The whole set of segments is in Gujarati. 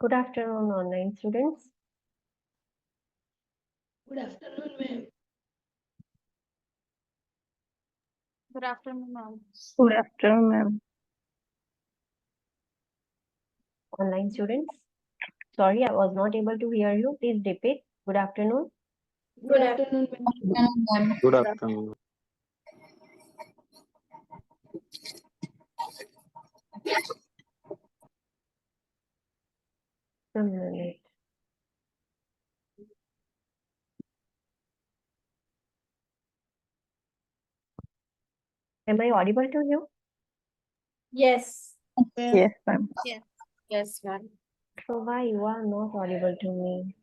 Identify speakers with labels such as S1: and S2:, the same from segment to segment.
S1: Good afternoon, online students.
S2: Good afternoon, ma'am.
S3: Good afternoon, ma'am.
S4: Good afternoon, ma'am.
S1: Online students. Sorry, I was not able to hear you. Please repeat. Good afternoon.
S2: Good afternoon, ma'am.
S5: Good afternoon.
S1: A minute. Am I audible to you?
S2: Yes.
S4: Yes, ma'am.
S3: Yes, ma'am.
S1: So why you are not audible to me?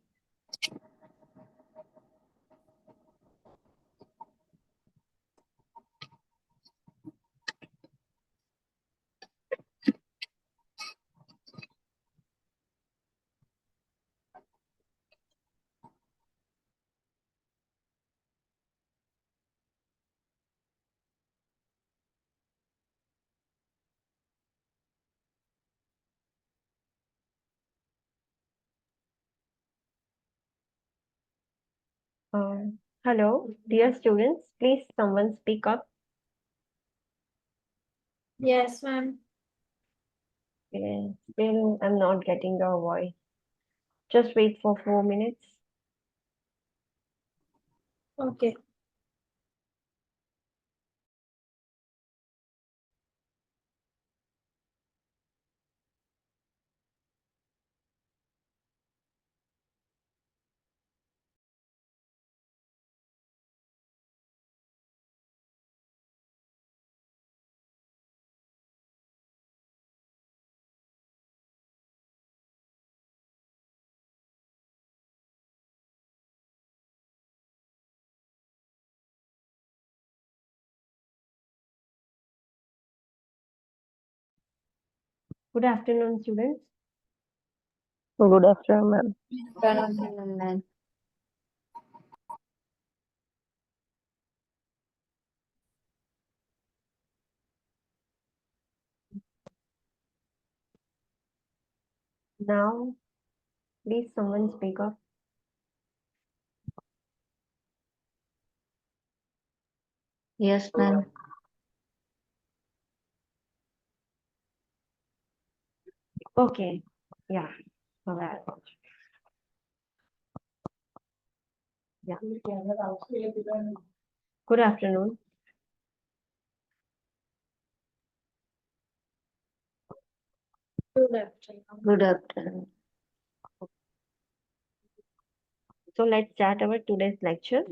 S1: Hello, dear students. Please someone speak up.
S2: Yes, ma'am.
S1: Still, I'm not getting your voice. Just wait for 4 minutes.
S2: Okay.
S1: Good afternoon, students.
S4: Good afternoon, ma'am.
S3: Good afternoon, ma'am.
S1: Now, please someone speak up.
S3: Yes, ma'am.
S1: Okay. Yeah. All right. Yeah. Good afternoon.
S2: Good afternoon.
S3: Good afternoon.
S1: So let's start our today's lecture.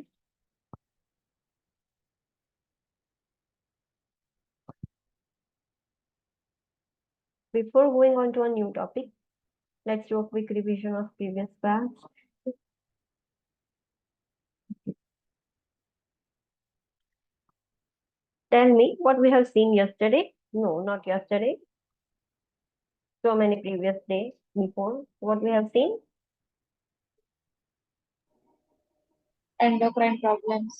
S1: Before going on to a new topic, let's do a quick revision of previous batch. Tell me what we have seen yesterday. No, not yesterday. So many previous days before. What we have seen?
S3: Endocrine problems.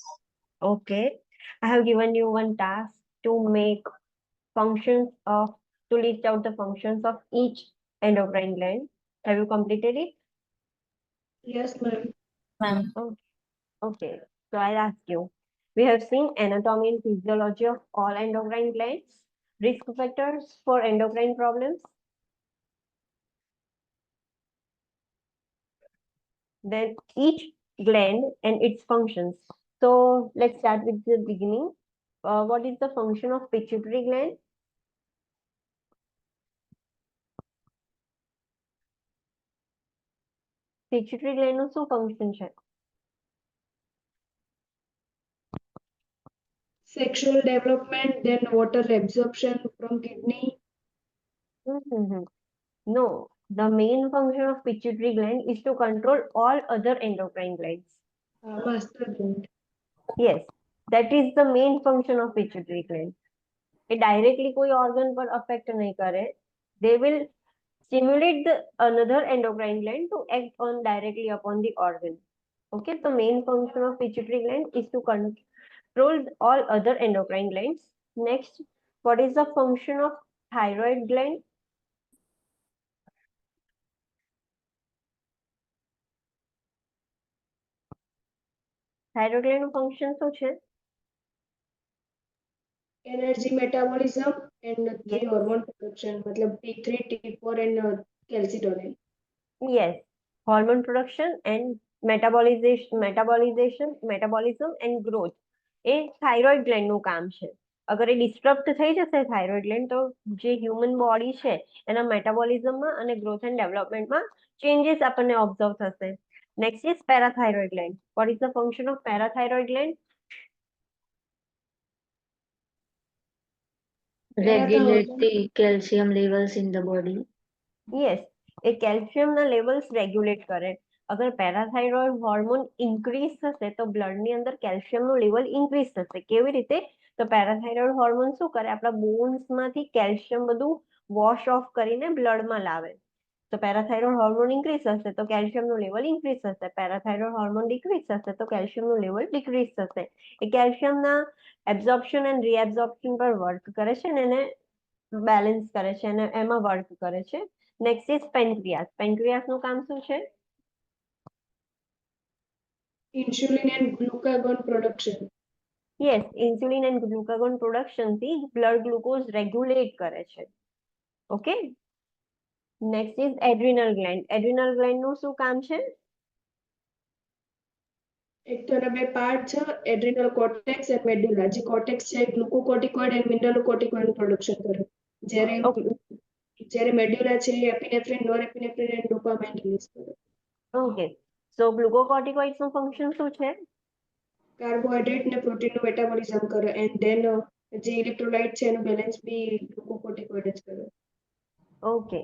S1: Okay. I have given you one task to make functions of, to list out the functions of each endocrine gland. Have you completed it?
S2: Yes, ma'am.
S3: Ma'am.
S1: Okay. So I'll ask you. We have seen anatomy and physiology of all endocrine glands, risk factors for endocrine problems, then each gland and its functions. So let's start with the beginning. What is the function of pituitary gland? Pituitary gland નું શું function છે?
S2: Sexual development, then water absorption from kidney.
S1: No, the main function of pituitary gland is to control all other endocrine glands.
S2: Master gland.
S1: Yes, that is the main function of pituitary gland. A directly કોઈ organ પર affect નહીં કરે. They will stimulate the another endocrine gland to act on directly upon the organ. Okay, the main function of pituitary gland is to control all other endocrine glands. Next, what is the function of thyroid gland? Thyroid gland નું ફંક્શન શું છે?
S2: Energy metabolism and three
S1: Yes.
S2: hormone production, मतलब T3, T4 and calcitonin.
S1: Yes, hormone production and metabolism and growth A thyroid gland નું કામ છે. અગર એ ડિસ્ટર્બ થઈ જશે થાઇરોઇડ ગ્લેન્ડ તો જે હ્યુમન બોડી છે એના મેટાબોલિઝમમાં અને ગ્રોથ એન્ડ ડેવલપમેન્ટમાં ચેન્જીસ આપણને ઓબ્ઝર્વ થશે. Next is parathyroid gland. What is the function of parathyroid gland?
S3: Regulate the calcium levels in the body.
S1: Yes, એ કેલ્શિયમના લેવલ્સ રેગ્યુલેટ કરે. અગર પેરાથાઇરોઇડ હોર્મોન ઇન્ક્રીઝ થશે તો બ્લડની અંદર કેલ્શિયમનું લેવલ ઇન્ક્રીઝ થશે. કેવી રીતે? તો પેરાથાઇરોઇડ હોર્મોન શું કરે, આપણા બોન્સમાંથી કેલ્શિયમ બધું વોશ ઓફ કરીને બ્લડમાં લાવે. તો પેરાથાઇરોઇડ હોર્મોન ઇન્ક્રીઝ થશે તો કેલ્શિયમનું લેવલ ઇન્ક્રીઝ થશે. પેરાથાઇરોઇડ હોર્મોન ડિક્રીઝ થશે તો કેલ્શિયમનું લેવલ ડિક્રીઝ થશે. એ કેલ્શિયમના એબ્ઝોર્પ્શન એન્ડ રીએબ્ઝોર્પ્શન પર વર્ક કરે છે અને એને બેલેન્સ કરે છે અને એમાં વર્ક કરે છે. Next is પેન્ક્રિયાસ. પેન્ક્રિયાસનું કામ શું છે?
S2: Insulin and glucagon production.
S1: Yes, insulin and glucagon પ્રોડક્શનથી બ્લડ ગ્લુકોઝ રેગ્યુલેટ કરે છે. Okay. Next is adrenal gland. Adrenal ગ્લેન્ડનું શું કામ છે?
S2: એક તો એના બે પાર્ટ છે, એડ્રિનલ કોર્ટેક્સ એન્ડ મેડ્યુલા. જે કોર્ટેક્સ છે ગ્લુકોકોર્ટિકોઇડ એન્ડ મિનરલોકોર્ટિકોઇડ પ્રોડક્શન કરે, જ્યારે
S1: Okay.
S2: જ્યારે મેડ્યુલા છે એપિનેફ્રિન, નોરેપિનેફ્રિન એન્ડ ડોપામાઇન રિલીઝ કરે.
S1: ઓકે, સો ગ્લુકોકોર્ટિકોઇડ્સનું ફંક્શન શું છે?
S2: કાર્બોહાઈડ્રેટ ને પ્રોટીનનું મેટાબોલિઝમ કરે એન્ડ ધેન જે ઇલેક્ટ્રોલાઇટ છે એનું બેલેન્સ બી ગ્લુકોકોર્ટિકોઇડ જ કરે.
S1: ઓકે,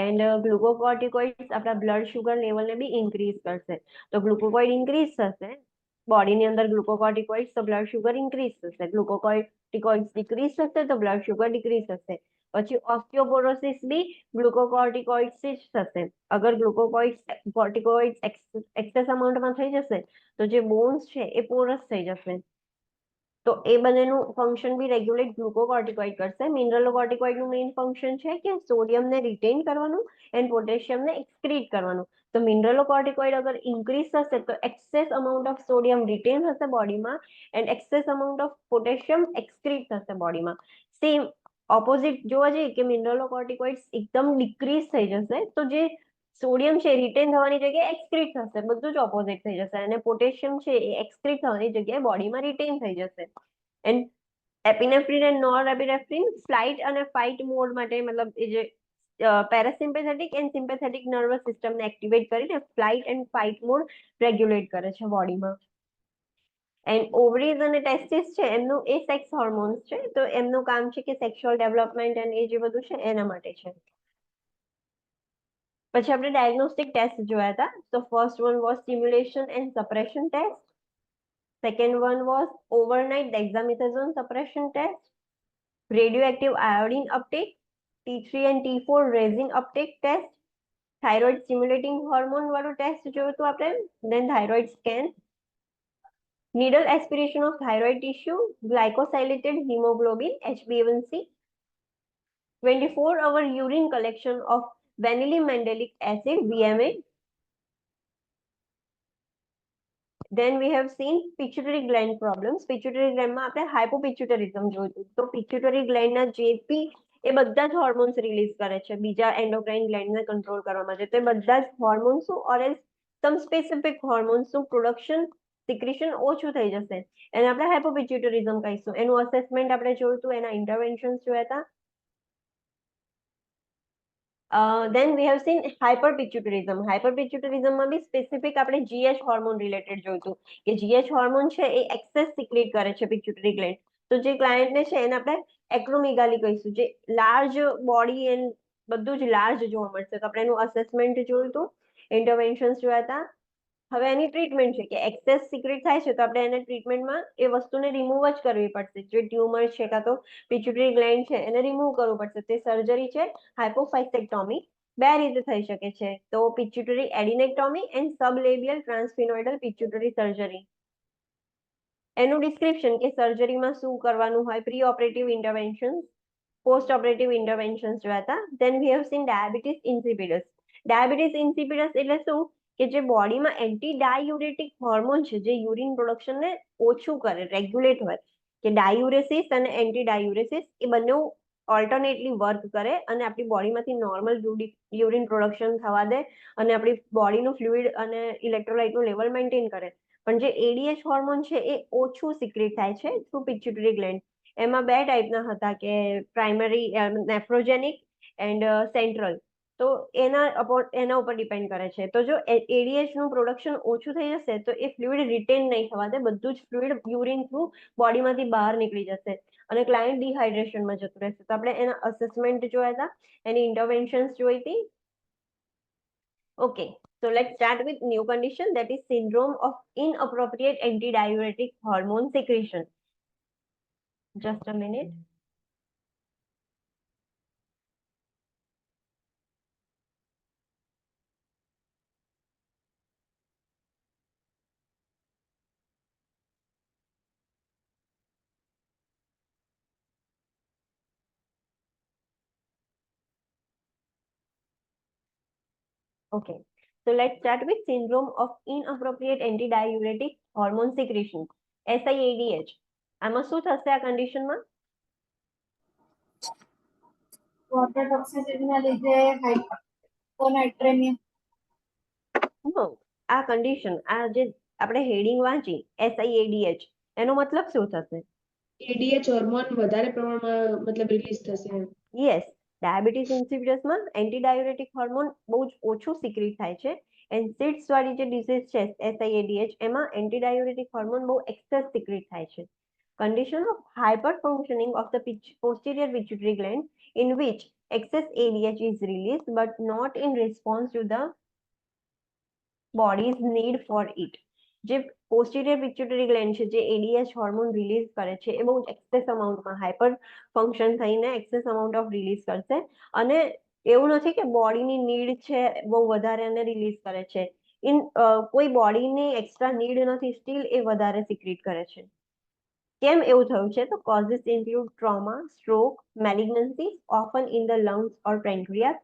S1: એન્ડ ગ્લુકોકોર્ટિકોઇડ્સ આપણા બ્લડ શુગર લેવલને બી ઇન્ક્રીઝ કરશે. તો ગ્લુકોકોઇડ ઇન્ક્રીઝ થશે બોડીની અંદર ગ્લુકોકોર્ટિકોઇડ્સ તો બ્લડ શુગર ઇન્ક્રીઝ થશે. ગ્લુકોકોર્ટિકોઇડ્સ ડિક્રીઝ થશે તો બ્લડ શુગર ડિક્રીઝ થશે. પછી ઓસ્ટિયોપોરોસિસ બી ગ્લુકોકોર્ટિકોઇડ્સથી જ થશે. અગર કોર્ટિકોઇડ્સ એક્સેસ અમાઉન્ટમાં થઈ જશે તો જે બોન્સ છે એ પોરસ થઈ જશે. તો એ બંનેનું ફંક્શન બી રેગ્યુલેટ ગ્લુકોકોર્ટિકોઇડ કરશે. મિનરલોકોર્ટિકોઇડનું મેઇન ફંક્શન છે કે સોડિયમને રિટેન કરવાનું એન્ડ પોટેશિયમને એક્સક્રીટ કરવાનું. તો મિનરલોકોર્ટિકોઇડ અગર ઇન્ક્રીઝ થશે તો excess amount of sodium retain થશે બોડીમાં and excess amount of potassium excrete થશે બોડીમાં. સેમ ઓપોઝિટ જોવા જઈએ કે મિનરલોકોર્ટિકોઇડ્સ એકદમ ડિક્રીઝ થઈ જશે તો જે સોડિયમ છે રિટેન થવાની જગ્યાએ એક્સક્રીટ થશે. બધું જ ઓપોઝિટ થઈ જશે અને પોટેશિયમ છે એ એક્સક્રીટ થવાની જગ્યાએ બોડીમાં રિટેન થઈ જશે. એન્ડ એપિનેફ્રિન એન્ડ નોરએપિનેફ્રિન ફ્લાઇટ અને ફાઇટ મોડ માટે, મતલબ એ જે પેરાસિમ્પેથેટિક એન્ડ સિમ્પેથેટિક નર્વસ સિસ્ટમને એક્ટિવેટ કરીને flight and fight mode regulate કરે છે બોડીમાં. એન્ડ ઓવરીઝ અને ટેસ્ટિસ છે એમનું એ સેક્સ હોર્મોન્સ છે તો એમનું કામ છે કે સેક્સ્યુઅલ ડેવલપમેન્ટ એન્ડ એ જે બધું છે એના માટે છે. પછી આપણે ડાયગ્નોસ્ટિક ટેસ્ટ જોયા હતા. તો first one was stimulation and suppression test. Second one was overnight dexamethasone suppression test, radioactive iodine uptake, T3 and T4 resin uptake test, thyroid stimulating hormone વાળું ટેસ્ટ જોયું હતું આપણે, then thyroid scan, needle aspiration of thyroid tissue, glycosylated hemoglobin HbA1c, 24-hour urine collection of vanillin mandelic acid VMA. Then we have seen pituitary gland problems. Pituitary gland માં આપણે hypopituitarism જોયું. તો pituitary gland ના જે બી એ બધા જ હોર્મોન્સ રિલીઝ કરે છે બીજા એન્ડોક્રાઇન ગ્લેન્ડને કંટ્રોલ કરવા માટે. તો એ બધા જ હોર્મોન્સનું ઓર એલ્સ સમ સ્પેસિફિક હોર્મોન્સનું પ્રોડક્શન સિક્રેશન ઓછું થઈ જશે એને આપણે હાઇપોપિટ્યુટરિઝમ કહીશું. એનું અસેસમેન્ટ આપણે જોયું હતું, એના ઇન્ટરવેન્શન્સ જોયા હતા. Then we have seen hyperpituitarism. Hyperpituitarism માં બી સ્પેસિફિક આપણે GH હોર્મોન રિલેટેડ જોયું હતું કે GH હોર્મોન છે એ એક્સેસ સિક્રેટ કરે છે પિટ્યુટરી ગ્લેન્ડ. તો જે ક્લાયન્ટને છે એને આપણે એક્રોમેગાલી કહીશું, જે લાર્જ બોડી એન્ડ બધું જ લાર્જ જોવા મળશે. તો આપણે એનું અસેસમેન્ટ જોયું હતું, ઇન્ટરવેન્શન્સ જોયા હતા. હવે એની ટ્રીટમેન્ટ છે કે એક્સેસ સિક્રેટ થાય છે તો આપણે એને ટ્રીટમેન્ટમાં એ વસ્તુને રિમૂવ જ કરવી પડશે. જે ટ્યુમર છે કાં તો પિટ્યુટરી ગ્લેન્ડ છે એને રિમૂવ કરવું પડશે. તે સર્જરી છે હાઇપોફાઇસેક્ટોમી. બે રીતે થઈ શકે છે. તો pituitary adenectomy and sublabial transsphenoidal pituitary surgery. એનું ડિસ્ક્રિપ્શન કે સર્જરીમાં શું કરવાનું હોય, pre operative interventions, post operative interventions જોયા હતા. Then we have seen diabetes insipidus. Diabetes insipidus એટલે શું કે જે બોડીમાં એન્ટી ડાયુરેટિક હોર્મોન છે જે યુરિન પ્રોડક્શનને ઓછું કરે, રેગ્યુલેટ હોય, કે ડાયુરેસિસ અને એન્ટી ડાયુરેસિસ એ બંને ઓલ્ટરનેટલી વર્ક કરે અને આપણી બોડીમાંથી નોર્મલ યુરિન પ્રોડક્શન થવા દે અને આપણી બોડીનું ફ્લુઇડ અને ઇલેક્ટ્રોલાઇટનું લેવલ મેન્ટેન કરે. પણ જે એડીએચ હોર્મોન છે એ ઓછું સિક્રેટ થાય છે થ્રુ પિટ્યુટરી ગ્લેન્ડ. એમાં બે ટાઈપના હતા કે પ્રાઇમરી નેફ્રોજેનિક એન્ડ સેન્ટ્રલ. તો એના ઉપર ડિપેન્ડ કરે છે. તો જો એડીએચ નું પ્રોડક્શન ઓછું થઈ જશે તો એ ફ્લુઇડ રિટેન નહીં થવા દે, બધું જ ફ્લુઇડ યુરિન થ્રુ બોડીમાંથી બહાર નીકળી જશે અને ક્લાયન્ટ ડિહાઇડ્રેશનમાં જતું રહેશે. તો આપણે એના અસેસમેન્ટ જોયા હતા, એની ઇન્ટરવેન્શન્સ જોઈ હતી. Okay, so let's start with new condition, that is syndrome of inappropriate antidiuretic hormone secretion. Just a minute. Okay, so let's start with syndrome of inappropriate antidiuretic hormone secretion, SIADH. આમાં શું થશે આ કન્ડિશનમાં?
S5: વોટર ટોક્સિસિટીના લીધે હાઇપોનાઇટ્રેમિયા.
S1: No, આ કન્ડિશન, આ જે આપણે હેડિંગ વાંચી SIADH, એનો મતલબ શું થશે?
S2: એડીએચ હોર્મોન વધારે પ્રમાણમાં મતલબ રિલીઝ થશે એમ.
S1: Yes, diabetes ઇન્સિપિડસમાં anti diuretic hormone બહુ જ ઓછું સિક્રેટ થાય છે. એન્ડ સીડ્સ વાળી જે ડિસીઝ છે SIADH, એમાં એન્ટી ડાયુરેટિક હોર્મોન બહુ એક્સેસ સિક્રેટ થાય છે. Condition of hyperfunctioning of the posterior pituitary gland in which excess ADH is released but not in response to the body's need for it. જે પોસ્ટિરિયર પિટ્યુટરી ગ્લેન્ડ છે જે એડીએચ હોર્મોન રિલીઝ કરે છે એ બહુ એક્સેસ અમાઉન્ટમાં હાઇપર ફંક્શન થઈને એક્સેસ અમાઉન્ટ ઓફ રિલીઝ કરશે. અને એવું નથી કે બોડીની નીડ છે બહુ વધારે અને રિલીઝ કરે છે. કોઈ બોડીની એક્સ્ટ્રા નીડ નથી, સ્ટીલ એ વધારે સિક્રેટ કરે છે. કેમ એવું થયું છે? તો causes include trauma, stroke, malignancy, often in the lungs or pancreas,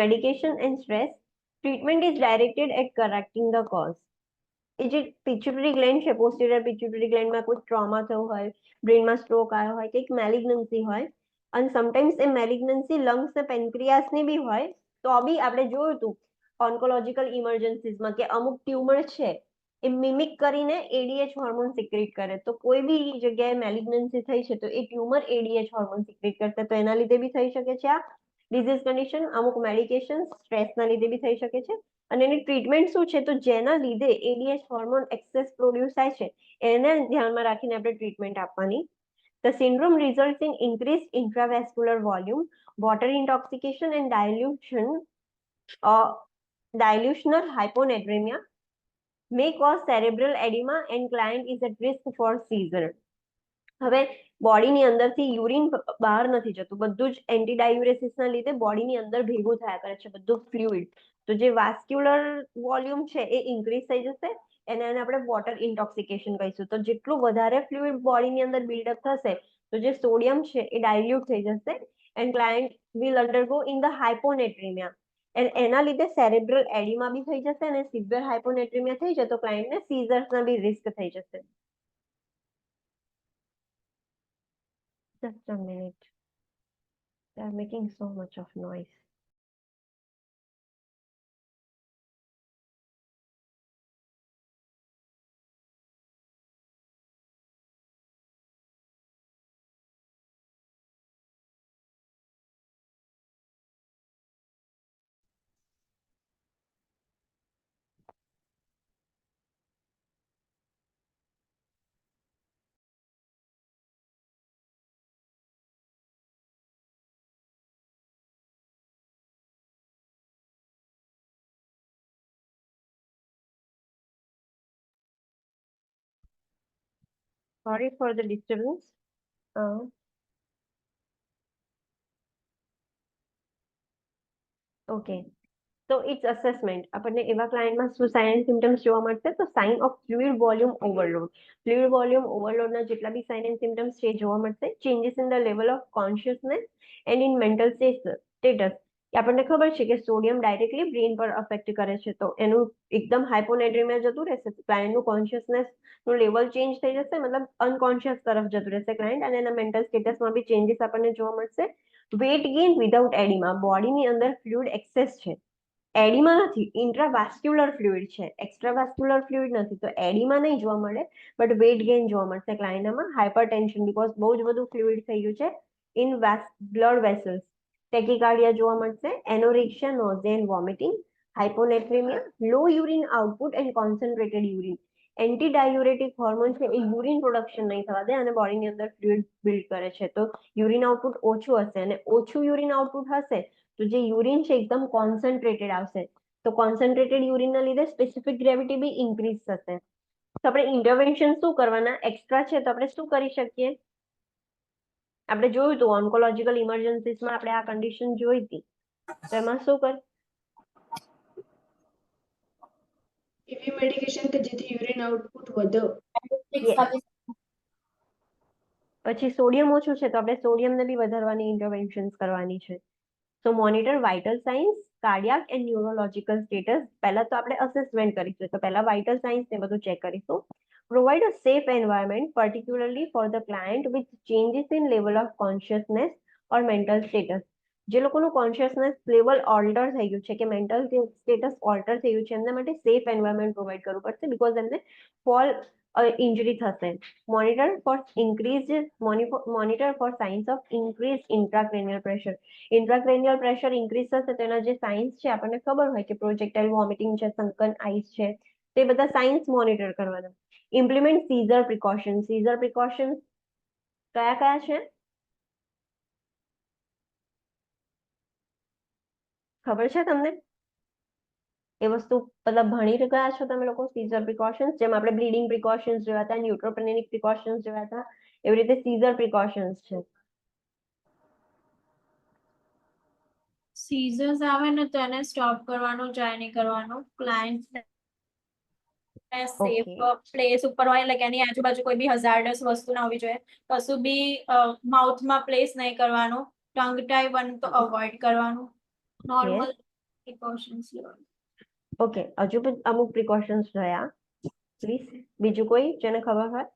S1: medication and stress. Treatment is directed at correcting the cause. એ જે પિટ્યુટરી ગ્લેન્ડ છે, પોસ્ટિરિયર પિટ્યુટરી ગ્લેન્ડમાં કોઈ ટ્રોમા થયો હોય, બ્રેનમાં સ્ટ્રોક આવ્યો હોય, કંઈક મેલિગ્નન્સી હોય, અને સમટાઈમ્સ એ મેલિગ્નન્સી લંગ્સ ને પેન્ક્રિયાસની બી હોય, તો બી આપણે જોયું હતું ઓન્કોલોજીકલ ઇમરજન્સીસમાં કે અમુક ટ્યુમર છે એ મિમિક કરીને એડીએચ હોર્મોન સિક્રેટ કરે. તો કોઈ બી જગ્યાએ મેલિગ્નન્સી થઈ છે તો એ ટ્યુમર એડીએચ હોર્મોન સિક્રેટ કરશે, તો એના લીધે બી થઈ શકે છે આ ડિઝીઝ કન્ડિશન. અમુક મેડિકેશન સ્ટ્રેસના લીધે બી થઈ શકે છે. અને એની ટ્રીટમેન્ટ શું છે? તો જેના લીધે એડીએચ હોર્મોન એક્સેસ પ્રોડ્યુસ થાય છે એને ધ્યાનમાં રાખીને આપણે ટ્રીટમેન્ટ આપવાની. The syndrome results in increased intravascular volume, water intoxication and dilutional hyponatremia, may cause cerebral edema and client is at risk for seizure. હવે બોડીની અંદરથી યુરિન બહાર નથી જતું, બધું જ એન્ટી ડાયુરેસિસના લીધે બોડીની અંદર ભેગું થયા કરે છે બધું ફ્લુઇડ. તો જે વાસ્ક્યુલર વોલ્યુમ છે એ ઇન્ક્રીઝ થઈ જશે, એને આપણે વોટર ઇન્ટોક્સિકેશન કહીશું. તો જેટલું વધારે ફ્લુઇડ બોડીની અંદર બિલ્ડઅપ થશે તો જે સોડિયમ છે એ ડાયલ્યુટ થઈ જશે and client will undergo in the hyponatremia. એના લીધે સેરેબ્રલ એડિમા બી થઈ જશે અને સિવિયર હાઇપોનેટ્રીમિયા થઈ જાય તો ક્લાયન્ટને સીઝર્સના બી રિસ્ક થઈ જશે. Just a minute. They are making so much of noise. Sorry for the disturbance. Okay. So it's assessment. આપણને એવા ક્લાયન્ટમાં શું સાઇન એન્ડ સિમ્ટમ્સ જોવા મળશે? તો sign of fluid volume overload. Fluid volume ઓવરલોડના જેટલા બી સાઇન એન્ડ સિમ્ટમ્સ છે જોવા મળશે. Changes in the level of consciousness and in mental status. કે આપણને ખબર છે કે સોડિયમ ડાયરેક્ટલી બ્રેન પર અફેક્ટ કરે છે, તો એનું એકદમ હાઇપોનેટ્રીમિયા જતું રહેશે, ક્લાયન્ટનું કોન્શિયસનેસ નું લેવલ ચેન્જ થઈ જશે, મતલબ અનકોન્શિયસ તરફ જતું રહેશે ક્લાયન્ટ, અને એના મેન્ટલ સ્ટેટસમાં બી ચેન્જીસ આપણને જોવા મળશે. વેટ ગેઇન વિધાઉટ એડિમા, બોડીની અંદર ફ્લુઇડ એક્સેસ છે, એડિમા નથી, ઇન્ટ્રાવાસ્ક્યુલર ફ્લુઇડ છે, એક્સ્ટ્રાવાસ્ક્યુલર ફ્લુઇડ નથી, તો એડિમા નહીં જોવા મળે, બટ વેટ ગેઇન જોવા મળશે ક્લાયન્ટમાં, હાઇપરટેન્શન બીકોઝ બહુ જ બધું ફ્લુઇડ થઈ ગયું છે ઇન બ્લડ વેસલ્સ, ટેકીકાર્ડિયા જોવા મળશે, anorexia, nausea and vomiting, hyponatremia, low urine output and concentrated urine. Anti diuretic hormone છે એ યુરિન પ્રોડક્શન નહીં થવા દે અને બોડીની અંદર ફ્લુઇડ બિલ્ડ કરે છે, તો યુરિન આઉટપુટ ઓછું હશે, અને ઓછું યુરિન આઉટપુટ હશે તો જે યુરિન છે એકદમ કોન્સન્ટ્રેટેડ આવશે, તો કોન્સન્ટ્રેટેડ યુરિનના લીધે સ્પેસિફિક ગ્રેવિટી બી ઇન્ક્રીઝ થશે. તો આપણે ઇન્ટરવેન્શન શું કરવાના, એક્સ્ટ્રા છે તો આપણે શું કરી શકીએ, આપણે જોયું હતું ઓન્કોલોજીકલ ઇમરજન્સીસમાં આપણે આ કન્ડિશન જોઈ હતી, તો એમાં શું કર,
S2: એવી મેડિકેશન કે જેથી યુરિન આઉટપુટ વધે.
S1: પછી સોડિયમ ઓછું છે તો આપણે સોડિયમને બી વધારવાની ઇન્ટરવેન્શન્સ કરવાની છે. So monitor vital signs, cardiac and neurological status. પહેલા તો આપણે અસેસમેન્ટ કરીશું, તો પહેલા વાઇટલ સાઇન્સ ને બધું ચેક કરીશું. Provide a safe environment particularly for the client with changes in level of consciousness or mental status. જે લોકોનું કોન્શિયસનેસ લેવલ ઓલ્ટર થઈ ગયું છે કે મેન્ટલ સ્ટેટસ ઓલ્ટર થઈ ગયું છે, એમના માટે સેફ એન્વાયરમેન્ટ પ્રોવાઈડ કરવું પડશે, બીકોઝ એમને ફોલ ઇન્જરી થશે. Monitor for signs of increase intracranial pressure. Intracranial pressure increase થશે તો એના જે સાઇન્સ છે આપણને ખબર હોય કે પ્રોજેક્ટાઇલ વોમિટિંગ છે, સન્કન આઈસ છે, તે બધા સાઇન્સ મોનિટર કરવાના. Implement seizure precaution. Seizure precaution કયા કયા છે ખબર છે તમને? એ વસ્તુ મતલબ ભણી ગયા છો તમે લોકો? સીઝર પ્રિકોશન્સ, જેમ આપણે બ્લીડિંગ પ્રિકોશન્સ જોયા હતા, ન્યુટ્રોપેનિક પ્રિકોશન્સ જોયા હતા, એવી રીતે સીઝર પ્રિકોશન્સ છે.
S5: સીઝર્સ આવે ને તો એને સ્ટોપ કરવાનું, ટ્રાય નહીં કરવાનું. ક્લાયન્ટ સેફ પ્લેસ ઉપર હોય, લાઈક એની આજુબાજુ કોઈ બી હઝાર્ડસ વસ્તુ ના હોવી જોઈએ, કશું બી માઉથમાં પ્લેસ નહીં કરવાનું, ટંગ ટાઈ બન તો અવોઇડ કરવાનું, નોર્મલ પ્રિકોશન્સ લેવાનું.
S1: ઓકે, હજુ પણ અમુક પ્રિકોશન્સ રહ્યા, પ્લીઝ. બીજું કોઈ જેને ખબર હોય?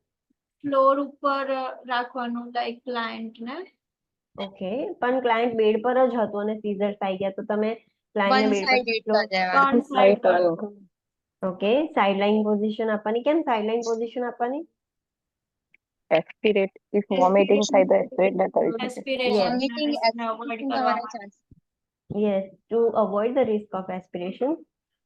S5: ફ્લોર ઉપર રાખવાનું, લાઈક ક્લાયન્ટ ને.
S1: ઓકે, પણ ક્લાયન્ટ બેડ પર જ હતું અને સીઝર્સ આવી ગયા તો તમે ક્લાયન્ટને બેડ પર ઓકે, સાઇડલાઇન પોઝિશન આપવાની. કેમ સાઇડલાઇન પોઝિશન આપવાની?
S4: Expirate. If vomiting થાય તો expirate ના કરી શકે.
S5: એસ્પિરેશન અવોઇડ કરવાનું.
S1: Yes, two avoid the risk of aspiration.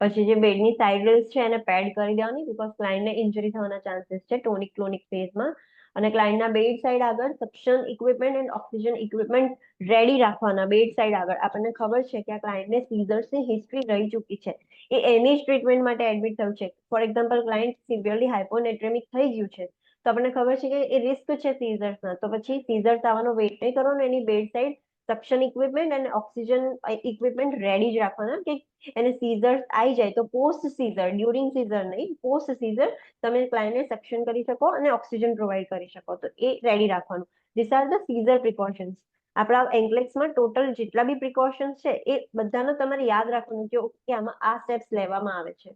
S1: પછી જે બેડની સાઇડ રેલ્સ છે એને પેડ કરી દેવાની, બીકોઝ ક્લાયન્ટને ઇન્જરી થવાના ચાન્સીસ છે ટોનિક ક્લોનિક ફેઝમાં. અને ક્લાયન્ટના બેડ સાઇડ આગળ suction equipment and oxygen equipment ready રાખવાના. બેડ સાઇડ આગળ આપણને ખબર છે કે આ ક્લાયન્ટને સીઝર્સની હિસ્ટ્રી રહી ચૂકી છે, એ એની જ ટ્રીટમેન્ટ માટે એડમિટ થયું છે. ફોર એક્ઝામ્પલ, ક્લાયન્ટ સિવિયરલી હાઇપોનેટ્રેમિક થઈ ગયું છે તો આપણને ખબર છે કે એ રિસ્ક છે સીઝર્સના, તો પછી સીઝર્સ આવવાનો વેઇટ નહીં કરવાનો, એની બેડ સાઇડ સક્શન ઇક્વિપમેન્ટ અને ઓક્સિજન ઇક્વિપમેન્ટ રેડી જ રાખવાના, કે એને સીઝર્સ આવી જાય તો પોસ્ટ સીઝર, ડ્યુરિંગ સીઝર નહીં, પોસ્ટ સીઝર તમે ક્લાયન્ટને સક્શન કરી શકો અને ઓક્સિજન પ્રોવાઈડ કરી શકો, તો એ રેડી રાખવાનું. These are the seizure precautions. આપણા એન્કલેક્સમાં ટોટલ જેટલા બી પ્રિકોશન્સ છે એ બધાનો તમારે યાદ રાખવાનું કે આમાં આ સ્ટેપ્સ લેવામાં આવે છે.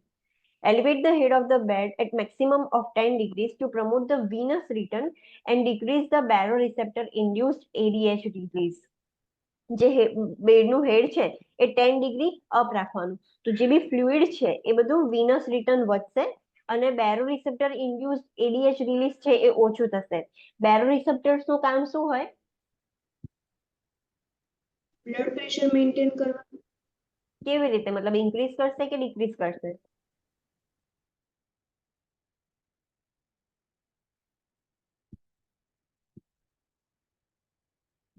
S1: Elevate the head of the bed at maximum of 10 degrees to promote the venous return and decrease the baroreceptor induced ADH release. જે બેડનું હેડ છે એ 10 ડિગ્રી અપ રાખવાનું, તો જે બી ફ્લુઇડ છે એ બધું વિનસ રિટર્ન વધશે અને બેરોરિસેપ્ટર ઇન્ડ્યુસ એડીએચ રિલીઝ છે એ ઓછું થશે. બેરોરિસેપ્ટર્સ નું કામ શું હોય?
S2: બ્લડ પ્રેશર મેન્ટેન કરવાનું.
S1: કેવી રીતે, મતલબ ઇન્ક્રીઝ કરશે કે ડિક્રીઝ કરશે?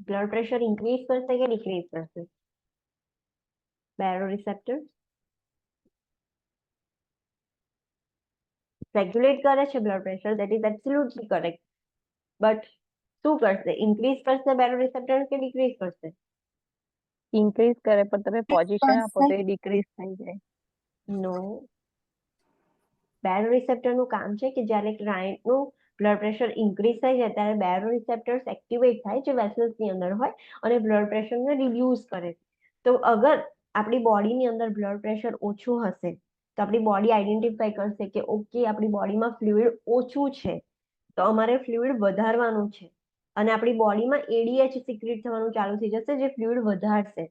S1: બ્લડ પ્રેશર ઇન્ક્રીઝ કરશે કે ડિક્રીઝ કરશે? બેરોરિસેપ્ટર રેગ્યુલેટ કરે છે blood pressure, that is absolutely correct, but શું કરશે? ઇન્ક્રીઝ કરશે બેરોરિસેપ્ટર કે ડિક્રીઝ કરશે?
S4: ઇન્ક્રીઝ કરે પણ તમે પોઝિશન આપો તો એ ડિક્રીઝ થઈ જાય.
S1: નો, બેરોરિસેપ્ટરનું કામ છે કે જ્યારે ક્લાયન્ટનું બ્લડ પ્રેશર ઇન્ક્રીઝ થઈ જાય ત્યારે બેરોરિસેપ્ટર્સ એક્ટિવેટ થાય જે વેસલ્સની અંદર હોય અને બ્લડ પ્રેશરને રિડ્યુસ કરે. તો અગર આપણી બોડીની અંદર બ્લડ પ્રેશર ઓછું હશે તો આપણી બોડી આઈડેન્ટિફાઈ કરશે કે ઓકે આપણી બોડીમાં ફ્લુઇડ ઓછું છે તો અમારે ફ્લુઇડ વધારવાનું છે અને આપણી બોડીમાં એડીએચ સિક્રેટ થવાનું ચાલુ થઈ જશે જે ફ્લુઇડ વધારશે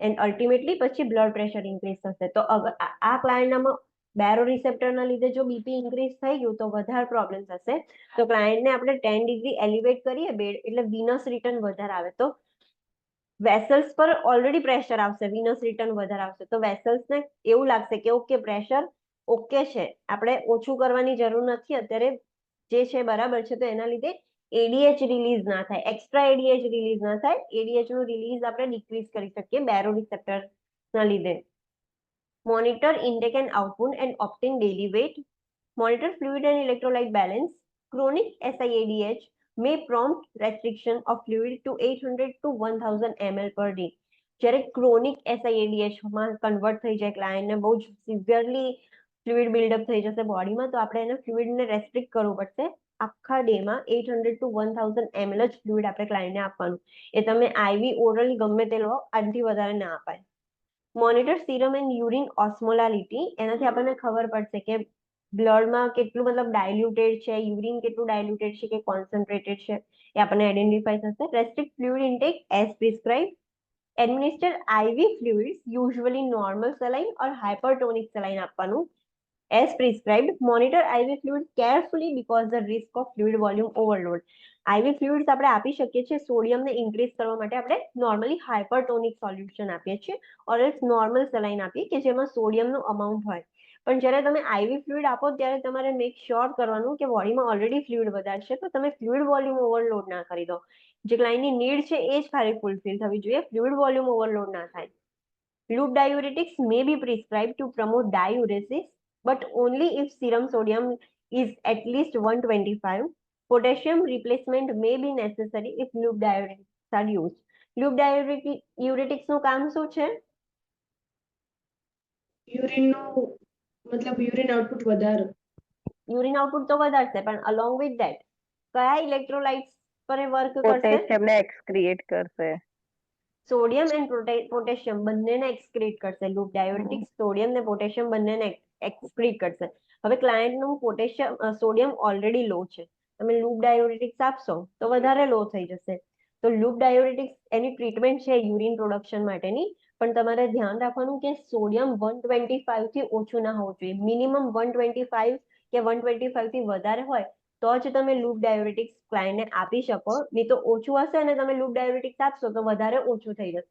S1: એન્ડ અલ્ટિમેટલી પછી બ્લડ પ્રેશર ઇન્ક્રીઝ થશે. તો અગર આ ક્લાયન્ટનામાં બેરો રિસેપ્ટરના લીધે જો બીપી ઇન્ક્રીઝ થઈ ગયું તો વધારે પ્રોબ્લેમ થશે. તો ક્લાયન્ટને આપણે 10 ડિગ્રી એલિવેટ કરીએ બેડ એટલે વિનસ રિટર્ન વધારે આવે તો વેસલ્સ પર ઓલરેડી પ્રેશર આવશે, વિનસ રિટર્ન વધારે આવશે તો વેસલ્સને એવું લાગશે કે ઓકે પ્રેશર ઓકે છે, આપણે ઓછું કરવાની જરૂર નથી, અત્યારે જે છે બરાબર છે. તો એના લીધે એડીએચ રિલીઝ ના થાય, એક્સ્ટ્રા એડીએચ રિલીઝ ના થાય, એડીએચ નું રિલીઝ આપણે ડિક્રીઝ કરી શકીએ બેરોરિસેપ્ટર ના લીધે. Monitor intake and output and opting daily weight, monitor fluid and electrolyte balance. Chronic SIADH may prompt restriction of fluid to 800 to 1000 ml per day. જ્યારે ક્રોનિક SIADH માં કન્વર્ટ થઈ જાય ક્લાયન્ટને બહુ જ સિવિયરલી ફ્લુઇડ બિલ્ડઅપ થઈ જશે બોડીમાં તો આપણે એને ફ્લુઇડને રેસ્ટ્રિક્ટ કરવું પડશે. આખા ડેમાં 800 to 1000 ml જ ફ્લુઇડ આપણે ક્લાયન્ટને આપવાનું. એ તમે IV ઓરલી ગમે તે લો, આનાથી વધારે ના અપાય. મોનિટર સીરમ એન્ડ યુરિન ઓસ્મોલાલિટી, એનાથી આપણને ખબર પડશે કે બ્લડમાં કેટલું મતલબ ડાયલ્યુટેડ છે, યુરિન કેટલું ડાયલ્યુટેડ છે કે કોન્સન્ટ્રેટેડ છે એ આપણને આઈડેન્ટિફાઈ થશે. Restrict fluid intake as prescribe. Administer IV fluids usually normal saline or hypertonic saline આપવાનું as prescribed. Monitor IV fluid carefully because the risk of fluid volume overload. IV fluids આપણે આપી શકીએ છીએ સોડિયમને ઇન્ક્રીઝ કરવા માટે આપણે નોર્મલી હાઇપરટોનિક સોલ્યુશન આપીએ છીએ ઓર એલ્સ નોર્મલ સેલાઇન આપીએ કે જેમાં સોડિયમનું અમાઉન્ટ હોય. પણ જ્યારે તમે IV ફ્લુઇડ આપો ત્યારે તમારે મેક શ્યોર કરવાનું કે બોડીમાં ઓલરેડી ફ્લુઇડ વધારે છે તો તમે ફ્લુઇડ વોલ્યુમ ઓવરલોડ ના કરી દો. જે ક્લાયન્ટની નીડ છે એ જ ખાલી ફૂલફિલ થવી જોઈએ, ફ્લુઇડ વોલ્યુમ ઓવરલોડ ના થાય. Loop diuretics may be prescribed to promote diuresis but only if serum sodium is at least 125. Potassium replacement may be necessary if loop diuretics are used. Loop diuretics નું કામ શું છે?
S2: યુરિનનું મતલબ યુરિન આઉટપુટ વધારે.
S1: યુરિન આઉટપુટ તો વધારશે પણ અલોંગ વિથ ધેટ કયા ઇલેક્ટ્રોલાઇટ્સ પર વર્ક કરશે?
S4: પોટેશિયમને એક્સક્રિએટ કરશે.
S1: સોડિયમ એન્ડ પોટેશિયમ બંનેને એક્સક્રીટ કરશે. લૂપ ડાયુરેટિક્સ સોડિયમ ને પોટેશિયમ બંનેને એક્સક્રીટ કરશે. હવે ક્લાયન્ટનું પોટેશિયમ સોડિયમ ઓલરેડી લો છે, તમે લૂપ ડાયુરેટિક્સ આપશો તો વધારે લો થઈ જશે. તો લૂપ ડાયુરેટિક્સ એની ટ્રીટમેન્ટ છે યુરિન પ્રોડક્શન માટેની, પણ તમારે ધ્યાન રાખવાનું કે સોડિયમ 125 થી ઓછું ના હોવું જોઈએ. મિનિમમ 125 કે 125 થી વધારે હોય તો જ તમે લૂપ ડાયુરેટિક્સ ક્લાયન્ટને આપી શકો, નહીં તો ઓછું હશે અને તમે લૂપ ડાયુરેટિક્સ આપશો તો વધારે ઓછું થઈ જશે.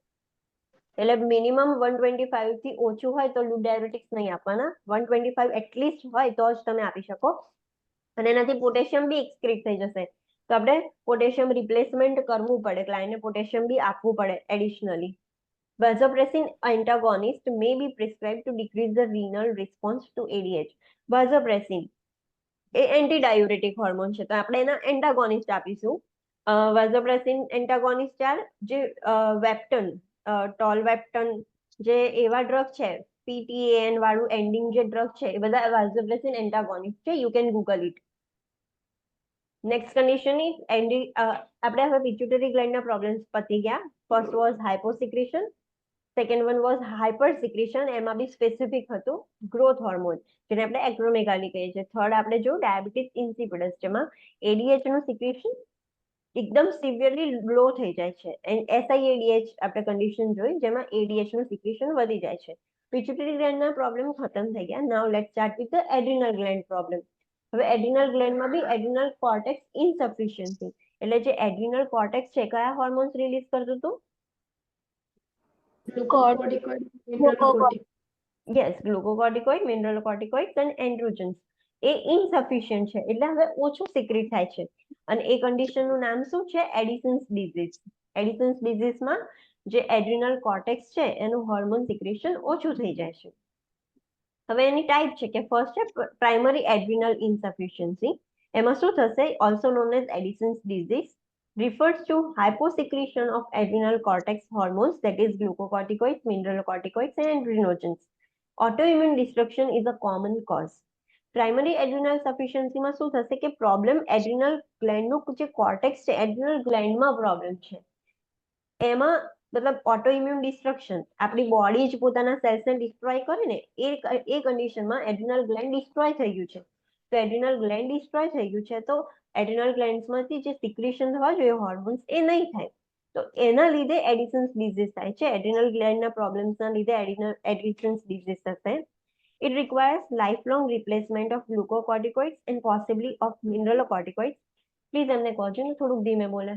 S1: એટલે મિનિમમ 125 થી ઓછું હોય તો લૂપ ડાયુરેટિક્સ નહીં આપવાના, 125 એટલીસ્ટ હોય તો જ તમે આપી શકો. અને એનાથી પોટેશિયમ બી એક્સક્રીટ થઈ જશે તો આપણે પોટેશિયમ રિપ્લેસમેન્ટ કરવું પડે, ક્લાયન્ટને પોટેશિયમ બી આપવું પડે additionally. Vasopressin antagonist may be prescribed to decrease the renal response to ADH. Vasopressin એ એન્ટી ડાયુરેટિક હોર્મોન છે તો આપણે એના એન્ટાગોનિસ્ટ આપીશું. વાઝોપ્રેસિન એન્ટાગોનિસ્ટ જે વેપ્ટન, ટોલવેપ્ટન જે એવા ડ્રગ છે, PTAN વાળું એન્ડિંગ જે ડ્રગ છે એ બધા વાઝોપ્રેસિન એન્ટાગોનિસ્ટ છે. You can Google it. Next condition is આપણે હવે પિટ્યુટરી ગ્લેન્ડના પ્રોબ્લેમ્સ પતી ગયા. First was hyposecretion, second one was hyper secretion, એમાં બી સ્પેસિફિક હતું ગ્રોથ હોર્મોન જેને આપણે એક્રોમેગાલી કહીએ છીએ. થર્ડ આપણે જો ડાયાબિટીસ ઇન્સિપિડસ જેમાં એડીએચ નું સિક્રેશન એકદમ સિવિયરલી લો થઈ જાય છે. SIADH આપણે કન્ડિશન જોઈ જેમાં એડીએચ નું સિક્રેશન વધી જાય છે. પિટ્યુટરી ગ્લેન્ડના પ્રોબ્લેમ ખતમ થઈ ગયા. Now let's start with the adrenal gland problem. હવે એડ્રિનલ ગ્લેન્ડમાં બી એડ્રિનલ કોર્ટેક્સ ઇનસફિશિયન્સી એટલે જે એડ્રિનલ કોર્ટેક્સ છે કયા હોર્મોન્સ રિલીઝ કરતું હતું?
S2: ગ્લુકોકોર્ટિકોઇડ, મિનરલોકોર્ટિકોઇડ.
S1: યસ, ગ્લુકોકોર્ટિકોઇડ, મિનરલોકોર્ટિકોઇડ્સ એન્ડ એન્ડ્રોજન્સ એ ઇનસફિશિયન્ટ છે એટલે હવે ઓછું સિક્રેટ થાય છે. અને એ કન્ડિશનનું નામ શું છે? એડિસન્સ ડિઝીઝ. એડિસન્સ ડિઝીઝમાં જે એડ્રિનલ કોર્ટેક્સ છે એનું હોર્મોન સિક્રેશન ઓછું થઈ જાય છે. હવે એની ટાઈપ છે કે ફર્સ્ટ છે પ્રાઇમરી એડ્રિનલ ઇનસફિશિયન્સી. એમાં શું થશે? Also known as Addison's disease refers to hyposecretion of adrenal cortex hormones, that is glucocorticoids, mineralocorticoids and adrenogens. Autoimmune destruction is a common cause. Primary adrenal સફિશિયન્સીમાં શું થશે કે પ્રોબ્લેમ એડ્રિનલ ગ્લેન્ડનું જે કોર્ટેક્સ છે એડ્રિનલ ગ્લેન્ડમાં પ્રોબ્લેમ છે. એમાં મતલબ ઓટો ઇમ્યુન ડિસ્ટ્રક્શન, આપણી બોડી જ પોતાના સેલ્સને ડિસ્ટ્રોય કરે ને, એ કન્ડિશનમાં એડ્રિનલ ગ્લેન્ડ ડિસ્ટ્રોય થઈ ગયું છે. તો એડ્રિનલ ગ્લેન્ડ ડિસ્ટ્રોય થઈ ગયું છે તો એડ્રિનલ ગ્લેન્ડ્સમાંથી જે સિક્રેશન થવા જોઈએ હોર્મોન્સ એ નહીં થાય. તો એના લીધે એડિશન્સ ડિઝીઝ થાય છે. એડ્રિનલ ગ્લેન્ડના પ્રોબ્લેમ્સના લીધે એડિશન્સ ડિઝીઝ થશે. It requires lifelong replacement of glucocorticoids and possibly of mineralocorticoids. Please એમને કહો છો ને થોડુંક ધીમે બોલે.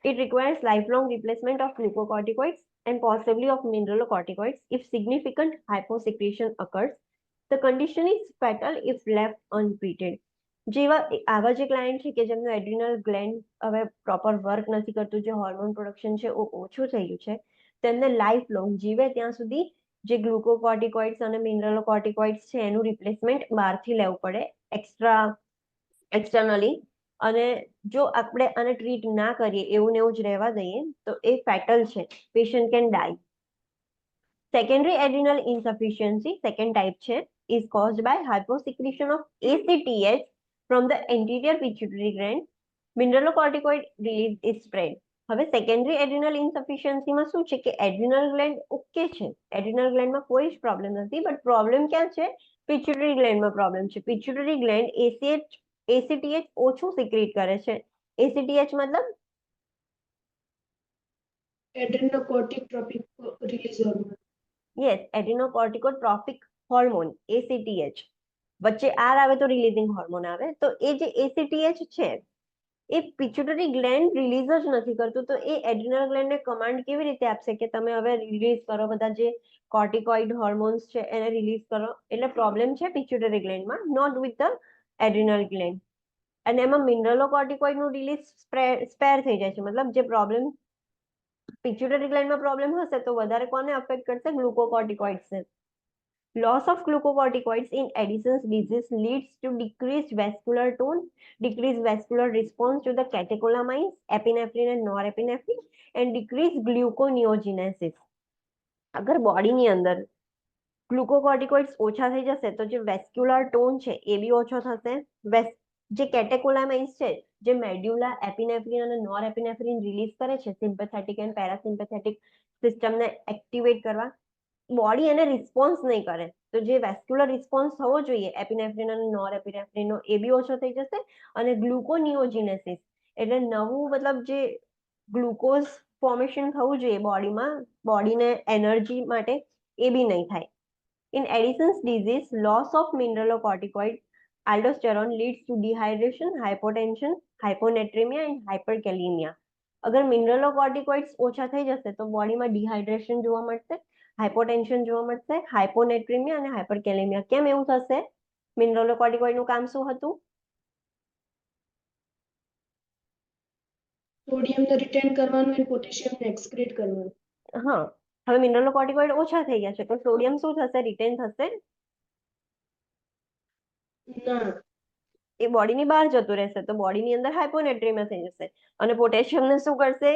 S1: It requires lifelong replacement of glucocorticoids and possibly of mineralocorticoids if significant hyposecretion occurs. The condition is fatal if left untreated. જેવા આવા જે ક્લાયન્ટ છે કે જેમનું એડ્રિનલ ગ્લેન્ડ હવે પ્રોપર વર્ક નથી કરતું, જે હોર્મોન પ્રોડક્શન છે ઓછું થઈ ગયું છે, તેમને લાઈફ લોંગ જીવે ત્યાં સુધી જે ગ્લુકોકોર્ટિકોઇડ્સ અને મિનરલોકોર્ટિકોઇડ્સ છે એનું રિપ્લેસમેન્ટ બહારથી લેવું પડે એક્સટર્નલી. અને જો આપણે આને ટ્રીટ ના કરીએ, એવું ને એવું જ રહેવા દઈએ, તો એ ફેટલ છે. Patient can die. Secondary adrenal insufficiency, second type છે, is caused by hyposecretion of ACTH from the anterior pituitary gland. Mineralocorticoid release is spread. હવે સેકન્ડરી એડ્રિનલ ઇન્સફિશિયન્સીમાં શું છે કે એડ્રિનલ ગ્લેન્ડ ઓકે છે, એડ્રિનલ ગ્લેન્ડમાં કોઈ જ પ્રોબ્લેમ નથી, બટ પ્રોબ્લેમ ક્યાં છે? પિચ્યુટરી ગ્લેન્ડમાં પ્રોબ્લેમ છે. પિચ્યુટરી ગ્લેન્ડ ACTH ઓછું સિક્રેટ કરે છે. ACTH મતલબ
S2: adrenocortic release hormone.
S1: Yes, adrenocorticotropic hormone ACTH. વચ્ચે આર આવે તો રિલીઝિંગ હોર્મોન આવે. તો એ જે ACTH છે એ પિચ્યુટરી ગ્લેન્ડ રિલીઝ જ નથી કરતું. તો એ એડ્રિનલ ગ્લેન્ડને કમાન્ડ કેવી રીતે આપશે કે તમે હવે રિલીઝ કરો બધા જે કોર્ટિકોઇડ હોર્મોન્સ છે એને રિલીઝ કરો? એટલે પ્રોબ્લેમ છે પિચ્યુટરી ગ્લેન્ડમાં, not with the adrenal gland. અને એમાં મિનરલોકોર્ટિકોઇડનું રિલીઝ સ્પેર થઈ જાય છે. મતલબ જે પ્રોબ્લેમ પિચ્યુટરી ગ્લેન્ડમાં પ્રોબ્લેમ હશે તો વધારે કોને અફેક્ટ કરશે? ગ્લુકોકોર્ટિકોઇડ્સને. Loss of glucocorticoids in Addison's disease leads to decreased vascular tone, decreased vascular response to the catecholamines, epinephrine and norepinephrine, and decreased gluconeogenesis. અગર બોડીની અંદર ગ્લુકોકોર્ટિકોઇડ્સ ઓછા થઈ જશે તો જે વેસ્ક્યુલર ટોન છે એ બી ઓછો થશે. જે કેટેકોલામાઇન્સ છે, જે મેડ્યુલા, એપિનેફ્રિન અને નોરએપિનેફ્રિન રિલીઝ કરે છે સિમ્પેથેટિક એન્ડ પેરાસિમ્પેથેટિક સિસ્ટમને એક્ટિવેટ કરવા, બોડી એને રિસ્પોન્સ નહીં કરે. તો જે વેસ્ક્યુલર રિસ્પોન્સ થવો જોઈએ એપિનેફ્રિન અને નોરએપિનેફ્રિનનો એ બી ઓછો થઈ જશે. અને ગ્લુકોનિયોજિનેસિસ એટલે નવું મતલબ જે ગ્લુકોઝ ફોર્મેશન થવું જોઈએ બોડીમાં, બોડીને એનર્જી માટે, એ બી નહીં થાય. In Addison's disease, loss of mineralocorticoid aldosterone leads to dehydration, hypotension, hyponatremia and hyperkalemia. અગર મિનરલોકોર્ટિકોઇડ્સ ઓછા થઈ જશે તો બોડીમાં ડિહાઇડ્રેશન જોવા મળશે, હાઇપોટેન્શન જોવા મળશે, હાઇપોનેટ્રેમિયા અને હાઇપરકેલેમિયા. કેમ એવું થશે? મિનરલોકોર્ટિકોઇડનું કામ શું હતું?
S2: સોડિયમને રિટેન કરવાનું અને પોટેશિયમને એક્સક્રીટ કરવાનું.
S1: હા, હવે મિનરલોકોર્ટિકોઇડ ઓછા થઈ ગયા છે તો સોડિયમ શું થશે? રિટેન થશે?
S2: ના,
S1: એ બોડીની બહાર જતું રહેશે તો બોડીની અંદર હાઇપોનેટ્રેમિયા થઈ જશે. અને પોટેશિયમને શું કરશે?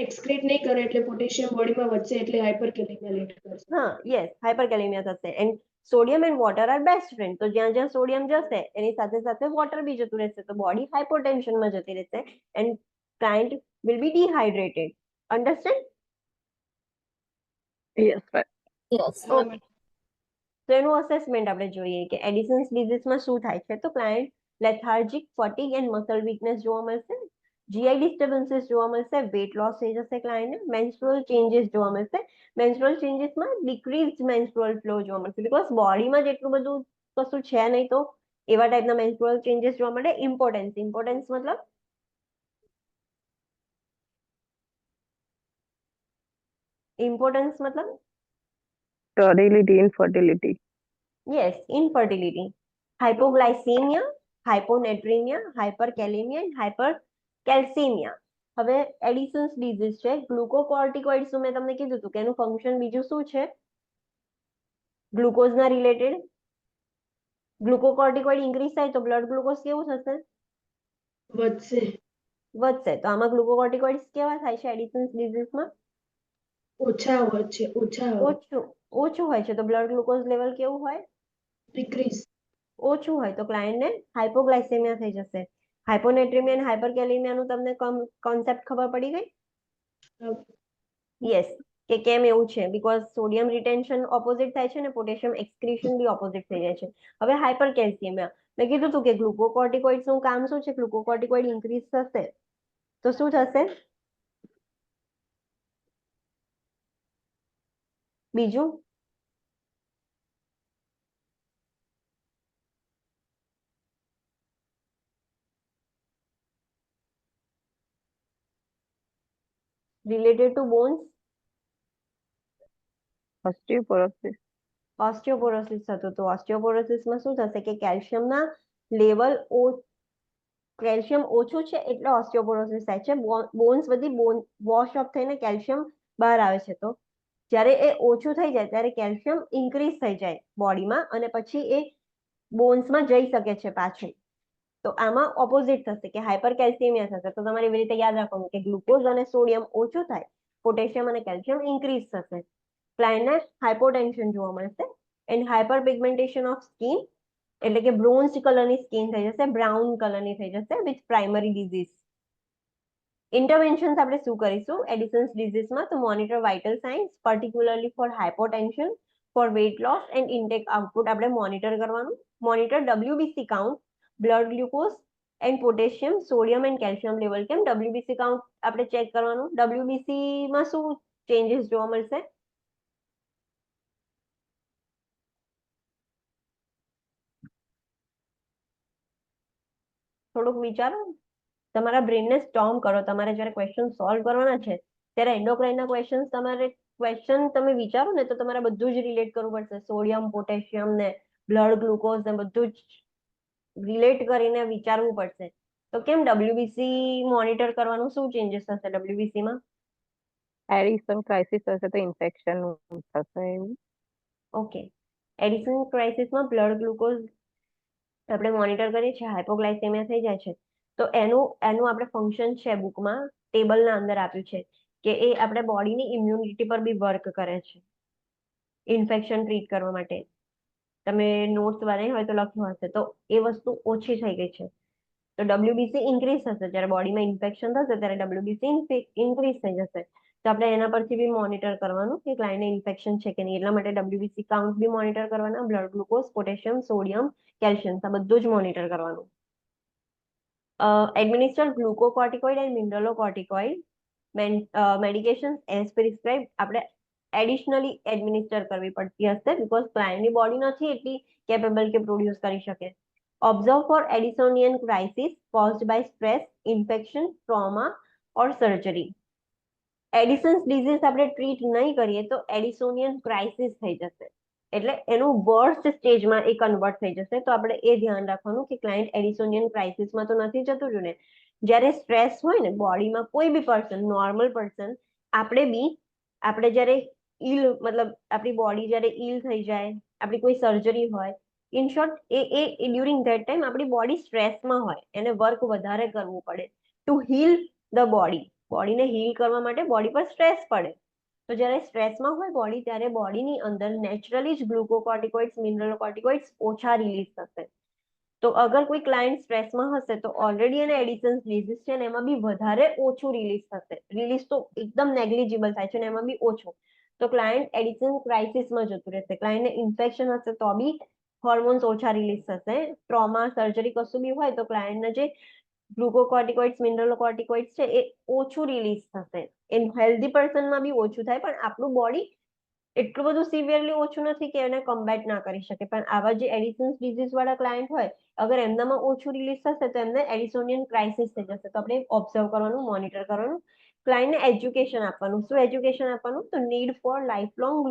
S2: એક્સક્રીટ નહીં કરે એટલે પોટેશિયમ બોડીમાં વધશે એટલે હાઇપરકેલેમિયા લેટ કરશે.
S1: હા, યસ, હાઇપરકેલેમિયા થશે. And sodium and water are best friend. તો જ્યાં જ્યાં સોડિયમ જશે એની સાથે સાથે વોટર બી જતું રહેશે તો બોડી હાઇપોટેન્શનમાં જતી રહેશે and client will be dehydrated. Understand?
S4: Yes, right.
S3: Yes.
S1: Okay. તો એનું અસેસમેન્ટ આપણે જોઈએ કે એડિસન્સ ડિઝીઝમાં શું થાય છે. તો client lethargic, fatigue and muscle weakness જોવા મળશે, જીઆઈ ડિસ્ટર્બન્સીસ જોવા મળશે, વેટ લોસ થઈ જશે ક્લાયન્ટને, મેન્સ્ટ્રુઅલ ચેન્જીસ જોવા મળશે. મેન્સ્ટ્રુઅલ ચેન્જીસમાં ડિક્રીઝ મેન્સ્ટ્રુઅલ ફ્લો જોવા મળશે બીકોઝ બોડીમાં જેટલું બધું કશું છે નહીં તો એવા ટાઈપના મેન્સ્ટ્રુઅલ ચેન્જીસ જોવા મળે. ઇમ્પોર્ટન્સ મતલબ
S4: Sterility, infertility.
S1: Yes, infertility, hypoglycemia, hyponatremia, hyperkalemia and hypercalcemia. હવે એડિસન્સ ડિઝીઝ છે. ગ્લુકોકોર્ટિકોઇડ્સ મેં તમને કીધું હતું કે એનું ફંક્શન બીજું શું છે? ગ્લુકોઝના રિલેટેડ. ગ્લુકોકોર્ટિકોઇડ ઇન્ક્રીઝ થાય તો બ્લડ ગ્લુકોઝ કેવું થશે?
S2: વધશે.
S1: વધશે. તો આમાં ગ્લુકોકોર્ટિકોઇડ્સ કેવા થાય છે એડિસન્સ ડિઝીઝમાં?
S2: ઓછા હોય છે, ઓછા હોય.
S1: ઓછું હોય છે તો બ્લડ ગ્લુકોઝ લેવલ કેવું હોય?
S2: ડિક્રીઝ.
S1: ઓછું હોય તો ક્લાયન્ટને હાઇપોગ્લાયસેમિયા થઈ જશે. હાઇપોનેટ્રેમિયા અને હાઇપરકેલેમિયાનું તમને કોન્સેપ્ટ ખબર પડી ગઈ? યસ, કે કેમ એવું છે, બીકોઝ સોડિયમ રિટેન્શન ઓપોઝિટ થાય છે ને પોટેશિયમ એક્સક્રીશન બી ઓપોઝિટ થઈ જાય છે. હવે હાઇપર કેલ્શિયમિયા, મેં કીધું હતું કે ગ્લુકોકોર્ટિકોઇડ્સ નું કામ શું છે, ગ્લુકોકોર્ટિકોઇડ ઇન્ક્રીઝ થશે તો શું થશે? બીજું related to bones,
S4: osteoporosis.
S1: Osteoporosis થતું. તો ઓસ્ટિયોપોરોસિસમાં શું થશે કે કેલ્શિયમના લેવલ કેલ્શિયમ ઓછું છે એટલે ઓસ્ટિયોપોરોસિસ થાય છે. બોન્સ બધી વોશ ઓફ થઈને કેલ્શિયમ બહાર આવે છે. તો જ્યારે એ ઓછું થઈ જાય ત્યારે કેલ્શિયમ ઇન્ક્રીઝ થઈ જાય બોડીમાં અને પછી એ બોન્સમાં જઈ શકે છે પાછું. તો આમાં ઓપોઝિટ થશે કે હાઇપર કેલ્શિયમિયા થશે. તો તમારે એવી રીતે યાદ રાખવાનું કે ગ્લુકોઝ અને સોડિયમ ઓછું થાય, પોટેશિયમ અને કેલ્શિયમ ઇન્ક્રીઝ થશે. ક્લાયન્ટને હાઇપોટેન્શન જોવા મળશે and hyper pigmentation of skin, એટલે કે બ્રોન્ઝ કલરની સ્કિન થઈ જશે, બ્રાઉન કલરની થઈ જશે વિથ પ્રાઇમરી ડિઝીઝ. ઇન્ટરવેન્શન્સ આપણે શું કરીશું એડિસન્સ ડિઝીઝમાં? તો monitor vital signs, particularly for hypotension, for weight loss and intake output આપણે મોનિટર કરવાનું. મોનિટર WBC count, blood glucose and potassium, sodium and calcium level. કેમ WBC કાઉન્ટ આપણે ચેક કરવાનું? WBC માં શું ચેન્જીસ જોવા મળશે? થોડુંક વિચારો, તમારા બ્રેનને સ્ટોર્મ કરો. તમારે જ્યારે ક્વેશ્ચન સોલ્વ કરવાના છે ત્યારે એન્ડોક્રાઇનના ક્વેશ્ચન તમે વિચારો ને તો તમારે બધું જ રિલેટ કરવું પડશે. સોડિયમ, પોટેશિયમ ને બ્લડ ગ્લુકોઝ ને બધું જ રિલેટ કરીને વિચારવું પડશે. તો કેમ WBC મોનિટર કરવાનું? શું ચેન્જીસ થશે WBC માં?
S4: એડિશન ક્રાઇસિસ થશે તો ઇન્ફેક્શન થશે એવું.
S1: ઓકે, એડિશન ક્રાઇસિસમાં બ્લડ ગ્લુકોઝ આપણે મોનિટર કરીએ છીએ, હાઇપોગ્લાયસેમિયા થઈ જાય છે તો એનું આપણે ફંક્શન છે બુકમાં ટેબલના અંદર આપ્યું છે કે એ આપણે બોડીની ઇમ્યુનિટી પર બી વર્ક કરે છે ઇન્ફેક્શન ટ્રીટ કરવા માટે. તમે નોટ્સ બનાવી હોય તો લખ્યું હશે. તો એ વસ્તુ ઓછી થઈ ગઈ છે. તો WBC ઇન્ક્રીઝ થશે જ્યારે બોડીમાં ઇન્ફેક્શન થશે ત્યારે WBC ઇન્ક્રીઝ થઈ જશે. તો આપણે એના પરથી બી મોનિટર કરવાનું કે ક્લાયન્ટને ઇન્ફેક્શન છે કે નહીં. એટલા માટે WBC કાઉન્ટ બી મોનિટર કરવાના, blood glucose, potassium, sodium, calcium આ બધું જ મોનિટર કરવાનું. Administer glucocorticoid and mineralocorticoid medication as prescribe આપણે એડિશનલી એડમિનિસ્ટર કરવી પડતી હશે બીકોઝ ક્લાયન્ટની બોડી નથી એટલી કેપેબલ કે પ્રોડ્યુસ કરી શકે. Observe for Addisonian crisis caused by stress, infection, trauma or surgery. Addison's disease આપણે ટ્રીટ નહીં કરીએ તો એડિસોનિયન ક્રાઇસિસ થઈ જશે એટલે એનું વર્સ્ટ સ્ટેજમાં એ કન્વર્ટ થઈ જશે. તો આપણે એ ધ્યાન રાખવાનું કે ક્લાયન્ટ એડિસોનિયન ક્રાઇસિસમાં તો નથી જતું રહ્યું ને. જ્યારે સ્ટ્રેસ હોય ને બોડીમાં, કોઈ બી પર્સન, નોર્મલ પર્સન, આપણે જ્યારે મતલબ આપણી બોડી જ્યારે ઈલ થઈ જાય, આપણી કોઈ સર્જરી હોય, in short A during that time આપણી બોડી સ્ટ્રેસમાં હોય, એને વર્ક વધારે કરવું પડે ટુ હીલ ધ બોડી. બોડીને હીલ કરવા માટે બોડી પર સ્ટ્રેસ પડે. તો જ્યારે સ્ટ્રેસમાં હોય બોડી ત્યારે બોડીની અંદર નેચરલી જ ગ્લુકોકોર્ટિકોઇડ્સ, મિનરલોકોર્ટિકોઇડ્સ ઓછા રિલીઝ થશે. તો અગર કોઈ ક્લાયન્ટ સ્ટ્રેસમાં હશે તો ઓલરેડી એને એડિશન્સ ડિઝીઝ છે ને એમાં બી વધારે ઓછું રિલીઝ થશે. રિલીઝ તો એકદમ નેગ્લિજિબલ થાય છે ને એમાં બી ઓછું. તો ક્લાયન્ટ એડિશન ક્રાઇસિસમાં જતું રહેશે. ક્લાયન્ટને ઇન્ફેક્શન હશે તો બી હોર્મોન્સ ઓછા રિલીઝ થશે. ટ્રોમા, સર્જરી કશું બી હોય તો ક્લાયન્ટને જે ગ્લુકોકોર્ટિકોઇડ્સ, મિનરલોકોર્ટિકોઇડ્સ છે એ ઓછું રિલીઝ થશે. એ હેલ્ધી પર્સનમાં બી ઓછું થાય પણ આપણું બોડી એટલું બધું સિવિયરલી ઓછું નથી કે એને કમ્બેટ ના કરી શકે. પણ આવા જે એડિશન્સ ડિઝીઝ વાળા ક્લાયન્ટ હોય અગર એમનામાં ઓછું રિલીઝ થશે તો એમને એડિસોનિયન ક્રાઇસિસ થઈ જશે. તો આપણે ઓબ્ઝર્વ કરવાનું, મોનિટર કરવાનું, ક્લાયન્ટને એજ્યુકેશન આપવાનું. શું એજ્યુકેશન આપવાનું? તો need for lifelong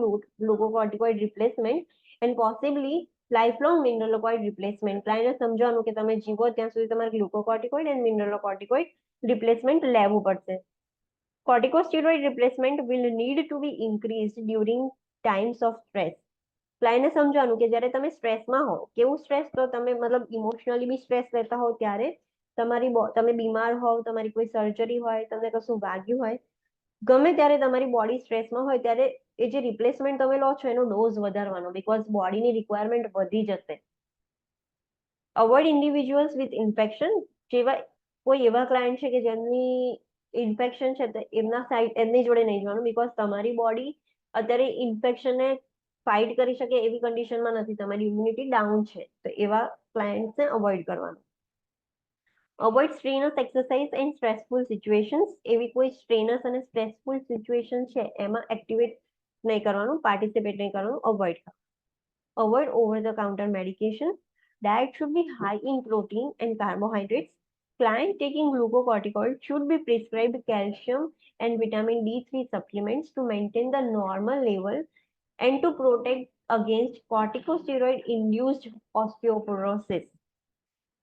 S1: glucocorticoid replacement and possibly lifelong mineralocoid replacement. ક્લાયન્ટને સમજાવવાનું કે તમે જીવો ત્યાં સુધી તમારે ગ્લુકોકોર્ટિકોઇડ એન્ડ મિનરલોકોર્ટિકોઇડ રિપ્લેસમેન્ટ લેવું પડશે. Corticosteroid replacement will need to be increased during times of stress. ક્લાયન્ટને સમજાવવાનું કે જ્યારે તમે સ્ટ્રેસમાં હો, કેવું સ્ટ્રેસ? તો તમે મતલબ ઇમોશનલી બી સ્ટ્રેસ લેતા હો ત્યારે, તમે બીમાર હોવ, તમારી કોઈ સર્જરી હોય, તમને કશું વાગ્યું હોય, ગમે ત્યારે તમારી બોડી સ્ટ્રેસમાં હોય ત્યારે એ જે રિપ્લેસમેન્ટ તમે લો છો એનો ડોઝ વધારવાનો બીકોઝ બોડીની રિક્વાયરમેન્ટ વધી જશે. Avoid individuals with infection. કોઈ એવા ક્લાયન્ટ છે કે જેમની ઇન્ફેક્શન છે તો એમના સાઈડ એમની જોડે નહીં જવાનું, બીકોઝ તમારી બોડી અત્યારે ઇન્ફેક્શનને ફાઇટ કરી શકે એવી કન્ડિશનમાં નથી, તમારી ઇમ્યુનિટી ડાઉન છે, તો એવા ક્લાયન્ટ્સને અવોઇડ કરવાનું. Avoid strenuous exercise and stressful situations. એવી કોઈ સ્ટ્રેનસ અને સ્ટ્રેસફુલ સિચ્યુએશન છે એમાં એક્ટિવેટ નહીં કરવાનું, પાર્ટિસિપેટ નહીં કરવાનું, અવોઇડ કરવાનું. Avoid over-the-counter medication. Diet should be high in protein and carbohydrates. Client taking glucocorticoids should be prescribed calcium and vitamin D3 supplements to maintain the normal level and to protect against corticosteroid-induced osteoporosis.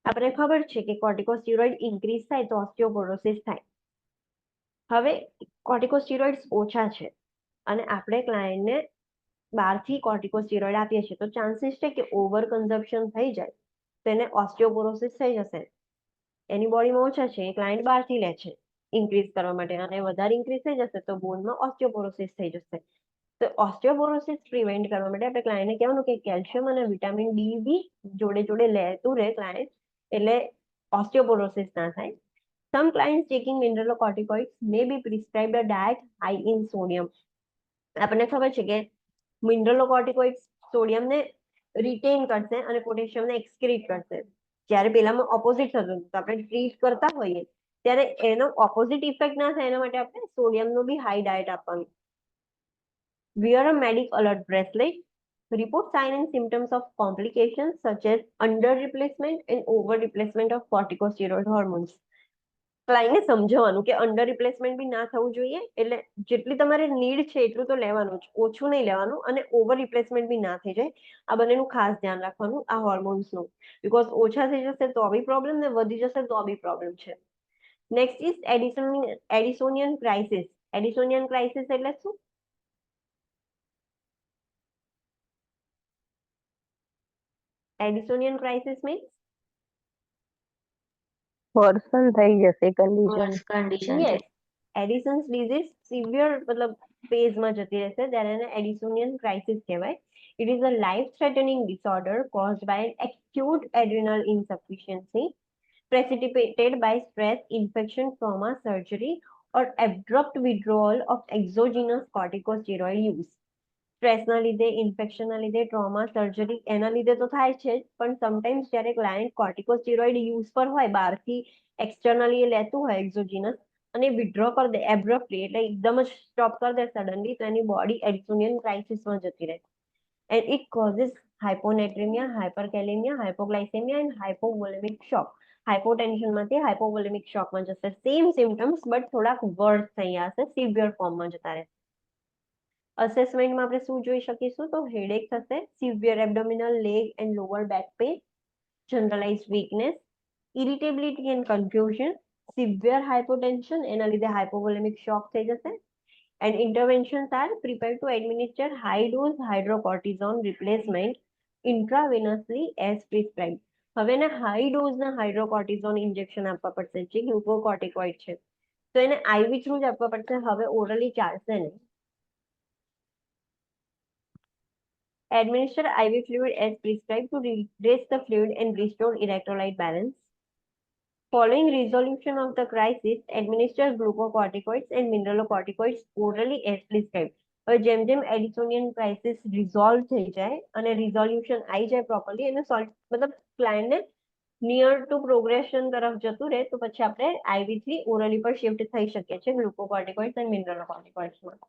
S1: આપણે ખબર છે કે કોર્ટિકોસ્ટેરોઇડ ઇન્ક્રીઝ થાય તો ઓસ્ટિયોપોરોસિસ થાય. હવે કોર્ટિકોસ્ટેરોઇડ્સ ઓછા છે અને આપણે ક્લાયન્ટને બહારથી કોર્ટિકોસ્ટેરોઇડ આપીએ છીએ તો ચાન્સીસ છે કે ઓવર કન્ઝપ્શન થઈ જાય તો એને ઓસ્ટિયોપોરોસિસ થઈ જશે. એની બોડીમાં ઓછા છે, એ ક્લાયન્ટ બહારથી લે છે ઇન્ક્રીઝ કરવા માટે, અને વધારે ઇન્ક્રીઝ થઈ જશે તો બોનમાં ઓસ્ટિયોપોરોસિસ થઈ જશે. તો ઓસ્ટિયોપોરોસિસ પ્રિવેન્ટ કરવા માટે આપણે ક્લાયન્ટને કહેવાનું કે કેલ્શિયમ અને વિટામિન ડી બી જોડે જોડે લેતું રહે ક્લાયન્ટ, એટલે ઓસ્ટિયોપોરોસિસ ના થાય. Some clients taking mineralocorticoids may be prescribed a diet high in sodium. આપણને ખબર છે કે મિનરલોકોર્ટિકોઇડ્સ સોડિયમને રિટેન કરશે અને પોટેશિયમને એક્સક્રીટ કરશે. જ્યારે પેલામાં ઓપોઝિટ થતું હતું, તો આપણે ટ્રીટ કરતા હોઈએ ત્યારે એનો ઓપોઝિટ ઇફેક્ટ ના થાય એના માટે આપણે સોડિયમનો બી હાઈ ડાયટ આપવાનું. Wear a medic alert bracelet. Report signs and symptoms of complications such as under replacement and over replacement of corticosteroid hormones. ક્લાયન્ટને સમજાવવાનું કે અંડર રિપ્લેસમેન્ટ બી ના થવું જોઈએ, એટલે જેટલી તમારે નીડ છે એટલું તો લેવાનું જ, ઓછું નહીં લેવાનું, અને ઓવર રિપ્લેસમેન્ટ બી ના થઈ જાય. આ બંનેનું ખાસ ધ્યાન રાખવાનું આ હોર્મોન્સનું, બીકોઝ ઓછા થઈ જશે તો બી પ્રોબ્લેમ ને વધી જશે તો બી પ્રોબ્લેમ છે. Next is Addisonian crisis. Addisonian crisis એટલે શું? એડિસોનિયન ક્રાઇસિસ મીન્સ
S4: વર્સન થઈ જશે કન્ડિશન.
S3: કન્ડિશન છે.
S1: યસ, એડિસન્સ ડિઝીઝ સિવિયર મતલબ ફેઝમાં જતી રહેશે ત્યારે એને એડિસોનિયન ક્રાઇસિસ કહેવાય. It is a life-threatening disorder caused by an acute adrenal insufficiency precipitated by stress, infection, trauma, surgery, or abrupt withdrawal of exogenous corticosteroid use. સ્ટ્રેસના લીધે, ઇન્ફેક્શનના લીધે, ટ્રોમા, સર્જરી એના લીધે તો થાય છે જ, પણ સમટાઈમ્સ જ્યારે ક્લાયન્ટ કોર્ટિકોસ્ટેરોઇડ યુઝ પર હોય, બહારથી એક્સટર્નલી એ લેતું હોય એક્ઝોજીનસ, અને વિડ્રો કરી દે એબ્રપ્ટલી, એટલે એકદમ જ સ્ટોપ કરી દે સડનલી, તો એની બોડી એડિસોનિયન ક્રાઇસિસમાં જતી રહે. And it causes hyponatraemia, hyperkalaemia, hypoglycaemia and hypovolaemic shock. હાઇપોટેન્શનમાંથી હાઇપોવોલેમિક શોકમાં જશે. સેમ સિમ્ટમ્સ બટ થોડાક વર્સ થઈ જશે, સિવિયર ફોર્મમાં જતા રહે. અસેસમેન્ટમાં આપણે શું જોઈ શકીશું? તો હેડેક થશે, severe abdominal, leg and lower back pain, generalise weakness, ઇરિટેબિલિટી and confusion, severe હાઇપોટેન્શન, એના લીધે હાઇપોવોલેમિક શોક થઈ જશે. And interventions are prepared to administer high dose hydrocortisone replacement intravenously as prescribed. હવે એને હાઈ ડોઝના હાઇડ્રોકોર્ટિઝોન ઇન્જેક્શન આપવા પડશે, જે ગ્લુકોકોર્ટિકોઇડ છે, તો એને આઈવી થ્રુ જ આપવા પડશે. હવે ઓરલી ચાલશે નહીં. Administer IV fluid as prescribed to redress the fluid and restore electrolyte balance. Following resolution of the crisis, administer glucocorticoids and mineralocorticoids orally as prescribed. હવે જેમ જેમ એડિસોનિયન ક્રાઇસિસ રિઝોલ્વ થઈ જાય અને રિઝોલ્યુશન આવી જાય પ્રોપરલી, એને મતલબ ક્લાયન્ટને નિયર ટુ પ્રોગ્રેશન તરફ જતું રહે, તો પછી આપણે આઈવી થી ઓરલી પર શિફ્ટ થઈ શકીએ છીએ ગ્લુકોકોર્ટિકોઇડ્સ અને મિનરલોકોર્ટિકોઇડ્સમાં.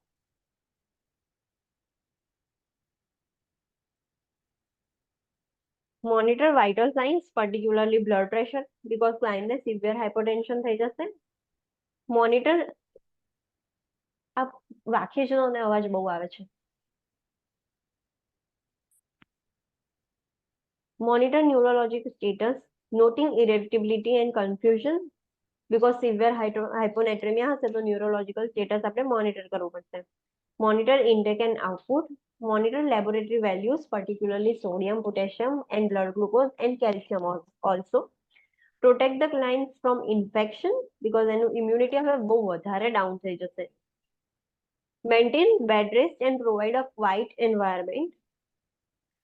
S1: Monitor vital signs, particularly blood pressure, because client ને severe hypertension થઈ જશે. Monitor, આ વાક્યજનો અને અવાજ બહુ આવે છે. Monitor neurologic status, noting irritability and confusion, because severe hyponatremia હશે તો neurological status આપણે monitor કરવું પડશે. Monitor intake and output. Monitor laboratory values, particularly sodium, potassium, and blood glucose and calcium also. Protect the clients from infection, because એનું immunity હવે બહુ વધારે down થઈ જશે. Maintain bed rest and provide a quiet environment.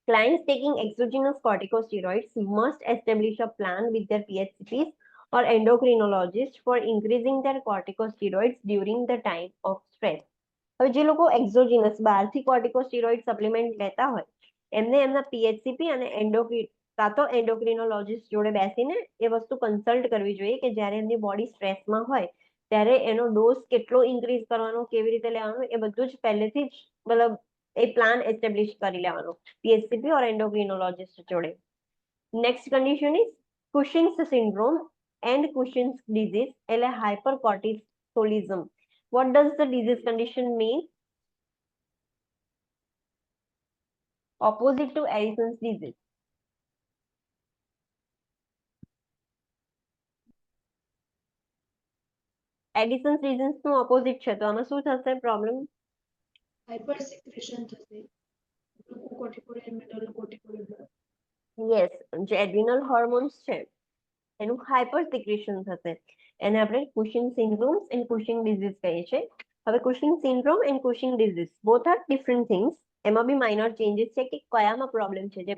S1: Clients taking exogenous corticosteroids must establish a plan with their PHCPs or endocrinologist for increasing their corticosteroids during the time of stress. હવે જે લોકો એક્ઝોજીનસ બહારથી કોર્ટિકોસ્ટેરોઇડ સપ્લિમેન્ટ લેતા હોય એમને એમના પીએચસીપી અને કાં તો એન્ડોક્રિનોલોજીસ્ટ જોડે બેસીને એ વસ્તુ કન્સલ્ટ કરવી જોઈએ કે જ્યારે એમની બોડી સ્ટ્રેસમાં હોય ત્યારે એનો ડોઝ કેટલો ઇન્ક્રીઝ કરવાનો, કેવી રીતે લેવાનો, એ બધું જ પહેલેથી જ મતલબ એ પ્લાન એસ્ટેબ્લિશ કરી લેવાનો પીએચસીપી ઓર એન્ડોક્રિનોલોજીસ્ટ જોડે. Next condition is Cushing's syndrome and Cushing's disease એટલે hypercortisolism. What does the disease condition mean? Opposite to Addison's disease. Addison's disease નું opposite છે તો આમાં શું થશે પ્રોબ્લેમ?
S2: હાઇપર સિક્રેશન થશે ગ્લુકોકોર્ટિકોઇડ એન્ડ મિનરલોકોર્ટિકોઇડ.
S1: યસ, જે એડ્રિનલ હોર્મોન્સ છે એનું હાઇપર સિક્રેશન થશે. એને આપણે Cushing syndrome and Cushing disease કહીએ છીએ. હવે Cushing syndrome and Cushing disease both are different things. એમાં બી માઇનર ચેન્જીસ છે કે કયામાં પ્રોબ્લેમ છે, જે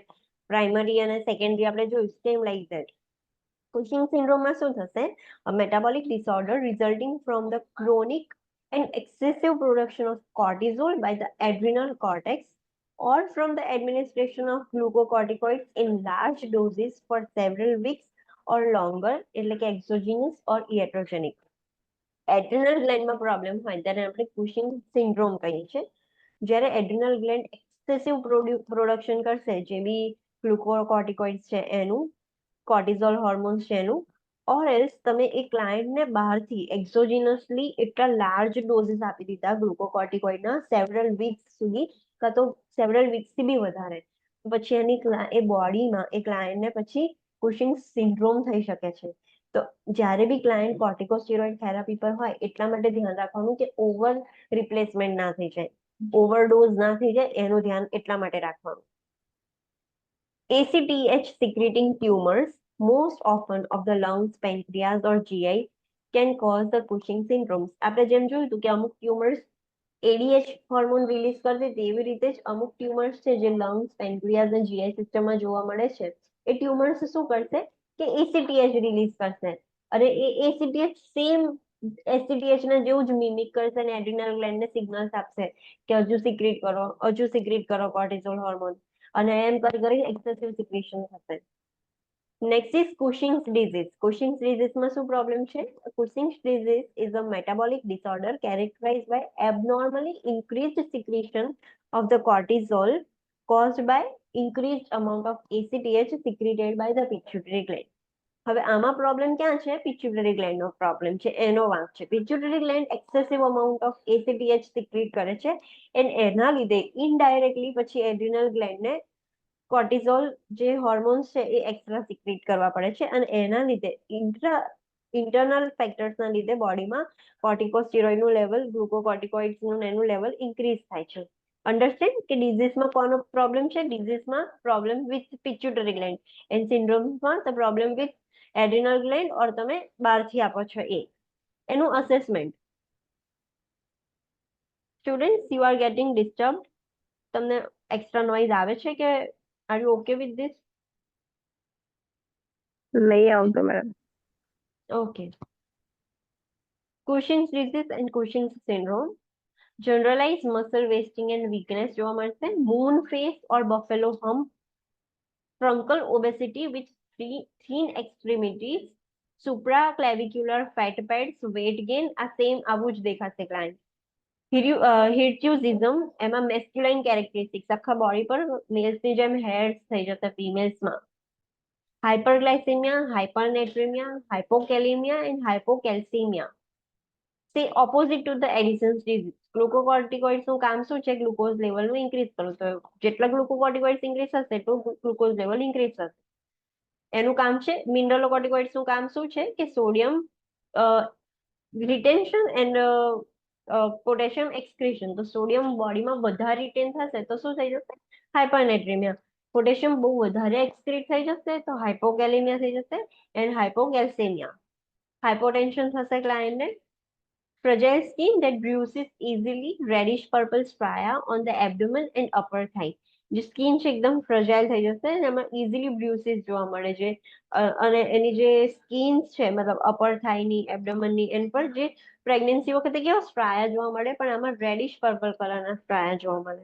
S1: પ્રાઇમરી અને સેકન્ડરી આપણે જોયું સેમ લાઈક ધેટ. કુશિંગ સિન્ડ્રોમમાં શું થશે? A metabolic disorder resulting from the chronic and excessive production of cortisol by the adrenal cortex or from the administration of glucocorticoids in large doses for several weeks or longer, એટલે કે exogenous or iatrogenic. એડ્રિનલ ગ્લેન્ડમાં પ્રોબ્લેમ હોય ત્યારે આપણે કુશિંગ સિન્ડ્રોમ કહીએ છીએ. જ્યારે એડ્રિનલ ગ્લેન્ડ એક્સેસિવ પ્રોડક્શન કરશે, જે બી ગ્લુકોકોર્ટિકોઇડ્સ છે એનું, કોર્ટિઝોલ હોર્મોન્સ છે એનું, ઓર એલ્સ તમે એ ક્લાયન્ટને બહારથી એક્ઝોજીનસલી એટલા લાર્જ ડોઝીસ આપી દીધા ગ્લુકોકોર્ટિકોઇડના સેવરલ વીક્સ સુધી, કાં તો સેવરલ વીક્સથી બી વધારે, પછી એ બોડીમાં એ ક્લાયન્ટને પછી કુશિંગ સિન્ડ્રોમ થઈ શકે છે. તો જ્યારે બી ક્લાયન્ટ કોર્ટિકોસ્ટેરોઇડ થેરાપી પર હોય એટલા માટે ધ્યાન રાખવાનું કે ઓવર રિપ્લેસમેન્ટ ના થઈ જાય, ઓવરડોઝ ના થઈ જાય, એનું ધ્યાન એટલા માટે રાખવાનું. ACTH secreting tumors, most often of the lungs, pancreas or GI, can cause the Cushing syndrome. આપણે જેમ જોયું હતું કે અમુક ટ્યુમર્સ ADH હોર્મોન રિલીઝ કરતી હતી, એવી રીતે જ અમુક ટ્યુમર્સ છે જે લંગ્સ, પેન્ક્રિયાઝ અને જીઆઈ સિસ્ટમમાં જોવા મળે છે, એ ટ્યુમર્સ શું કરશે કે ACTH રિલીઝ કરશે અને એ ACTH સેમ ACTH ના જેવું જ મિમિક કરશે અને એડ્રિનલ ગ્લેન્ડને સિગ્નલ્સ આપશે કે હજુ સિક્રેટ કરો કોર્ટિઝોલ હોર્મોન, અને એમ કરી એક્સેસિવ સિક્રેશન થશે. Next is Cushing's disease. Cushing's ડિઝીઝમાં શું પ્રોબ્લેમ છે? Cushing's disease is a metabolic disorder characterized by abnormally increased secretion of the cortisol caused by increased amount of ACTH secreted by the pituitary gland. હવે આમાં પ્રોબ્લેમ ક્યાં છે? પિચ્યુટરી ગ્લેન્ડનો પ્રોબ્લેમ છે, એનો વાંક છે. Pituitary gland excessive amount of ACTH secret કરે છે એન્ડ એના લીધે ઇનડાયરેક્ટલી પછી એડ્રિનલ ગ્લેન્ડને કોર્ટિઝોલ જે હોર્મોન્સ છે એ એક્સ્ટ્રા સિક્રેટ કરવા પડે છે અને એના લીધે ઇન્ટરનલ ફેક્ટર્સના લીધે બોડીમાં કોર્ટિકોસ્ટેરોઇડનું લેવલ, ગ્લુકોકોર્ટિકોઇડ્સનું એનું લેવલ ઇન્ક્રીઝ થાય છે. અન્ડરસ્ટેન્ડ કે ડિઝીઝમાં કોનો પ્રોબ્લેમ છે? ડિઝીઝમાં problem with pituitary gland and સિન્ડ્રોમ્સમાં the problem with adrenal gland or તમે બહારથી આપો છો એ. એનું assessment. Students, you are getting disturbed. તમને એક્સ્ટ્રા નોઇઝ આવે છે કે are you okay with this?
S4: નહીં આવતો madam.
S1: Okay. Cushing's disease and Cushing's syndrome. Generalized muscle wasting and weakness જોવા મળશે. Moon face or buffalo hump. Truncal obesity with thin extremities. Supraclavicular fat pads, weight gain. આ સેમ આવું જ દેખાશે ક્લાયન્ટ. Hirsutism, એમાં મેસ્ક્યુલાઇન કેરેક્ટરિસ્ટિક્સ આખા બોડી પર મેલ્સની જેમ હેર્સ થઈ જશે ફિમેલ્સમાં. Hyperglycemia, hypernatremia, hypokalemia, and hypocalcemia. Say opposite to the Addison's disease. Glucocorticoids નું કામ શું છે? ગ્લુકોઝ લેવલનું ઇન્ક્રીઝ કરવું. તો જેટલા ગ્લુકોકોર્ટિકોઇડ્સ ઇન્ક્રીઝ થશે એટલું ગ્લુકોઝ લેવલ ઇન્ક્રીઝ થશે. એનું કામ છે. મિનરલોકોર્ટિકોઇડ્સ નું કામ શું છે? કે sodium retention and potassium excretion. તો સોડિયમ બોડીમાં વધારે રિટેન થશે તો શું થઈ જશે? હાઇપરનેટ્રેમિયા. પોટેશિયમ બહુ વધારે એક્સક્રીટ થઈ જશે તો હાઇપોકેલેમિયા થઈ જશે એન્ડ હાઇપોકેલ્સેમિયા. હાઇપોટેન્શન થશે ક્લાયન્ટને. Fragile skin that bruises easily, reddish purple stria on the abdomen and upper thigh. જે સ્કિન છે એકદમ ફ્રજાઇલ થઈ જશે અને એમાં ઇઝીલી બ્રુસીસ જોવા મળે છે અને એની જે સ્કિન્સ છે મતલબ અપર થાઈની એબડોમનની એન પર જે પ્રેગ્નન્સી વખતે કેવા સ્ટ્રાયા જોવા મળે પણ આમાં રેડિશ પર્પલ કલરના સ્ટ્રાયા જોવા મળે.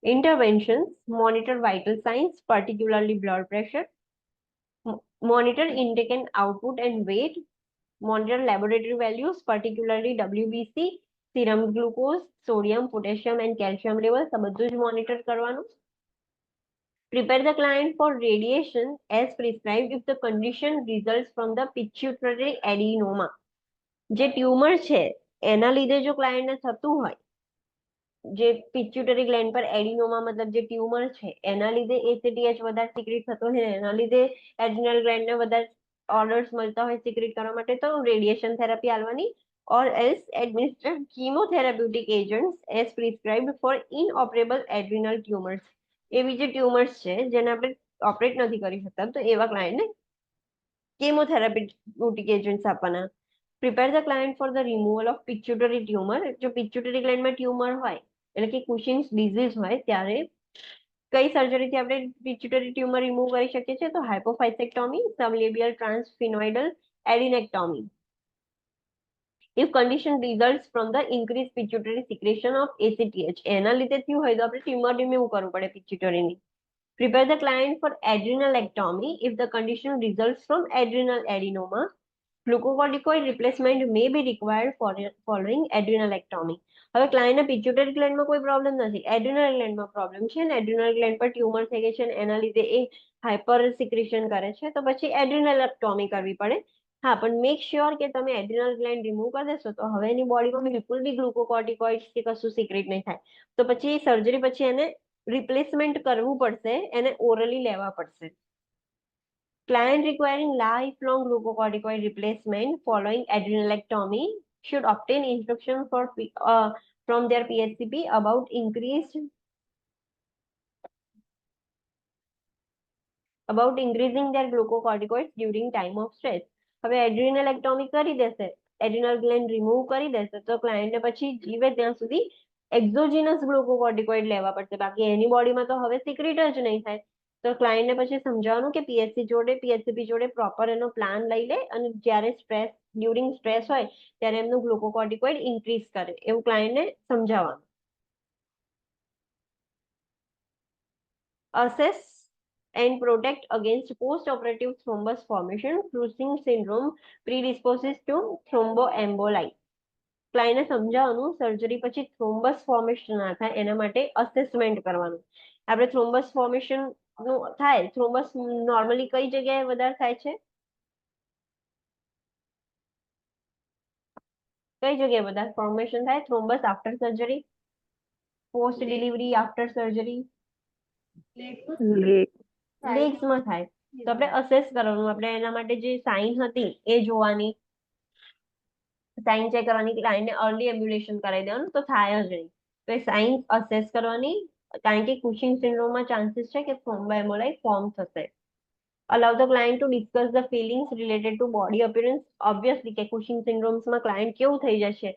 S1: Interventions monitor vital signs, particularly blood pressure, monitor intake and output and weight, monitor laboratory values, particularly WBC, serum glucose, sodium, potassium and calcium levels. આ બધું જ મોનિટર કરવાનું. Prepare the client for radiation as prescribed if the condition results from the pituitary adenoma. જે ટ્યુમર છે એના લીધે જો ક્લાયન્ટને થતું હોય, જે પિચ્યુટરી ગ્લેન્ડ પર એડિનોમા મતલબ જે ટ્યુમર છે એના લીધે એસીટીએચ વધારે સિક્રેટ થતો હોય એના લીધે એડ્રિનલ ગ્લેન્ડને વધારે ઓર્ડર્સ મળતા હોય સિક્રેટ કરવા માટે તો રેડિયેશન થેરાપી આલવાની or else administer chemotherapeutic agents as prescribed for inoperable adrenal tumors. એવી જે ટ્યુમર્સ છે જેને આપણે ઓપરેટ નથી કરી શકતા તો એવા ક્લાયન્ટને chemotherapeutic agents આપવાના. Prepare the client for the removal of pituitary tumor. જો પિચ્યુટરી ગ્લેન્ડમાં ટ્યુમર હોય એટલે કે કુશિંગ્સ ડિઝીઝ હોય ત્યારે કઈ સર્જરીથી આપણે પિચ્યુટરી ટ્યુમર રિમૂવ કરી શકીએ છીએ તો હાઇપોફાઇસેક્ટોમી, સબલેબિયલ ટ્રાન્સફિનોઇડલ એડિનેક્ટોમી. If condition results from the increased pituitary secretion of ACTH, એના લીધે થયું હોય તો આપણે ટ્યુમર રિમૂવ કરવું પડે પિચ્યુટરીની. Prepare the client for adrenalectomy if the condition results from adrenal adenoma. Glucocorticoid replacement may be required following adrenalectomy. હવે ક્લાયન્ટને પિચ્યુટરી ગ્લેન્ડમાં કોઈ પ્રોબ્લેમ નથી, એડ્રિનલ ગ્લેન્ડમાં પ્રોબ્લેમ છે ને એડ્રિનલ ગ્લેન્ડ પર ટ્યુમર થઈ ગઈ છે ને એના લીધે એ હાઇપર સિક્રેશન કરે છે તો પછી એડ્રિનલેક્ટોમી કરવી પડે. હા પણ મેક શ્યોર કે તમે એડ્રિનલ ગ્લેન્ડ રિમૂવ કરી દેશો તો હવે એની બોડીમાં બિલકુલ બી ગ્લુકોકોર્ટિકોઇડ્સ કે કશું સિક્રેટ નહીં થાય તો પછી સર્જરી પછી એને રિપ્લેસમેન્ટ કરવું પડશે, એને ઓરલી લેવા પડશે. Client requiring lifelong glucocorticoid replacement following adrenalectomy should obtain instruction from their PHCP about increasing their glucocorticoids during time of stress. હવે એડ્રિનલેક્ટોમી કરી દેશે, એડ્રિનલ ગ્લેન્ડ રિમૂવ કરી દેશે તો ક્લાયન્ટને પછી જીવે ત્યાં સુધી એક્ઝોજીનસ ગ્લુકોકોર્ટિકોઇડ લેવા પડશે, બાકી એની બોડીમાં તો હવે સિક્રેટ જ નહીં થાય. તો ક્લાયન્ટને પછી સમજાવવાનું કે પીએચસીપી જોડે પ્રોપર એનો પ્લાન લઈ લે અને જ્યારે ડ્યુરિંગ સ્ટ્રેસ હોય ત્યારે એમનું ગ્લુકોકોર્ટિકોઇડ ઇન્ક્રીઝ કરે એવું ક્લાયન્ટને સમજાવવાનું. Assess and protect against post-operative thrombus formation. Cushing syndrome predisposes to thromboemboli. ક્લાયન્ટને સમજાવવાનું સર્જરી પછી થ્રોમ્બસ ફોર્મેશન ના થાય એના માટે અસેસમેન્ટ કરવાનું. આપણે થ્રોમ્બસ ફોર્મેશન નું થાય, થ્રોમ્બસ નોર્મલી કઈ જગ્યાએ વધારે થાય છે, કઈ જગ્યાએ વધારે ફોર્મેશન થાય thrombus after surgery, post delivery, after surgery, લેગ્સમાં થાય તો આપણે અસેસ કરવાનું. આપણે એના માટે જે સાઇન હતી એ જોવાની, સાઇન ચેક કરવાની, ક્લાયન્ટને અર્લી એમ્બ્યુલેશન કરાવી દેવાનું તો થાય જ નહીં. તો એ સાઇન અસેસ કરવાની કારણ કે કુશિંગ સિન્ડ્રોમમાં ચાન્સીસ છે કે થ્રોમ્બોએમ્બોલાઈ ફોર્મ થશે. Allow the client to discuss the feelings related to body appearance. Obviously કે કુશિંગ સિન્ડ્રોમ્સમાં ક્લાયન્ટ કેવું થઈ જશે,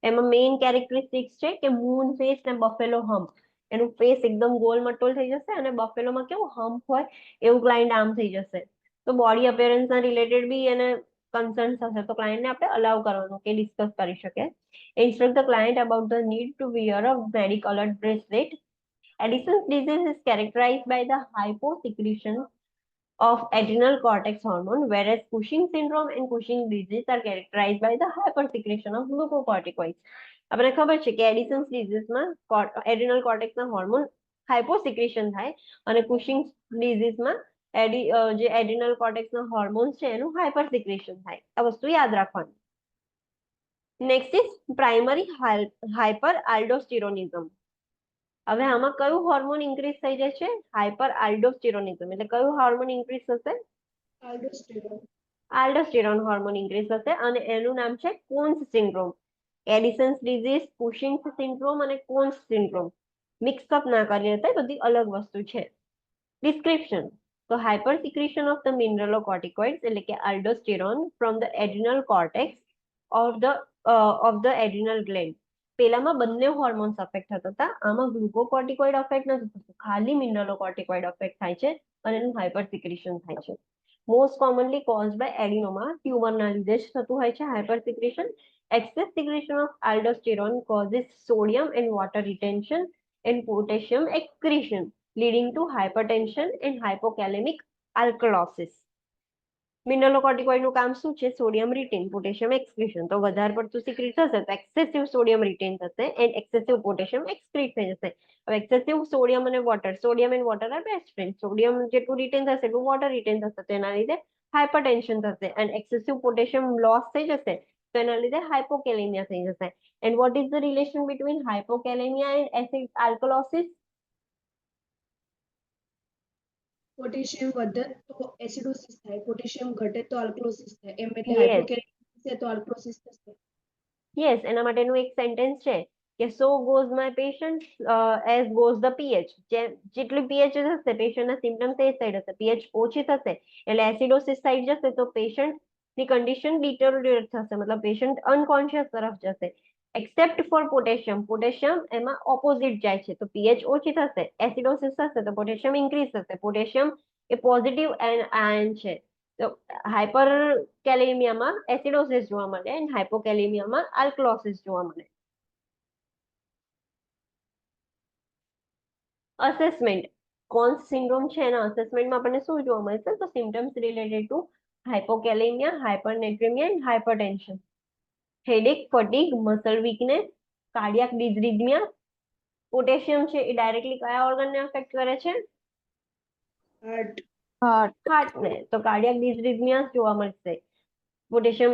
S1: એમાં મેઇન કેરેક્ટરિસ્ટિક્સ છે કે મૂન ફેસ ને બફેલો હમ્પ. એનું ફેસ એકદમ ગોલ મટોલ થઈ જશે અને બફેલોમાં કેવું હમ્પ હોય એવું ક્લાયન્ટ આમ થઈ જશે. તો બોડી અપિયરન્સના રિલેટેડ બી એને કન્સર્ન થશે તો ક્લાયન્ટને આપણે અલાઉ કરવાનું કે ડિસ્કસ કરી શકે. Instruct the client about the need to wear a medic alert bracelet. Addison's disease is characterized by the hyposecretion of adrenal cortex hormone, whereas Cushing syndrome and Cushing disease are characterized by the hypersecretion of glucocorticoids. આપણે ખબર છે કે એડિસન્સ ડિઝીઝમાં એડ્રિનલ કોર્ટેક્સના હોર્મોન હાઇપોસિક્રેશન થાય અને કુશિંગ ડિઝીઝમાં જે એડ્રિનલ કોર્ટેક્સના હોર્મોન્સ છે એનું હાઇપર સિક્રેશન થાય. આ વસ્તુ યાદ રાખવાની. Next is primary hyper aldosteronism. હવે આમાં કયું હોર્મોન ઇન્ક્રીઝ થઈ જાય છે, હાઇપર આલ્ડોસ્ટિરોનિઝમ. એટલે કયું હોર્મોન ઇન્ક્રીઝ થશે, આલ્ડોસ્ટિરોન હોર્મોન ઇન્ક્રીઝ થશે અને એનું નામ છે Conn's syndrome. Addison's disease, Cushing syndrome અને કોન્સ સિન્ડ્રોમ મિક્સઅપ ના કરી લેતા, બધી અલગ વસ્તુ છે. ડિસ્ક્રિપ્શન તો hyper secretion of the mineralocorticoids એટલે કે aldosterone from the adrenal cortex of the adrenal gland. પેલામાં બંને હોર્મોન્સ અફેક્ટ થતા હતા, આમાં ગ્લુકોકોર્ટિકોઇડ અફેક્ટ નથી થતું, ખાલી મિનરલોકોર્ટિકોઇડ અફેક્ટ થાય છે અને એનું હાઇપર સિક્રેશન થાય છે. મોસ્ટ કોમનલી કોઝ બાય એડિનોમા, ટ્યુમરના લીધે જ થતું હોય છે hyper secretion. Excess secretion of aldosterone causes sodium and water retention and potassium excretion, leading to hypertension and hypokalemic alkalosis. Mineralocorticoid નું કામ શું છે? Sodium retain, potassium excretion. તો વધારે પડતું સિક્રેટ થશે તો એક્સેસિવ સોડિયમ રિટેન થશે એન્ડ એક્સેસિવ પોટેશિયમ એક્સક્રીટ થઈ જશે. હવે એક્સેસિવ સોડિયમ અને water, sodium and water are best friend. Sodium જેટલું રિટેન થશે એટલું વોટર રિટેન થશે, તો એના લીધે હાઇપરટેન્શન થશે અને એક્સેસિવ પોટેશિયમ લોસ થઈ જશે તો એના લીધે હાઇપોકેલેમિયા થઈ જશે. And what is the relation between hypokalemia and acid alkalosis?
S2: Potassium વધે તો એસિડોસિસ થાય, પોટેશિયમ ઘટે તો આલ્કલોસિસ થાય, એમ એટલે
S1: Yes.
S2: હાઇપોકેલેમિયા છે તો આલ્કલોસિસ થશે.
S1: યસ, એના માટેનું એક સેન્ટેન્સ છે કે so goes my patient as goes the pH. જેટલું પીએચ હશે પેશન્ટના સિમ્પટમ્સ એ સાઈડ હશે, પીએચ ઓછી થશે એટલે એસિડોસિસ સાઈડ જશે તો પેશન્ટની કન્ડિશન ડિટોરિએટ થશે, મતલબ પેશન્ટ અનકોન્શિયસ તરફ જશે. એક્સેપ્ટ ફોર પોટેશિયમ, પોટેશિયમ એમાં ઓપોઝિટ જાય છે, તો પીએચ ઓછી થશે, એસિડોસિસ થશે તો પોટેશિયમ ઇન્ક્રીઝ થશે. પોટેશિયમ એ પોઝિટિવ આયન છે, તો હાઇપર કેલેમિયામાં એસિડોસિસ જોવા મળે અને હાઇપોકેલેમિયામાં આલ્કલોસિસ જોવા મળે. અસેસમેન્ટ, કોન્સ સિન્ડ્રોમ છે એના અસેસમેન્ટમાં આપણને શું જોવા મળશે? તો symptoms related to hypokalemia, hypernatremia and hypertension, headache, fatigue, muscle weakness, cardiac dysrhythmia. Potassium છે એ ડાયરેક્ટલી કયા ઓર્ગનને અફેક્ટ કરે છે?
S2: હાર્ટ,
S1: હાર્ટને, તો કાર્ડિયાક ડિઝરીથમિયા જોવા મળશે. પોટેશિયમ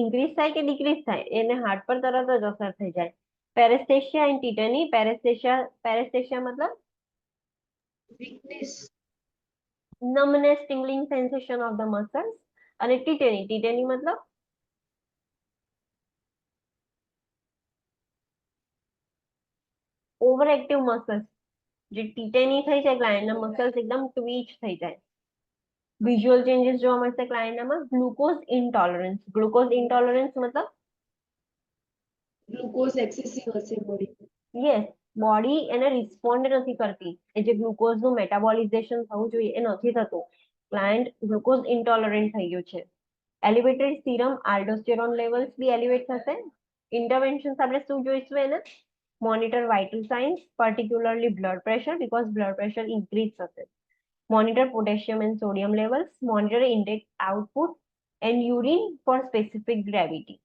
S1: ઇન્ક્રીઝ થાય કે ડિક્રીઝ થાય એને હાર્ટ પર તરત જ અસર થઈ જાય. પેરેસ્થેશિયા એન્ડ ટીટેની. પેરેસ્થેશિયા મતલબ
S2: weakness,
S1: numbness, tingling sensation of the muscles. અને ટીટેની મતલબ ઓવર એક્ટિવ મસલ્સ. જે ટીટેની થઈ જાય ક્લાયન્ટના મસલ્સ એકદમ ટ્વીચ થઈ જાય. વિઝ્યુઅલ ચેન્જીસ જોવા મળશે ક્લાયન્ટનામાં. ગ્લુકોઝ ઇન્ટોલરન્સ, ગ્લુકોઝ ઇન્ટોલરન્સ મતલબ
S2: ગ્લુકોઝ એક્સેસિવ હશે બોડી.
S1: યસ, બોડી એને રિસ્પોન્ડ નથી કરતી, એ જે ગ્લુકોઝનું મેટાબોલિઝેશન થવું જોઈએ એ નથી થતું, ક્લાયન્ટ ગ્લુકોઝ ઇન્ટોલરન્ટ થઈ ગયું છે. Elevated serum aldosterone levels be elevate થશે. ઇન્ટરવેન્શન્સ આપણે શું જોઈશું એને? Monitor vital signs, particularly blood pressure, because blood pressure increase થશે. Monitor potassium and sodium levels, monitor intake output and urine for specific gravity.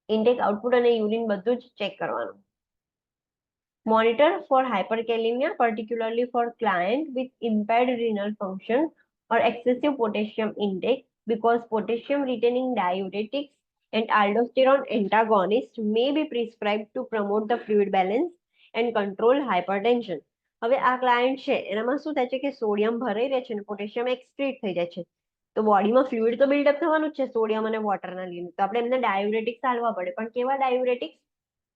S1: Intake output અને યુરિન બધું જ ચેક કરવાનું. Monitor for hyperkalemia, particularly for client with impaired renal function or excessive potassium intake, because potassium retaining diuretics and aldosterone antagonists may be prescribed to promote the fluid balance and control hypertension. હવે આ ક્લાયન્ટ છે એનામાં શું થાય છે કે સોડિયમ ભરાઈ રહે છે અને પોટેશિયમ એક્સક્રીટ થઈ જાય છે, તો બોડીમાં ફ્લુઇડ તો બિલ્ડઅપ થવાનું જ છે સોડિયમ અને વોટરના લીધે, તો આપણે એમને ડાયુરેટિક્સ આલવા પડે. પણ કેવા ડાયુરેટિક્સ?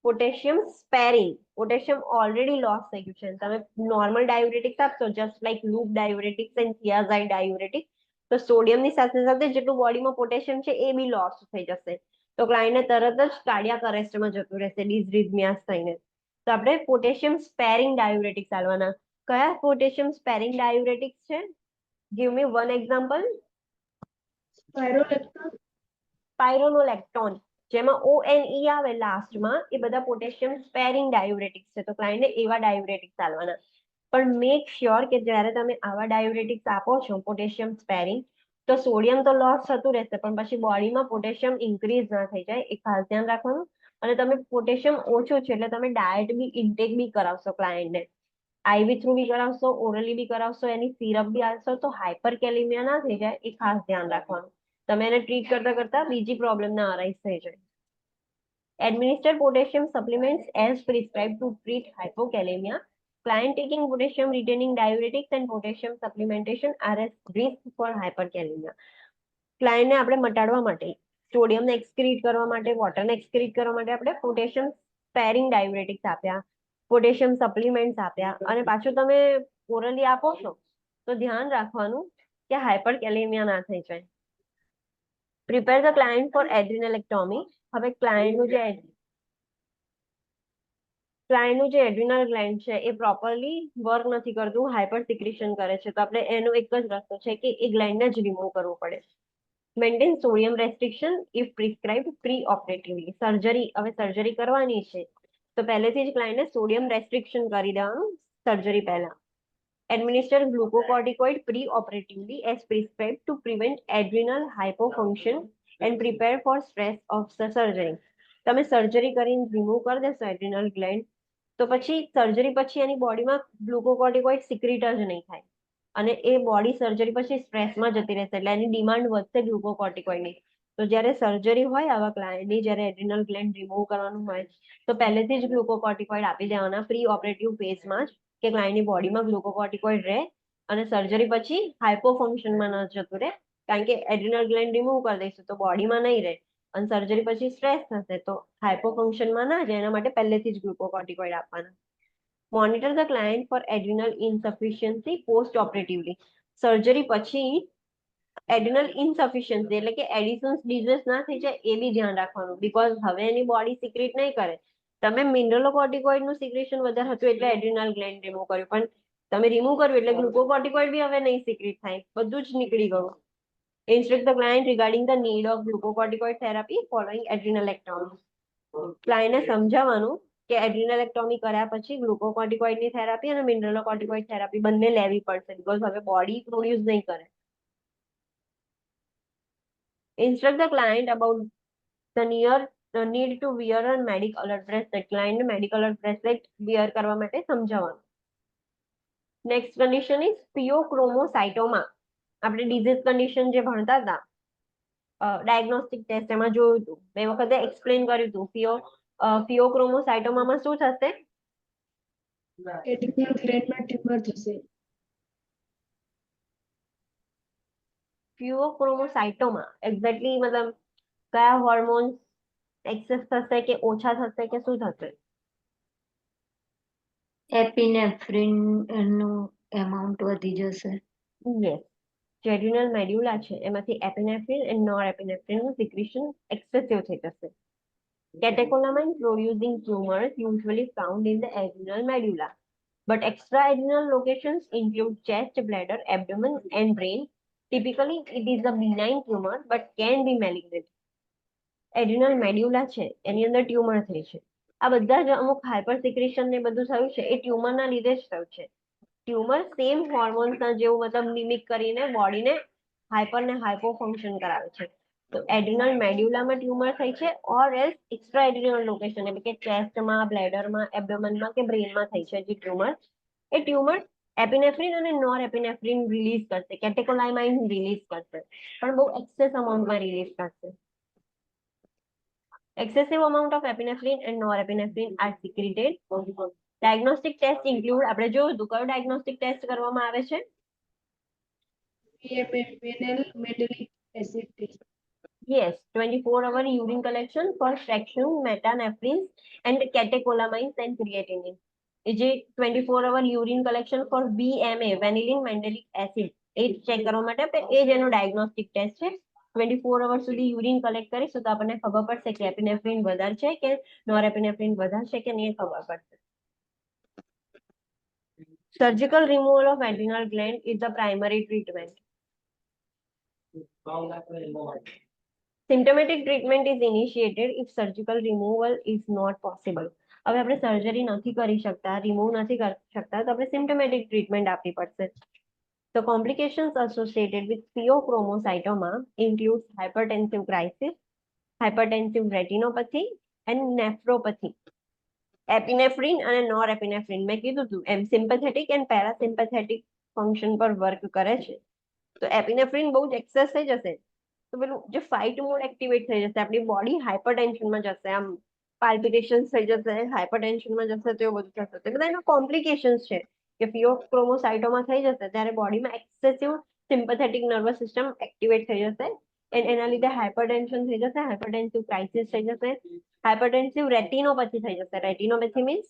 S1: પોટેશિયમ સ્પેરિંગ. પોટેશિયમ ઓલરેડી લોસ થઈ ગયું છે, તમે નોર્મલ ડાયુરેટિક્સ આપશો જસ્ટ લાઈક લૂપ ડાયુરેટિક્સ એન્ડ થિયાઝાઇડ ડાયુરેટિક્સ, તો સોડિયમની સાથે સાથે જેટલું બોડીમાં પોટેશિયમ છે એ બી લોસ થઈ જશે, તો ક્લાયન્ટને તરત જ કાર્ડિયાક અરેસ્ટમાં જતું રહેશે ડિઝરીથમિયાસ થઈને. તો આપણે પોટેશિયમ સ્પેરિંગ ડાયુરેટિક્સ આલવાના. કયા પોટેશિયમ સ્પેરિંગ ડાયુરેટિક્સ છે? Give me one example.
S2: Spironolactone,
S1: spironolactone, જેમાં ONE આવે લાસ્ટમાં, એ બધા પોટેશિયમ સ્પેરિંગ ડાયુરેટિક્સ છે, તો ક્લાયન્ટને એવા ડાયુરેટિક્સ આલવાના. પણ મેક શ્યોર કે જ્યારે તમે આવા ડાયુરેટિક્સ આપો છો પોટેશિયમ સ્પેરિંગ, તો સોડિયમ તો લોસ થતું રહેશે પણ પછી બોડીમાં પોટેશિયમ ઇન્ક્રીઝ ના થઈ જાય, એ ખાસ ધ્યાન રાખવાનું. અને તમે પોટેશિયમ ઓછું છે એટલે તમે ડાયટ બી ઇન્ટેક બી કરાવશો ક્લાયન્ટને, આઈવી થ્રુ બી કરાવશો, ઓરલી બી કરાવશો, એની સિરપ બી આપશો, તો હાઇપર કેલેમિયા ના થઈ જાય એ ખાસ ધ્યાન રાખવાનું. તમે એને ટ્રીટ કરતા કરતા બીજી પ્રોબ્લેમ ના અરાઇઝ થઈ જાય. Administer potassium supplements as prescribed to treat hypokalemia. Client taking potassium retaining diuretics and potassium supplementation are at risk for hyperkalemia. ક્લાયન્ટને આપણે મટાડવા માટે, સોડિયમને એક્સક્રીટ કરવા માટે, વોટરને એક્સક્રીટ કરવા માટે આપણે પોટેશિયમ સ્પેરિંગ ડાયુરેટિક્સ આપ્યા, પોટેશિયમ સપ્લિમેન્ટ્સ આપ્યા, અને પાછું તમે ઓરલી આપો છો તો ધ્યાન રાખવાનું કે હાઇપરકેલેમિયા ના થઈ જાય. Prepare the client for adrenalectomy. હવે ક્લાયન્ટનું જે ક્લાયન્ટનું જે એડ્રિનલ ગ્લેન્ડ છે એ પ્રોપરલી વર્ક નથી કરતું, હાઇપર સિક્રેશન કરે છે, તો આપણે એનો એક જ રસ્તો છે કે એ ગ્લેન્ડ જ રિમૂવ કરવું પડે. Maintain sodium restriction if prescribed pre operatively. હવે સર્જરી કરવાની છે તો પહેલેથી જ ક્લાયન્ટને સોડિયમ રેસ્ટ્રિક્શન કરી દેવાનું સર્જરી પહેલા. Administer glucocorticoid pre-operatively as prescribed to prevent adrenal hypofunction and prepare for stress of the surgery. તમે સર્જરી કરીને રિમૂવ કરી દેશો એડ્રિનલ ગ્લેન્ડ તો પછી સર્જરી પછી એની બોડીમાં ગ્લુકોકોર્ટિકોઇડ સિક્રિટ જ નહીં થાય અને એ બોડી સર્જરી પછી સ્ટ્રેસમાં જતી રહેશે એટલે એની ડિમાન્ડ વધશે ગ્લુકોકોર્ટિકોઇડની. તો જ્યારે સર્જરી હોય આવા ક્લાયન્ટની, જ્યારે એડ્રિનલ ગ્લેન્ડ રિમૂવ કરવાનું હોય તો પહેલેથી જ ગ્લુકોકોર્ટિકોઇડ આપી દેવાના પ્રી ઓપરેટિવ ફેઝમાં જ કે ક્લાયન્ટની બોડીમાં ગ્લુકોકોર્ટિકોઇડ રહે અને સર્જરી પછી હાઇપોફંક્શનમાં ન જતું રહે, કારણ કે એડ્રિનલ ગ્લેન્ડ રિમૂવ કરી દઈશું તો બોડીમાં નહીં રહે અને સર્જરી પછી સ્ટ્રેસ થશે તો હાઇપોફંક્શનમાં ના જાય, એના માટે પહેલેથી જ ગ્લુકોકોર્ટિકોઇડ આપવાના. Monitor the client for adrenal insufficiency post operatively. Surgery પછી એડ્રિનલ ઇનસફિશિયન્સી એટલે કે એડિશન્સ ડિઝીઝ ના થઈ જાય એ બી ધ્યાન રાખવાનું, બીકોઝ હવે એની બોડી સિક્રેટ નહીં કરે. તમે મિનરલોકોર્ટિકોઇડનું સિક્રેશન વધારે હતું એટલે એડ્રિનલ ગ્લેન્ડ રિમૂવ કર્યું, પણ તમે રિમૂવ કર્યું એટલે ગ્લુકોકોર્ટિકોઇડ બી હવે નહીં સિક્રેટ થાય, બધું જ નીકળી ગયું. Instruct the client regarding the need of glucocorticoid therapy following adrenalectomy. ક્લાયન્ટને સમજાવવાનું કે એડ્રિનલેક્ટોમી કર્યા પછી ગ્લુકોકોર્ટિકોઇડની થેરાપી અને મિનરલોકોર્ટિકોઇડ થેરાપી બંને લેવી પડશે, બીકોઝ હવે બોડી પ્રોડ્યુસ નહીં કરે. Instruct the client about the need to wear a medical alert bracelet. ક્લાયન્ટને મેડિકલ alert bracelet wear કરવા માટે સમજાવવાનું. Next condition is pheochromocytoma. આપણે ડિઝીઝ કન્ડિશન જે ભણતા હતા ડાયગ્નોસ્ટિક ટેસ્ટ એમાં જોયું હતું, બે વખતે એક્સપ્લેન કર્યું હતું. ફિયોક્રોમોસાઇટોમામાં શું થશે?
S2: એડ્રિનલ ગ્લેન્ડમાં ટ્યુમર થશે.
S1: ફિયોક્રોમોસાઇટોમા એક્ઝેક્ટલી મતલબ કયા હોર્મોન્સ એક્સેસ થશે કે ઓછા થશે કે શું થશે?
S3: એપિનેફ્રિન નું એમાઉન્ટ વધી જશે.
S1: યસ, જે એડ્રિનલ મેડ્યુલા છે એમાંથી એપિનેફ્રિન એન્ડ નોરએપિનેફ્રિનનું સિક્રેશન એક્સેસિવ થઈ જશે. Catecholamine producing tumors usually found in the adrenal medulla, but extra-adrenal locations include chest, bladder, abdomen, and brain. Typically, it is a benign tumor but can be malignant. Adrenal medulla છે એની અંદર ટ્યુમર થઈ છે. આ બધા જ અમુક હાઇપર સિક્રેશન ને બધું થયું છે એ ટ્યુમરના લીધે જ થયું છે. ટ્યુમર સેમ હોર્મોન્સના જેવું મતલબ મિમિક કરીને બોડીને હાઇપર ને હાઇપો ફંક્શન કરાવે છે. તો એડ્રિનલ મેડ્યુલામાં ટ્યુમર થઈ છે or else extra adrenal location એટલે કે ચેસ્ટમાં, બ્લેડરમાં, એબ્ડોમનમાં કે બ્રેનમાં થઈ છે જે ટ્યુમર, એ ટ્યુમર એપિનેફ્રિન અને નોર એપિનેફ્રિન રિલીઝ કરશે, કેટેકોલામાઇન રિલીઝ કરશે, પણ બહુ એક્સેસ અમાઉન્ટમાં રિલીઝ કરશે. Excessive amount of epinephrine and norepinephrine are secreted. Diagnostic test include, આપણે જોયું હતું કયો ડાયગ્નોસ્ટિક ટેસ્ટ કરવામાં આવે છે?
S2: Medelic acid test.
S1: Yes, 24-hour urine collection for fractional metanephrines and catecholamines and creatinine. એ જે 24-hour urine collection for VMA, vanillin mandelic acid, A check કરવા માટે એ જ એનો ડાયગ્નોસ્ટિક ટેસ્ટ છે. 24 અવર સુધી યુરિન કલેક્ટ કરીશું તો આપણને ખબર પડશે કે એપિનેફ્રિન વધારે છે કે નોરએપિનેફ્રિન વધારે છે કે નહીં ખબર પડશે. Surgical removal of adrenal gland is the primary treatment. Symptomatic treatment is initiated if surgical removal is not possible. હવે આપણે સર્જરી નથી કરી શકતા, રિમૂવ નથી કરી શકતા તો આપણે સિમ્પટોમેટિક ટ્રીટમેન્ટ આપવી પડશે. The complications associated with pheochromocytoma include hypertensive crisis, hypertensive retinopathy, and nephropathy. Epinephrine અને નોરએપિનેફ્રિન મેં કીધું હતું એમ સિમ્પેથેટિક એન્ડ પેરાસિમ્પેથેટિક ફંક્શન પર વર્ક કરે છે. તો એપિનેફ્રિન બહુ જ એક્સેસ થઈ જશે તો પેલું જે ફાઇટ મોડ એક્ટિવેટ થઈ જશે, આપણી બોડી હાઇપરટેન્શનમાં જશે, આમ પાલ્પિટેશન્સ થઈ જશે, હાઇપરટેન્શનમાં જશે તો એવું બધું થશે. તો બધા એના કોમ્પ્લિકેશન્સ છે કે ફિયોક્રોમોસાઇટોમાં થઈ જશે ત્યારે બોડીમાં excessive sympathetic nervous system activate થઈ જશે, એના લીધે હાઇપરટેન્શન થઈ જશે, હાઇપરટેન્સિવ ક્રાઇસિસ થઈ જશે, હાઇપરટેન્સિવ રેટિનોપેથી થઈ જશે. Retinopathy means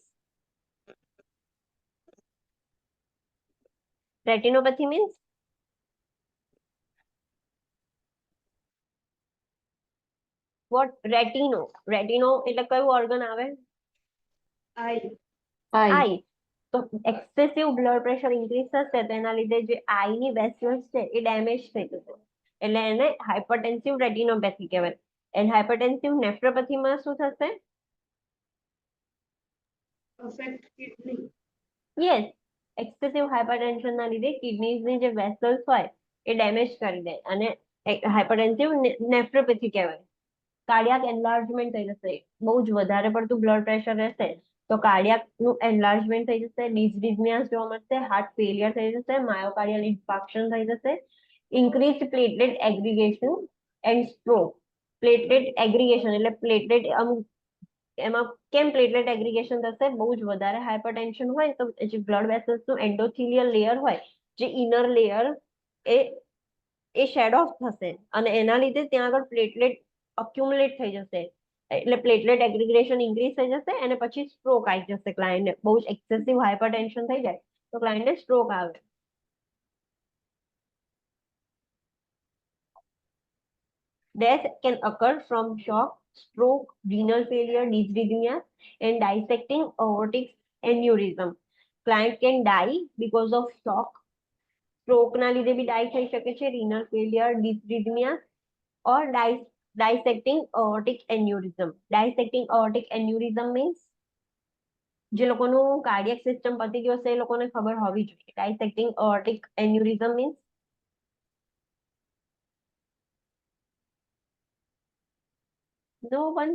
S1: what? રેટિનો એટલે કયું ઓર્ગન આવે?
S2: Eye.
S3: I.
S1: આઈ. તો એક્સેસિવ બ્લડ પ્રેશર ઇન્ક્રીઝ થશે તો એના લીધે જે આઈની વેસ્યુલ્સ છે એ ડેમેજ થઈ જશે, એટલે એને હાઇપરટેન્સિવ રેટિનોપેથી કહેવાય. એન્ડ હાઇપરટેન્સિવ નેફ્રોપેથીમાં શું થશે?
S2: affect kidney.
S1: Yes, excessive hypertension ના લીધે કિડનીઝની જે વેસલ્સ હોય એ ડેમેજ કરી દે અને હાઇપરટેન્સિવ નેફ્રોપેથી કહેવાય. કાર્ડિયાક એન્લાર્જમેન્ટ થઈ જશે, બહુ જ વધારે પડતું બ્લડ પ્રેશર રહેશે તો કાર્ડિયાક નું એન્લાર્જમેન્ટ થઈ જશે, ડિસડિઝનિયા જોવા મળશે, હાર્ટ ફેલિયર થઈ જશે, માયોકાર્ડિયલ ઇન્ફાર્ક્શન થઈ જશે, increase platelet aggregation and stroke. Platelet aggregation એટલે પ્લેટલેટ એમાં કેમ પ્લેટલેટ એગ્રીગેશન થશે? બહુ જ વધારે હાઇપરટેન્શન હોય તો જે બ્લડ વેસલ્સનું એન્ડોથેલિયલ લેયર હોય, જે ઇનર લેયર, એ શેડ ઓફ થશે અને એના લીધે ત્યાં આગળ પ્લેટલેટ અક્યુમ્યુલેટ થઈ જશે, એટલે પ્લેટલેટ એગ્રીગેશન ઇન્ક્રીઝ થઈ જશે અને પછી સ્ટ્રોક આવી જશે ક્લાયન્ટને. બહુ જ એક્સેસિવ હાઇપરટેન્શન થઈ જાય તો ક્લાયન્ટને સ્ટ્રોક આવે. Death can occur from shock, stroke, renal failure, dyslipidemia, and dissecting aortic aneurysm. Client can die because of shock. Stroke ના લીધે બી die થઈ શકે છે, renal failure, dyslipidemia, or dissecting aortic aneurysm. Dissecting aortic aneurysm means જે લોકોનું કાર્ડિયક સિસ્ટમ પતી ગયો છે એ લોકોને ખબર હોવી જોઈએ. Dissecting aortic aneurysm means no one.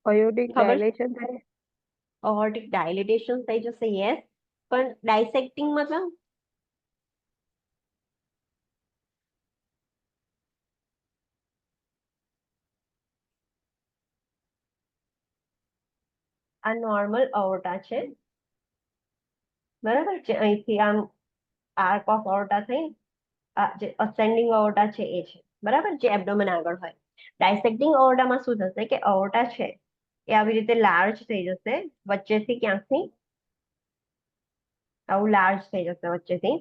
S4: અયોડિક
S1: ખબર છે?
S4: ડાયલેશન થાય.
S1: aortic dilatation થઈ જશે, યસ, પણ ડાયસેક્ટિંગ મતલબ આ નોર્મલ અઓર્ટા છે, બરાબર છે, અહીંથી આમ આર્ક ઓફ અઓર્ટા થઈ આ જે અસેન્ડિંગ અઓર્ટા છે એ છે, બરાબર, જે એબ્ડોમેન આગળ હોય. ડાયસેક્ટિંગ અઓર્ટામાં શું થશે કે અઓર્ટા છે એ આવી રીતે લાર્જ થઈ જશે વચ્ચેથી, ક્યાંકથી આવું લાર્જ થઈ જશે વચ્ચેથી,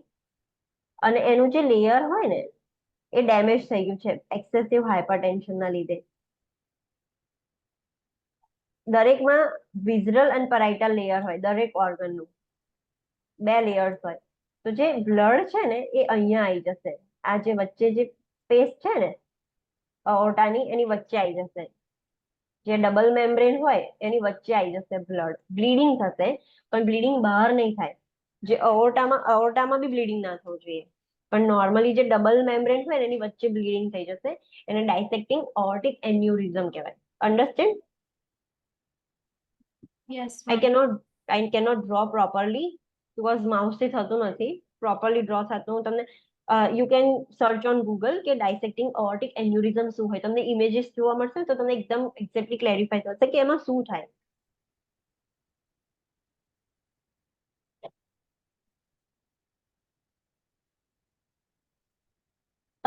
S1: અને એનું જે લેયર હોય ને એ ડેમેજ થઈ ગયું છે એક્સેસિવ હાઇપરટેન્શનના લીધે. દરેકમાં વિઝરલ અને પેરાઇટલ લેયર હોય, દરેક ઓર્ગનનું 2 લેયર્સ હોય. તો જે બ્લડ છે ને એ અહીંયા આવી જશે, આ જે વચ્ચે જે સ્પેસ છે ને અઓર્ટાની એની વચ્ચે આવી જશે, જે ડબલ મેમ્બ્રેન હોય એની વચ્ચે આવી જશે બ્લડ. બ્લીડિંગ થશે પણ બ્લીડિંગ બહાર નહીં થાય. જે અઓર્ટામાં બી બ્લીડિંગ ના થવું જોઈએ, પણ નોર્મલી જે ડબલ મેમ્બ્રેન હોય ને એની વચ્ચે બ્લીડિંગ થઈ જશે, એને ડાયસેક્ટિંગ અઓર્ટિક એન્યુરિઝમ કહેવાય. Understand?
S5: Yes
S1: I cannot draw properly because mouse થી થતું નથી properly draw થતું. હું તમને you can search on Google કે dissecting aortic aneurysm શું હોય, તમને images જોવા મળશે તો તમને એકદમ exactly clarify થશે કે એમાં શું થાય.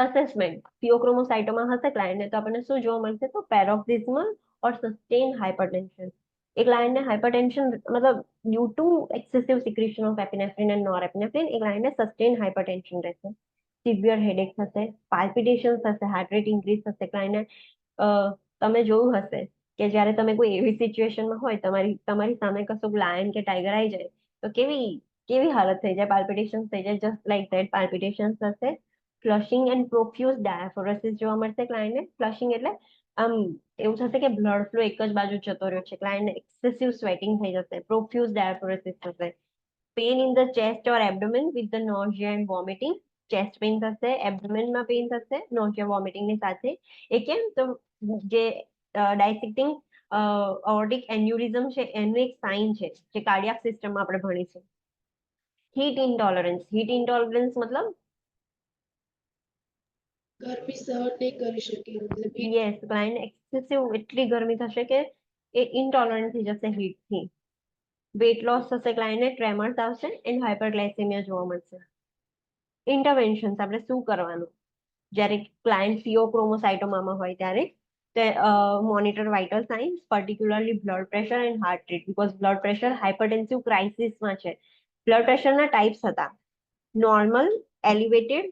S1: અસેસમેન્ટ ફિયોક્રોમોસાઇટોમાં હશે ક્લાયન્ટને તો આપણને શું જોવા મળશે? તો પેરોક્સિસ્મલ ઓર સસ્ટેન હાઇપરટેન્શન. એ ક્લાયન્ટને હાઇપરટેન્શન મતલબ due to excessive secretion of epinephrine and norepinephrine એ ક્લાયન્ટને સસ્ટેન હાઇપરટેન્શન રહેશે. સિવિયર હેડેક થશે, પાલ્પિટેશન થશે, હાર્ટ રેટ ઇન્ક્રીઝ થશે. ક્લાયન્ટને તમે જોયું હશે કે જ્યારે તમે કોઈ એવી સિચ્યુએશનમાં હોય, તમારી સામે કશું લાયન કે ટાઈગર આવી જાય તો કેવી હાલત થઈ જાય, પાલ્પિટેશન થઈ જાય, જસ્ટ લાઈક ધેટ પાલ્પિટેશન થશે. ફ્લશિંગ એન્ડ પ્રોફ્યુઝ ડાયાફોરેસિસ જોવા મળશે ક્લાયન્ટને. ફ્લશિંગ એટલે આમ એવું થશે કે બ્લડ ફ્લો એક જ બાજુ જતો રહ્યો છે, ક્લાયન્ટને એક્સેસિવ સ્વેટિંગ થઈ જશે. પ્રોફ્યુઝ ડાયાફોરેસિસ થશે. Pain in the chest or abdomen with the nausea and vomiting. Chest pain થશે, એબ્ડોમેનમાં પેઇન થશે, નોઝિયા વોમિટિંગની સાથે. એ કેમ? તો જે ડાયસેક્ટિંગ અઓર્ટિક એન્યુરિઝમ છે એનું એક સાઇન છે જે કાર્ડિયાક સિસ્ટમમાં આપણે ભણીશું. હીટ ઇન્ટોલરન્સ મતલબ
S2: ગરમી સહન નહીં કરી શકે મતલબ heat.
S1: યસ, ક્લાયન્ટ એક્સેસિવ એટલી ગરમી થશે કે એ ઇન્ટોલરન્ટ થઈ જશે હીટથી. વેટ લોસ થશે, ક્લાયન્ટને ટ્રેમર્સ આવશે એન્ડ હાઇપરગ્લાયસેમિયા જોવા મળશે. ઇન્ટરવેન્શન્સ આપણે શું કરવાનું જ્યારે ક્લાયન્ટ ફિયોક્રોમોસાઇટોમામાં હોય ત્યારે? Monitor vital signs, particularly blood pressure and heart rate, because blood pressure hypertensive ક્રાઇસિસમાં છે. બ્લડ પ્રેશરના ટાઈપ્સ હતા નોર્મલ, એલિવેટેડ,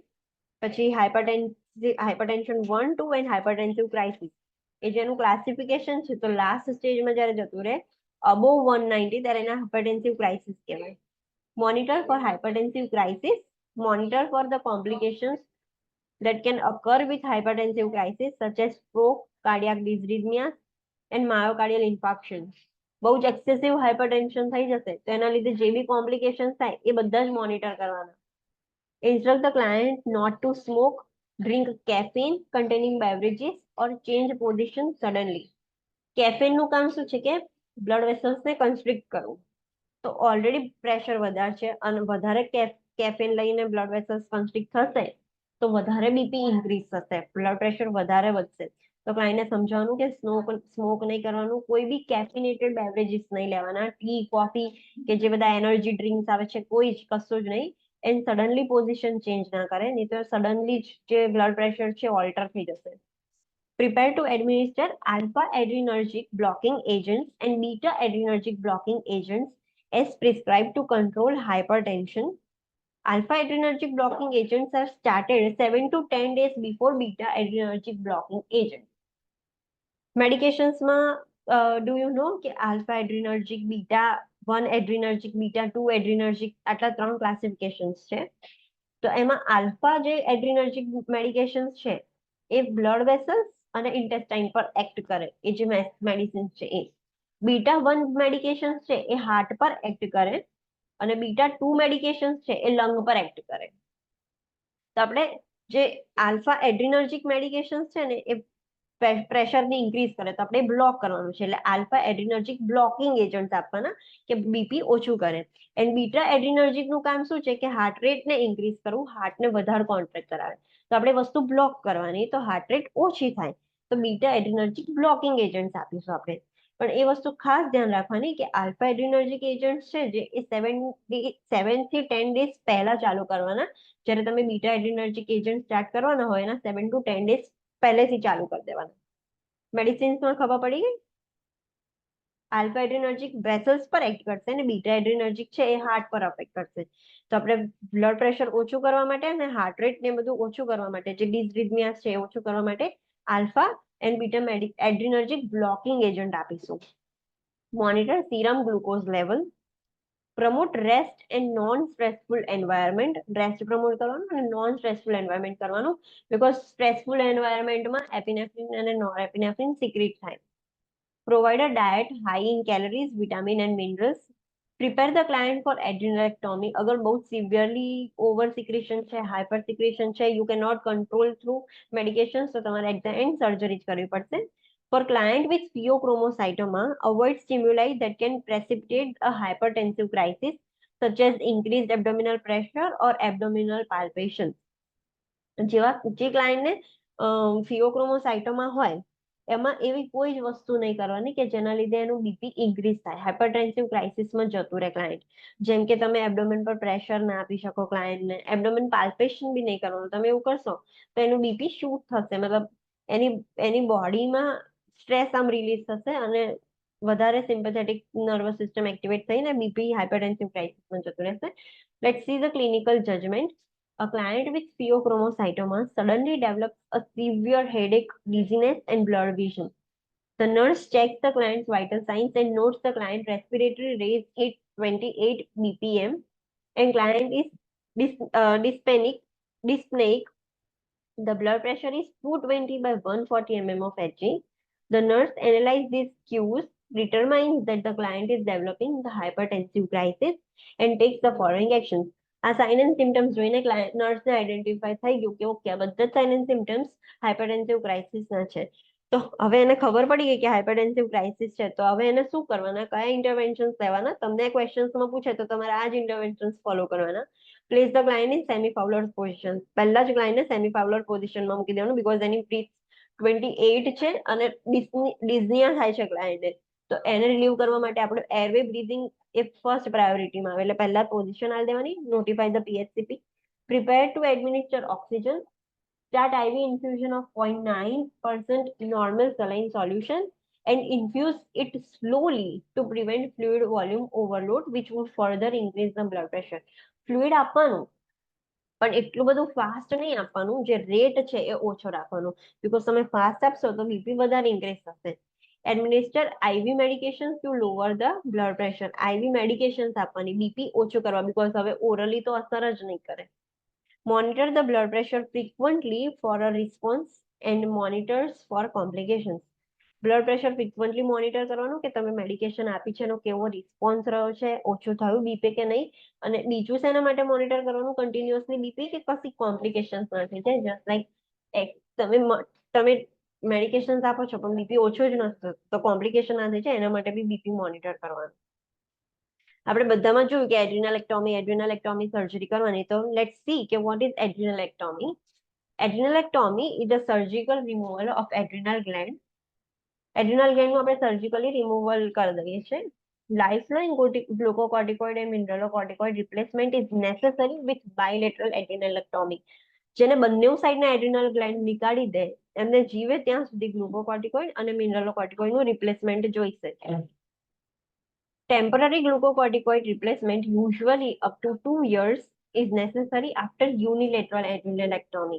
S1: પછી હાઇપરટેન્શન 1, 2 એન્ડ હાઇપરટેન્સિવ ક્રાઇસિસ. એ જેનું ક્લાસિફિકેશન છે તો લાસ્ટ સ્ટેજમાં જ્યારે જતું રહે above 190 ત્યારે એને હાઇપરટેન્સિવ ક્રાઇસિસ કહેવાય. Monitor for hypertensive crisis, monitor for the complications that can occur with hypertensive crisis such as stroke, cardiac dysrhythmia and myocardial infarction. બહુ જ એક્સેસિવ હાઇપરટેન્શન થઈ જશે તો એના લીધે જે બી કોમ્પ્લિકેશન્સ થાય એ બધા જ મોનિટર કરવાના. Instruct the client not to smoke, drink caffeine containing beverages or change position suddenly. Caffeine નું કામ શું છે કે બ્લડ વેસલ્સ ને કન્સ્ટ્રિક્ટ કરવું. તો ઓલરેડી પ્રેશર વધારે છે અને વધારે કેફીન લઈને બ્લડ વેસલ્સ કન્સ્ટ્રિક્ટ થશે તો વધારે બીપી ઇન્ક્રીઝ થશે, બ્લડ પ્રેશર વધારે વધશે. તો ક્લાયન્ટને સમજાવવાનું કે સ્મોક નહીં કરવાનું, કોઈ બી કેફિનેટેડ બેવરેજીસ નહીં લેવાના, ટી, કોફી કે જે બધા એનર્જી ડ્રિંક્સ આવે છે કોઈ જ કશું જ નહીં. એન્ડ સડનલી પોઝિશન ચેન્જ ના કરે, નહીં તો સડનલી જે બ્લડ પ્રેશર છે ઓલ્ટર થઈ જશે. Prepare to administer alpha adrenergic blocking agents and beta adrenergic blocking agents as prescribed to control hypertension. Alpha adrenergic blocking agents are started 7 to 10 days before beta adrenergic blocking agents. Medications ma do you know કે alpha adrenergic, beta 1 adrenergic, beta 2 adrenergic આટલા ત્રણ ક્લાસિફિકેશન્સ છે. તો એમાં આલ્ફા જે એડ્રીનર્જિક મેડિકેશન્સ છે એ બ્લડ વેસલ્સ અને ઇન્ટેસ્ટાઇન પર એક્ટ કરે, એ જે મેડિસિન્સ છે એ. બીટા 1 મેડિકેશન્સ છે એ હાર્ટ પર એક્ટ કરે અને બીટા 2 મેડિકેશન્સ છે એ લંગ પર એક્ટ કરે. તો આપણે જે આલ્ફા એડ્રીનર્જિક મેડિકેશન્સ છે ને એ પ્રેશરને ઇન્ક્રીઝ કરે તો આપણે બ્લોક કરવાનું છે, એટલે આલ્ફા એડ્રીનર્જિક બ્લોકિંગ એજન્ટ્સ આપવાના કે બીપી ઓછું કરે. એન્ડ બીટા એડ્રીનર્જિક નું કામ શું છે કે હાર્ટ રેટને ઇન્ક્રીઝ કરવું, હાર્ટને વધારે કોન્ટ્રેક્ટ કરાવે. તો આપણે વસ્તુ બ્લોક કરવાની તો હાર્ટ રેટ ઓછી થાય, તો બીટા એડ્રીનર્જિક બ્લોકિંગ એજન્ટ્સ આપીશું આપણે. પણ એ વસ્તુ ખાસ ધ્યાન રાખવાની કે આલ્ફા એડ્રીનર્જિક એજન્ટ્સ છે જે એ 7 થી 10 ડેઝ પહેલા ચાલુ કરવાના, જ્યારે તમે બીટા એડ્રીનર્જિક એજન્ટ સ્ટાર્ટ કરવાના હોય એના 7 to 10 ડેઝ પહેલેથી ચાલુ કરી દેવાના. મેડિસિન્સમાં ખબર પડી ગઈ? આલ્ફા એડ્રીનર્જિક વેસલ્સ પર એક્ટ કરશે અને બીટા એડ્રીનર્જિક છે એ હાર્ટ પર અફેક્ટ કરશે. તો આપણે બ્લડ પ્રેશર ઓછું કરવા માટે અને હાર્ટ રેટ ને બધું ઓછું કરવા માટે, જે ડિસરિથમિયાસ છે એ ઓછું કરવા માટે alpha and beta adrenergic blocking agent આપીશું. Monitor serum glucose level, promote rest and non stressful environment. Rest promote કરવાનું અને નોન સ્ટ્રેસફુલ એન્વાયરમેન્ટ કરવાનું, બીકોઝ સ્ટ્રેસફુલ એન્વાયરમેન્ટમાં એપિનેફ્રિન અને નોરેપિનેફ્રિન સિક્રેટ થાય. Provide a diet high in calories, vitamin and minerals. Prepare the client for adrenalectomy. અગર બહુ સિવિયરલી ઓવર સિક્રેશન છે, હાઇપર સિક્રેશન છે, you can not control through medication, તો તમારે એટ ધ એન્ડ સર્જરી જ કરવી પડશે. For client with pheochromocytoma, avoid stimuli that can precipitate a hypertensive crisis, such as increased abdominal pressure or abdominal palpitations. જે ક્લાયન્ટને ફિયોક્રોમોસાઇટોમા હોય એમાં એવી કોઈ જ વસ્તુ નહીં કરવાની કે જેના લીધે એનું બીપી ઇન્ક્રીઝ થાય, હાઇપરટેન્સિવ ક્રાઇસિસમાં જતું રહે ક્લાયન્ટ. જેમ કે તમે એબ્ડોમેન પર પ્રેશર ના આપી શકો ક્લાયન્ટને, એબ્ડોમેન પાલ્પેશન બી નહીં કરવાનું. તમે એવું કરશો તો એનું બીપી શૂટ થશે, મતલબ એની બોડીમાં સ્ટ્રેસ આમ રિલીઝ થશે અને વધારે સિમ્પેથેટિક નર્વસ સિસ્ટમ એક્ટિવેટ થઈને બીપી હાઇપરટેન્સિવ ક્રાઇસિસમાં જતું રહેશે. Let's see the clinical judgement. A client with pheochromocytoma suddenly develops a severe headache, dizziness, and blurred vision. The nurse checks the client's vital signs and notes the client's respiratory rate hit 28 BPM, and client is dyspneic. The blood pressure is 220 by 140 mm of Hg. The nurse analyzes these cues, determines that the client is developing the hypertensive crisis, and takes the following actions. આ સાઇન એન્ડ સિમ્ટમ્સ જોઈને નર્સને આઈડેન્ટિફાય થઈ ગયું કે ઓકે આ બધા સાઇન એન્ડ સિમ્ટમ્સ હાઇપરટેન્સિવ ક્રાઇસિસના છે. તો હવે એને ખબર પડી ગઈ કે હાઇપરટેન્સિવ ક્રાઇસિસ છે, તો હવે એને શું કરવાના, કયા ઇન્ટરવેન્શન્સ લેવાના, તમને ક્વેશ્ચન્સમાં પૂછે તો તમારે આ જ ઇન્ટરવેન્શન્સ ફોલો કરવાના. Place the client in semi Fowler position. પહેલા જ ક્લાયન્ટને સેમી ફાઉલર પોઝિશનમાં મૂકી દેવાનું, બીકોઝ એની બ્રીથ 28 છે અને ડિઝનિયા થાય છે ક્લાયન્ટને. તો એને રિલીવ કરવા માટે આપણે એરવે બ્રીથિંગ એ ફર્સ્ટ પ્રાયોરિટીમાં આવે, એટલે પહેલા પોઝિશન આલી દેવાની. Notify the PHCP. Prepare to administer oxygen. Start IV infusion of 0.9% normal saline solution and infuse it slowly to prevent fluid volume overload, which would further increase the blood pressure. Fluid આપવાનું પણ એટલું બધું ફાસ્ટ નહીં આપવાનું, જે રેટ છે એ ઓછો રાખવાનો, બીકોઝ તમે ફાસ્ટ આપશો તો બીપી વધારે ઇન્ક્રીઝ થશે. Administer IV medication to lower the blood pressure. IV medications આપવાની બીપી ઓછું કરવા, બીકોઝ હવે ઓરલી તો અસર જ નહીં કરે. Monitor the blood pressure frequently for a response and monitors for complications. Blood pressure frequently monitor કરવાનું કે તમે મેડિકેશન આપી છે એનો કેવો રિસ્પોન્સ રહ્યો છે, ઓછું થયું બીપી કે નહીં. અને બીજું શેના માટે મોનિટર કરવાનું કન્ટિન્યુઅસલી બીપી, કે કશી કોમ્પ્લિકેશન્સ ના થઈ જાય. જસ્ટ લાઈક તમે મેડિકેશન્સ આપો છો પણ બીપી ઓછો જ નથી તો કોમ્પ્લિકેશન ના થઈ જાય એના માટે બી બીપી મોનિટર કરવાનું. આપણે બધામાં જોયું કે એડ્રિનલેક્ટોમી સર્જરી કરવાની. તો લેટ્સ સી કે what is adrenalectomy. Adrenalectomy is the surgical removal of adrenal gland. Adrenal ગ્લેન્ડનું આપણે સર્જિકલી રિમૂવલ કરી દઈએ છીએ. Lifeline glucocorticoid and mineralocorticoid replacement is necessary with bilateral adrenalectomy. જેને બંને સાઈડના એડ્રિનલ ગ્લેન્ડ નીકાળી દે એમને જીવે ત્યાં સુધી ગ્લુકોકોર્ટિકોઇડ અને મિનરલોકોર્ટિકોઇડનું રિપ્લેસમેન્ટ જોઈશે. Temporary glucocorticoid replacement usually up to 2 years is necessary after unilateral adrenalectomy.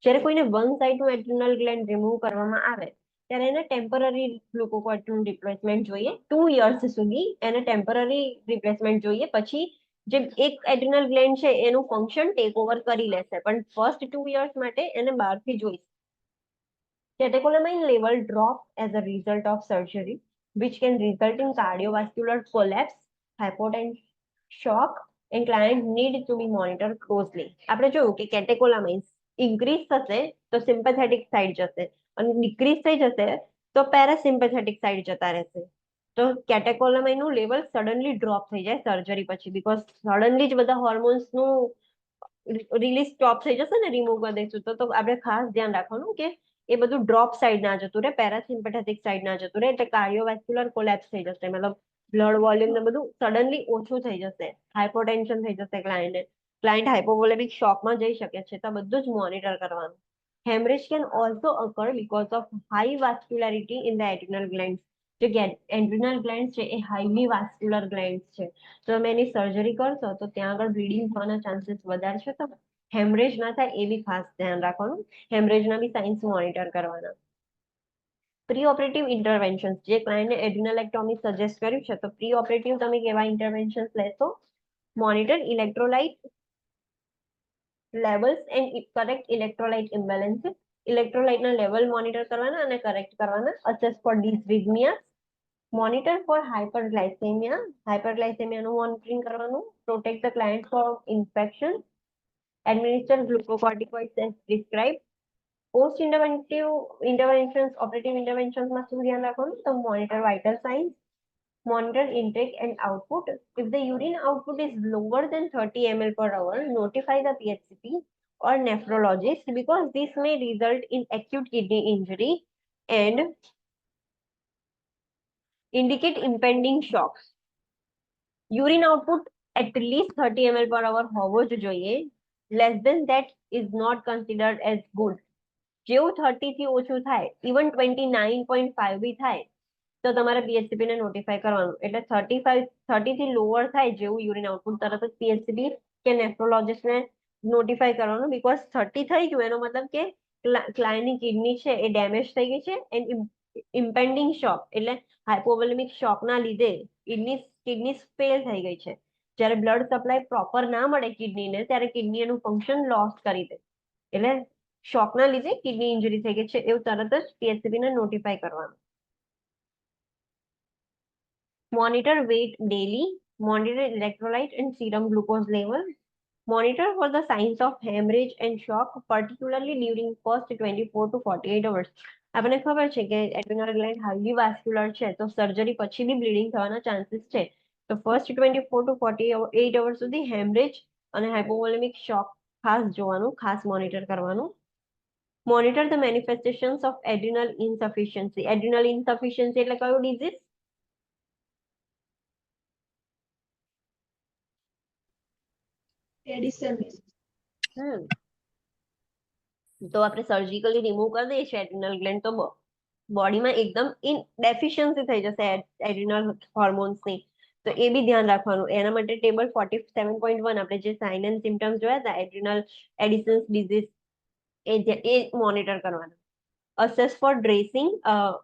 S1: જ્યારે કોઈને વન સાઈડનું એડ્રિનલ ગ્લેન્ડ રિમૂવ કરવામાં આવે ત્યારે એને ટેમ્પરરી ગ્લુકોકોર્ટિકોઇડ રિપ્લેસમેન્ટ જોઈએ. 2 years સુધી એને ટેમ્પરરી રિપ્લેસમેન્ટ જોઈએ. પછી જે એક એડ્રિનલ ગ્લેન્ડ છે એનું ફંક્શન ટેક ઓવર કરી લેશે, પણ ફર્સ્ટ 2 years માટે એને બહારથી જોઈશે. Catecholamine level drop as a result of surgery, which can result in cardiovascular collapse, hypotension, shock, and client need to be monitored closely. આપણે જોયું કે કેટેકોલામાઇન્સ ઇન્ક્રીઝ થશે તો સિમ્પેથેટિક સાઇડ જશે અને ડિક્રીઝ થઈ જશે તો પેરાસિમ્પેથેટિક સાઇડ જતા રહેશે. તો કેટેકોલામાઇનનું લેવલ સડનલી ડ્રોપ થઈ જાય સર્જરી પછી, બીકોઝ સડનલી જ બધા હોર્મોન્સનું રિલીઝ સ્ટોપ થઈ જશે ને, રિમૂવ કરી દઈશું તો આપણે ખાસ ધ્યાન રાખવાનું કે એ બધું ડ્રોપ સાઈડ ના જતું રહે, પેરાસિમ્પેથેટિક સાઈડ ના જતું રહે, એટલે કાર્ડિયોવેસ્ક્યુલર કોલેપ્સ થઈ જશે. મતલબ બ્લડ વોલ્યુમ ને બધું સડનલી ઓછું થઈ જશે, હાઇપોટેન્શન થઈ જશે ક્લાયન્ટ હાઇપોવોલેમિક શોકમાં જઈ શકે છે. તો બધું જ મોનિટર કરવાનું. Hemorrhage can also occur because of high vascularity in the adrenal glands. જે એડ્રિનલ ગ્લેન્ડ છે એ હાઈલી વાસ્ક્યુલર ગ્લેન્ડ છે, તો તમે એની સર્જરી કરશો તો ત્યાં આગળ બ્લીડિંગ થવાના ચાન્સીસ વધારે છે. તો હેમરેજ ના થાય એ બી ખાસ ધ્યાન રાખવાનું. હેમરેજના બી સાઇન્સ મોનિટર કરવાના. પ્રી ઓપરેટિવ ઇન્ટરવેન્શન, જે ક્લાયન્ટને એડ્રિનલેક્ટોમી સજેસ્ટ કર્યું છે તો પ્રી ઓપરેટિવ તમે કેવા ઇન્ટરવેન્શન લેશો? Monitor electrolyte levels and correct electrolyte imbalances. ઇલેક્ટ્રોલાઇટના લેવલ મોનિટર કરવાના અને કરેક્ટ કરવાના. Assess for dysrhythmia, monitor for hyperglycemia, હાઇપરગ્લાઇસેમિયાનું મોનિટરિંગ કરવાનું. Protect the client from infection, administer glucocorticoids as prescribed. Post interventions, operative ઇન્ટરવેન્શન્સમાં શું ધ્યાન રાખવાનું? તો monitor vital signs, monitor intake and output. If the urine output is lower than 30 ml per hour, notify the PHCP or nephrologist because this may result in acute kidney injury and indicate impending shocks. Urine output at least 30 ml per hour હોવો જ જોઈએ. Less than that is not considered as good. જેવું 30 થી ઓછું થાય, ઇવન 29.5 બી થાય તો તમારે PHCP ને નોટિફાય કરવાનું. એટલે 30 થી લોઅર થાય જેવું યુરિન આઉટપુટ, તરત જ PHCP કે નેફ્રોલોજિસ્ટ ને નોટિફાય કરવાનું. બીકોઝ 30 થઈ ગયું એનો મતલબ કે ક્લાયન્ટની કિડની છે એ ડેમેજ થઈ ગઈ છે. એન્ડ ઇમ્પેન્ડિંગ શોક એટલે હાઇપોવોલેમિક શોકના લીધે કિડની ફેલ થઈ ગઈ છે. જ્યારે બ્લડ સપ્લાય પ્રોપર ના મળે કિડનીને ત્યારે કિડની એનું ફંક્શન લોસ કરી દે. એટલે શોકના લીધે કિડની ઇન્જરી થઈ ગઈ છે એવું તરત જ PHCP ને નોટિફાય કરવાનું. Monitor weight daily, monitor electrolyte and serum glucose level, monitor for the signs of haemorrhage and shock particularly during first 24 to 48 hours. આપણને ખબર છે કે એડ્રિનલ ગ્લેન્ડ હાઈલી વાસ્ક્યુલર છે તો સર્જરી પછી બી બ્લીડિંગ થવાના ચાન્સીસ છે. તો ફર્સ્ટ 24 to 48 hours સુધી હેમરેજ અને હાઇપોવોલેમિક શોક ખાસ જોવાનું, ખાસ મોનિટર કરવાનું. Monitor the manifestations of adrenal insufficiency. Adrenal insufficiency એટલે કયું ડિઝીઝ?
S2: એડિશન.
S1: તો આપણે સર્જિકલી રિમૂવ કરી દઈએ છીએ એડ્રિનલ ગ્લેન્ડ તો બોડીમાં એકદમ ડેફિશિયન્સી થઈ જશે એડ્રિનલ હોર્મોન્સની. તો એ બી ધ્યાન રાખવાનું. એના માટે ટેબલ 47.1 આપણે જે સાઇન એન્ડ સિમ્પટમ્સ જોયા હતા એડ્રિનલ એડિશન્સ ડિઝીઝ એ મોનિટર કરવાના. assess for dressing,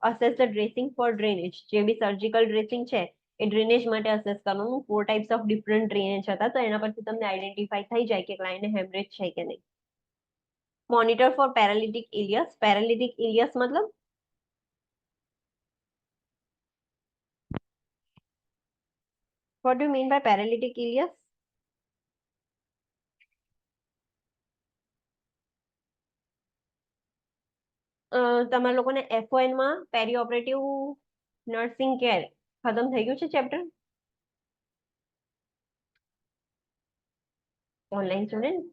S1: assess the dressing for drainage. જે બી સર્જિકલ ડ્રેસિંગ છે એ ડ્રેનેજ માટે અસેસ કરવાનું. 4 ટાઈપ્સ ઓફ ડિફરન્ટ ડ્રેનેજ હતા, તો એના પરથી તમને આઈડેન્ટિફાઈ થઈ જાય કે ક્લાયન્ટને હેમરેજ છે કે નહીં. Monitor four પેરાલિટિક ઇલિયસ. પેરાલિટિક ઇલિયસ મતલબ what do you mean by paralytic ileus? તમારા લોકોને FON માં પેરી ઓપરેટિવ નર્સિંગ કેર ખતમ થઈ ગયું છે ચેપ્ટર ઓનલાઈન સ્ટુડન્ટ?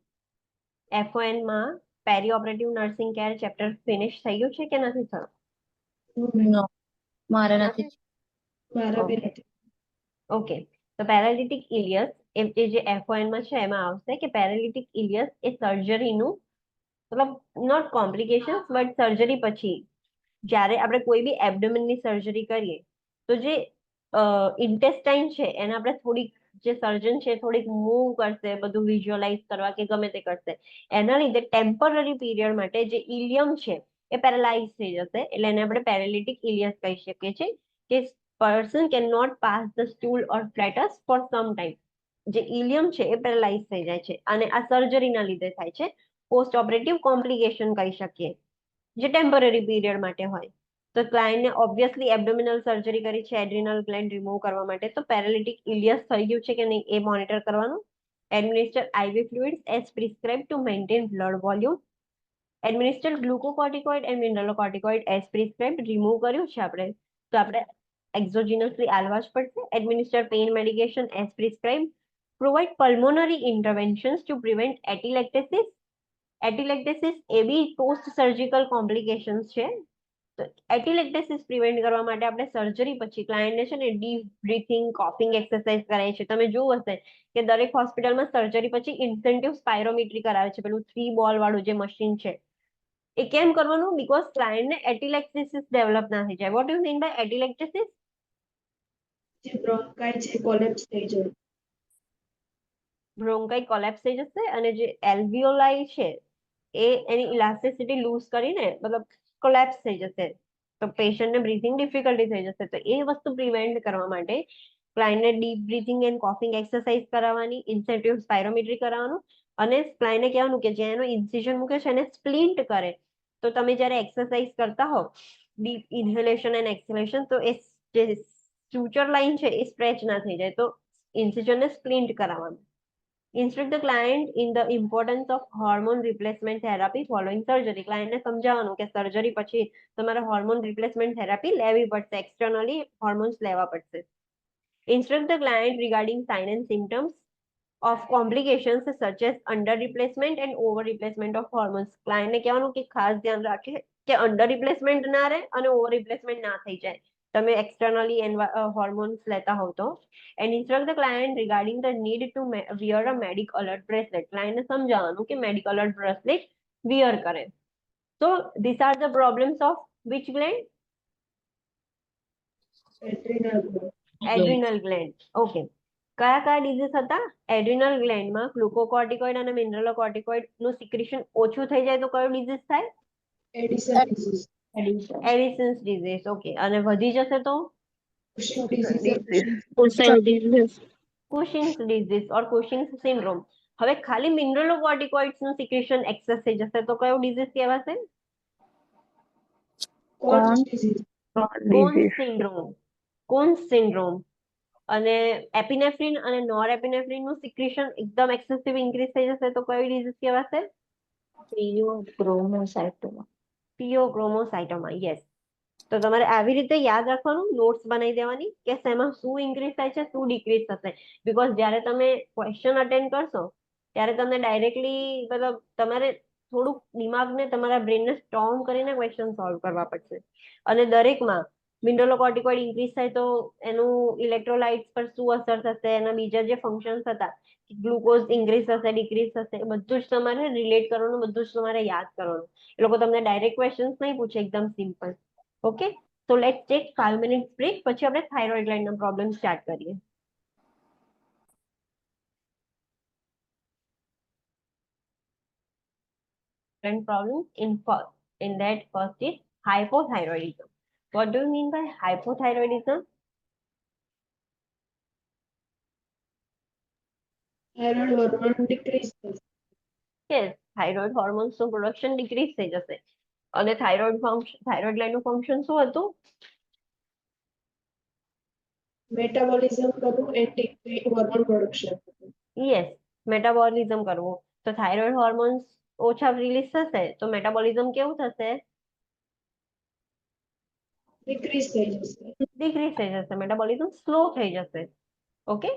S1: FON માં પેરી operative nursing care chapter finish થઈ ગયું છે કે નથી થયું?
S3: નો મારે નથી.
S2: મારા બી
S1: Okay.
S2: નથી.
S1: ઓકે, તો પેરાલિટિક ઇલિયસ એ જે FON માં છે એમાં આવશે કે પેરાલિટિક ઇલિયસ એ સર્જરીનું મતલબ નોટ કોમ્પ્લિકેશન્સ બટ સર્જરી પછી જ્યારે આપણે કોઈ બી એબડોમિનની સર્જરી કરીએ તો જે ઇન્ટેસ્ટાઇન છે એને આપણે થોડીક જે સર્જન છે થોડીક મૂવ કરશે, બધું વિઝ્યુઅલાઇઝ કરવા કે ગમે તે કરશે, એના લીધે ટેમ્પરરી પીરિયડ માટે જે ઇલિયમ છે એ પેરાલાઇઝ થઈ જશે, એટલે એને આપણે પેરાલિટિક ઇલિયસ કહી શકીએ છીએ કે person can not pass the stool or flatus for some time. જે ઇલિયમ છે એ પેરાલાઇઝ થઈ જાય છે અને આ સર્જરીના લીધે થાય છે. પોસ્ટ ઓપરેટિવ કોમ્પ્લિકેશન કહી શકીએ, જે ટેમ્પરરી પીરિયડ માટે હોય. તો ક્લાયન્ટને ઓબ્વિયસલી એબડોમિનલ સર્જરી કરી છે એડ્રિનલ ગ્લેન્ડ રિમૂવ કરવા માટે, તો પેરાલિટિક ઇલિયસ થઈ ગયું છે કે નહીં એ મોનિટર કરવાનું. Administer IV fluids as prescribed to maintain blood volume. Administer glucocorticoid and mineralocorticoid as prescribed remove કર્યું છે આપણે, તો આપણે એક્ઝોજીનસલી આલવા જ પડશે. Administer pain medication as prescribed. Provide pulmonary interventions to prevent atelectasis. Atelectasis એ બી પોસ્ટ સર્જિકલ કોમ્પ્લિકેશન્સ છે. તો એટીલેક્ટેસિસ પ્રિવેન્ટ કરવા માટે આપણે સર્જરી પછી ક્લાયન્ટને છે ને ડીપ બ્રીથિંગ કોફિંગ એક્સરસાઇઝ કરાય છે. તમે જોયું હશે કે દરેક હોસ્પિટલમાં સર્જરી પછી ઇન્સેન્ટિવ સ્પાયરોમેટ્રી કરાવે છે, પેલું 3 બોલ વાળું જે મશીન છે. એ કેમ કરવાનું? બીકોઝ ક્લાયન્ટને એટીલેક્ટેસિસ ડેવલપ ના થઈ જાય. What you mean by atelectasis?
S2: જે બ્રોન્કાઈ છે કોલેપ્સ થઈ જાય.
S1: બ્રોન્કાઈ કોલેપ્સ થઈ જશે અને જે એલ્વિયોલાઈ છે એ એની ઇલાસ્ટિસિટી લૂઝ કરીને મતલબ કોલેપ્સ થઈ જશે, તો પેશન્ટને બ્રીથિંગ ડિફિકલ્ટી થઈ જશે. તો એ વસ્તુ પ્રિવેન્ટ કરવા માટે ક્લાયન્ટને ડીપ બ્રીથિંગ એન્ડ કોફિંગ એક્સરસાઇઝ કરાવવાની, ઇન્સેન્ટિવ સ્પાયરોમેટ્રી કરાવવાનું અને ક્લાયન્ટને કહેવાનું કે જ્યાં એનો ઇન્સિઝન મૂકે છે એને સ્પ્લિન્ટ કરે. તો તમે જ્યારે એક્સરસાઇઝ કરતા હો ડીપ ઇન્હેલેશન એન્ડ એક્સહેલેશન, તો એ જે સુચર લાઇન છે એ સ્ટ્રેચ ના થઈ જાય, તો ઇન્સિઝનને સ્પ્લિન્ટ કરાવવાનું. Instruct the client in the importance of hormone replacement therapy following surgery. ક્લાયન્ટને સમજાવવાનું કે સર્જરી પછી તમારે હોર્મોન રિપ્લેસમેન્ટ થેરાપી લેવી પડશે, એક્સટર્નલી હોર્મોન્સ લેવા પડશે. Instruct the client regarding sign and symptoms of complications such as under replacement and over replacement of hormones. ક્લાયન્ટને કહેવાનું કે ખાસ ધ્યાન રાખે કે અંડર રિપ્લેસમેન્ટ ના રહે અને ઓવર રિપ્લેસમેન્ટ ના થઈ જાય તમે એક્સટર્નલી હોર્મોન્સ લેતા હોવ તો. And instruct the client regarding the need to wear a medic alert bracelet. ક્લાયન્ટને સમજાવવાનું કે medic alert bracelet wear કરે. So these are the problems of which gland? Adrenal gland. Okay. કયા કયા ડિઝીઝ હતા? એડ્રિનલ ગ્લેન્ડમાં ગ્લુકોકોર્ટિકોઇડ અને મિનરલોકોર્ટિકોઇડ નું સિક્રેશન ઓછું થઈ જાય તો કયો ડિઝીઝ થાય?
S2: Addison disease.
S1: Addison's disease. Okay, અને વધી જશે તો કુશિંગ્સ ડિઝીઝ ઓર કુશિંગ્સ સિન્ડ્રોમ. હવે ખાલી મિનરલોકોર્ટિકોઇડ્સ નું સિક્રેશન એક્સેસ થઈ જશે તો કયો ડિઝીઝ કહેવાશે?
S2: Conn's disease.
S1: Conn's syndrome. Conn's syndrome. અને એપિનેફ્રિન અને નોર એપિનેફ્રિન નું સિક્રેશન એકદમ એક્સેસિવ ઇન્ક્રીઝ થઈ જશે તો કઈ ડિઝીઝ કહેવાશે?
S3: Pheochromocytoma.
S1: પિયોક્રોમોસાઇટોમા. યસ. તો તમારે આવી રીતે યાદ રાખવાનું, નોટ્સ બનાવી દેવાની કે શેમાં શું ઇન્ક્રીઝ થાય છે, શું ડિક્રીઝ થશે. બીકોઝ જ્યારે તમે ક્વેશ્ચન અટેન્ડ કરશો ત્યારે તમને ડાયરેક્ટલી મતલબ તમારે થોડુંક દિમાગને તમારા બ્રેનને સ્ટ્રોંગ કરીને ક્વેશ્ચન સોલ્વ કરવા પડશે. અને દરેકમાં મિનરલોકોર્ટિકોઇડ ઇન્ક્રીઝ થાય તો એનું ઇલેક્ટ્રોલાઇટ્સ પર શું અસર થશે, એના બીજા જે ફંક્શન્સ હતા ગ્લુકોઝ ઇન્ક્રીઝ થશે ડિક્રીઝ થશે, એ બધું જ તમારે રિલેટ કરવાનું, બધું જ તમારે યાદ કરવાનું. એ લોકો તમને ડાયરેક્ટ ક્વેશ્ચન્સ નહીં પૂછે, એકદમ simple. Okay, so let's take 5 minutes break. પછી આપણે થાઇરોઇડ ગ્લેન્ડના પ્રોબ્લેમ સ્ટાર્ટ કરીએ. Problems in that first is hypothyroidism. What do you mean by hypothyroidism?
S2: Thyroid hormone decrease થશે.
S1: Yes, thyroid hormones નું પ્રોડક્શન ડિક્રીઝ થઈ જશે અને થાઇરોઇડ ગ્લેન્ડ નું ફંક્શન શું હતું?
S2: મેટાબોલિઝમ કરવું and hormone production.
S1: Yes, metabolism કરવું. તો થાઇરોઇડ હોર્મોન્સ ઓછા રિલીઝ થશે તો મેટાબોલિઝમ કેવું થશે?
S2: ડિક્રીઝ થઈ જશે.
S1: ડિક્રીઝ થઈ જશે, મેટાબોલિઝમ સ્લો થઈ જશે. Okay,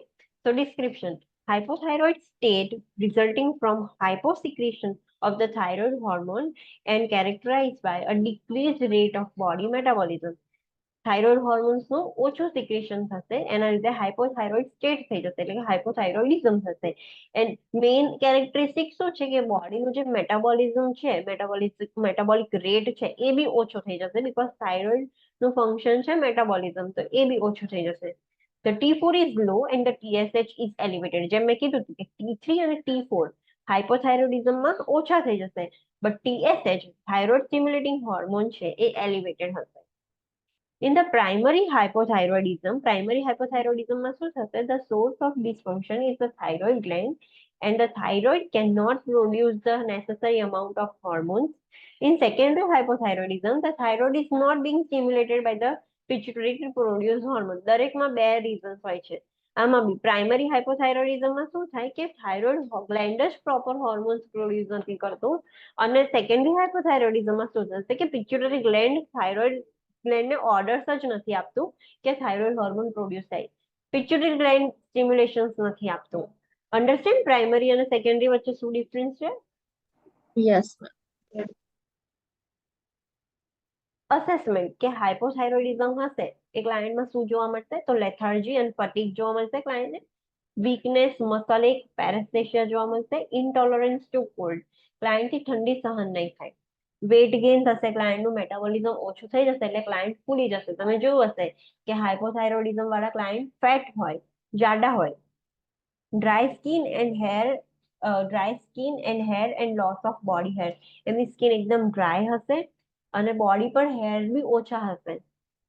S1: so description: hypothyroid state resulting from hyposecretion of the thyroid hormone and characterized by a decreased rate of body metabolism. Thyroid hormones નું ઓછું સિક્રેશન થશે, એના લીધે હાઇપોથાઇરોઇડ સ્ટેટ થઈ જશે, એટલે કે હાઇપોથાઇરોઇડિઝમ થશે. એન્ડ મેઇન કેરેક્ટરિસ્ટિક શું છે કે બોડીનું જે મેટાબોલિઝમ છે, મેટાબોલિક રેટ છે એ બી ઓછો થઈ જશે, બીકોઝ થાઇરોઇડ નું ફંક્શન છે મેટાબોલિઝમ, તો એ બી ઓછું થઈ જશે. The T4 is low and the TSH is elevated. જેમ મેં કીધું હતું કે T3 અને T4 હાઇપોથાઇરોઇડિઝમમાં ઓછા થઈ જશે, but TSH thyroid stimulating hormone છે એ એલિવેટેડ હશે. In the primary hypothyroidism માં શું થશે? The source of dysfunction is the thyroid gland and the thyroid cannot produce the necessary amount of hormones. In secondary hypothyroidism, the thyroid is not being stimulated by the pituitary to produce hormone. દરેકમાં બે રીઝન્સ હોય છે. આમાં બી પ્રાઇમરી હાઇપોથાઇરોઇડિઝમમાં શું થાય કે થાઇરોઇડ ગ્લેન્ડ જ પ્રોપર હોર્મોન્સ પ્રોડ્યુસ નથી કરતું, અને સેકન્ડરી હાઇપોથાઇરોઇડિઝમમાં શું થશે કે પિટ્યુટરી ગ્લેન્ડ થાઇરોઇડ ગ્લેન્ડ ને ઓર્ડર્સ જ નથી આપતું કે થાઇરોઇડ હોર્મોન પ્રોડ્યુસ થાય, પિટ્યુટરી ગ્લેન્ડ સ્ટિમ્યુલેશન્સ નથી આપતું. અન્ડરસ્ટેન્ડ પ્રાઇમરી અને સેકન્ડરી વચ્ચે શું ડિફરન્સ છે?
S4: યસ.
S1: અસેસમેન્ટ કે હાઇપોથાઇરોઇડિઝમ હશે એ ક્લાયન્ટમાં શું જોવા મળશે? તો લેથાર્જી અને ફટીગ જોવા મળશે ક્લાયન્ટને, વીકનેસ, મસલ એક, પેરેસ્થેસિયા જોવા મળશે, ઇન્ટોલરન્સ ટુ કોલ્ડ, ક્લાયન્ટથી ઠંડી સહન નહીં થાય, વેટ ગેઇન થશે, ક્લાયન્ટનું મેટાબોલિઝમ ઓછું થઈ જશે એટલે ક્લાયન્ટ ફૂલી જશે. તમે જોયું હશે કે હાઇપોથાઇરોઇડિઝમ વાળા ક્લાયન્ટ ફેટ હોય, જાડા હોય, dry skin and loss of body hair, એમની સ્કિન એકદમ ડ્રાય હશે અને બોડી પર હેર બી ઓછા હશે.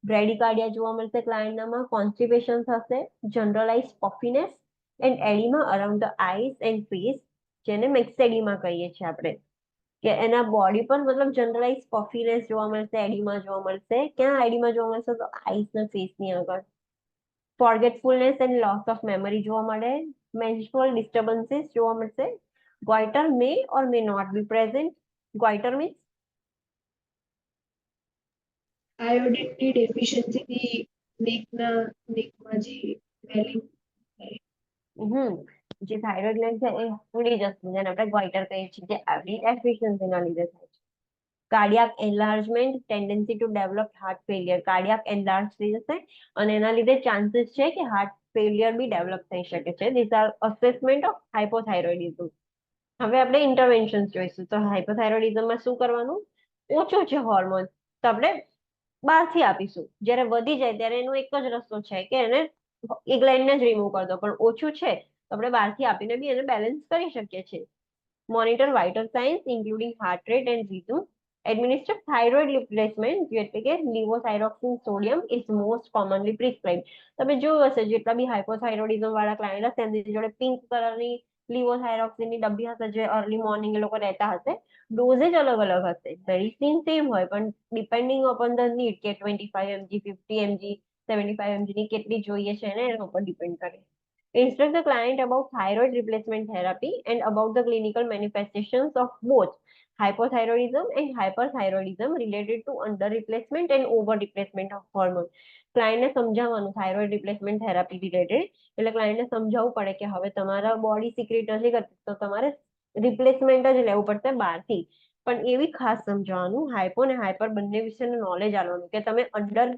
S1: બ્રેડિકાર્ડિયા જોવા મળશે ક્લાયન્ટનામાં, કોન્સ્ટિપેશન થશે, generalize puffiness and edema around the eyes and face, જેને મેક્સેડિમા કહીએ છીએ આપણે, કે એના બોડી પર મતલબ જનરલાઇઝ પફીનેસ જોવા મળશે, એડિમા જોવા મળશે. ક્યાં એડિમા જોવા મળશે? તો આઈસ ના ફેસની આગળ. ફોરગેટફુલનેસ એન્ડ લોસ ઓફ મેમરી જોવા મળે, મેન્સ્ટ્રુઅલ ડિસ્ટર્બન્સીસ જોવા મળશે, goiter may or may not be present. Goiter means
S2: આયોડિનની ડેફિશિયન્સીથી નેકમાં જે સ્વેલિંગ
S1: જે થાઇરોઇડ ગ્લેન્ડ છે એ ફૂલી જશે, જેને આપણે goiter કહીએ છીએ, જે આવી ડેફિશિયન્સીના લીધે થાય છે. Cardiac enlargement, tendency to develop heart failure, cardiac enlarge થઈ જશે અને એના લીધે ચાન્સીસ છે કે હાર્ટ ફેલિયર બી ડેવલપ થઈ શકે છે. These are assessment of hypothyroidism. હવે આપણે ઇન્ટરવેન્શન્સ જોઈશું. તો હાઇપોથાઇરોઇડિઝમમાં શું કરવાનું? ઓછું છે હોર્મોન તો આપણે બહારથી આપીશું. જ્યારે વધી જાય ત્યારે એનો એક જ રસ્તો છે કે એને એ ગ્લેન્ડને જ રિમૂવ કરી દો, પણ ઓછું છે તો આપણે બહારથી આપીને બી એને બેલેન્સ કરી શકીએ છીએ. Monitor vital signs including heart rate and rhythm, administer thyroid replacement, એટલે કે levothyroxine sodium is most commonly prescribe. તમે જોયું હશે જેટલા બી હાઇપોથાઇરોઇડિઝમ વાળા ક્લાયન્ટ હશે એમની જોડે પિંક કલરની લિવોથાઇરોક્સિનની ડબ્બી હશે, જે અર્લી મોર્નિંગ એ લોકો રહેતા હશે. ડોઝેજ અલગ અલગ હશે, મેડિસિન સેમ હોય, પણ ડિપેન્ડિંગ અપોન ધ નીડ કે 25 mg, 50 mg, 75 mg ની કેટલી જોઈએ છે ને એના ઉપર ડિપેન્ડ કરે. Instruct the client about thyroid replacement therapy and about the clinical manifestations of both hypothyroidism and hyperthyroidism related to under replacement and over replacement of hormone. ક્લાયન્ટને સમજાવવાનું થાઇરોઇડ રિપ્લેસમેન્ટ થેરાપી રિલેટેડ, એટલે ક્લાયન્ટને સમજાવવું પડે કે હવે તમારા બોડી સિક્રેટ નથી કરતી તો તમારે રિપ્લેસમેન્ટ જ લેવું પડશે બહારથી. પણ એવી ખાસ સમજાવવાનું, હાઇપો અને હાઇપર બંને વિશેનું નોલેજ આપવાનું કે તમે અંડર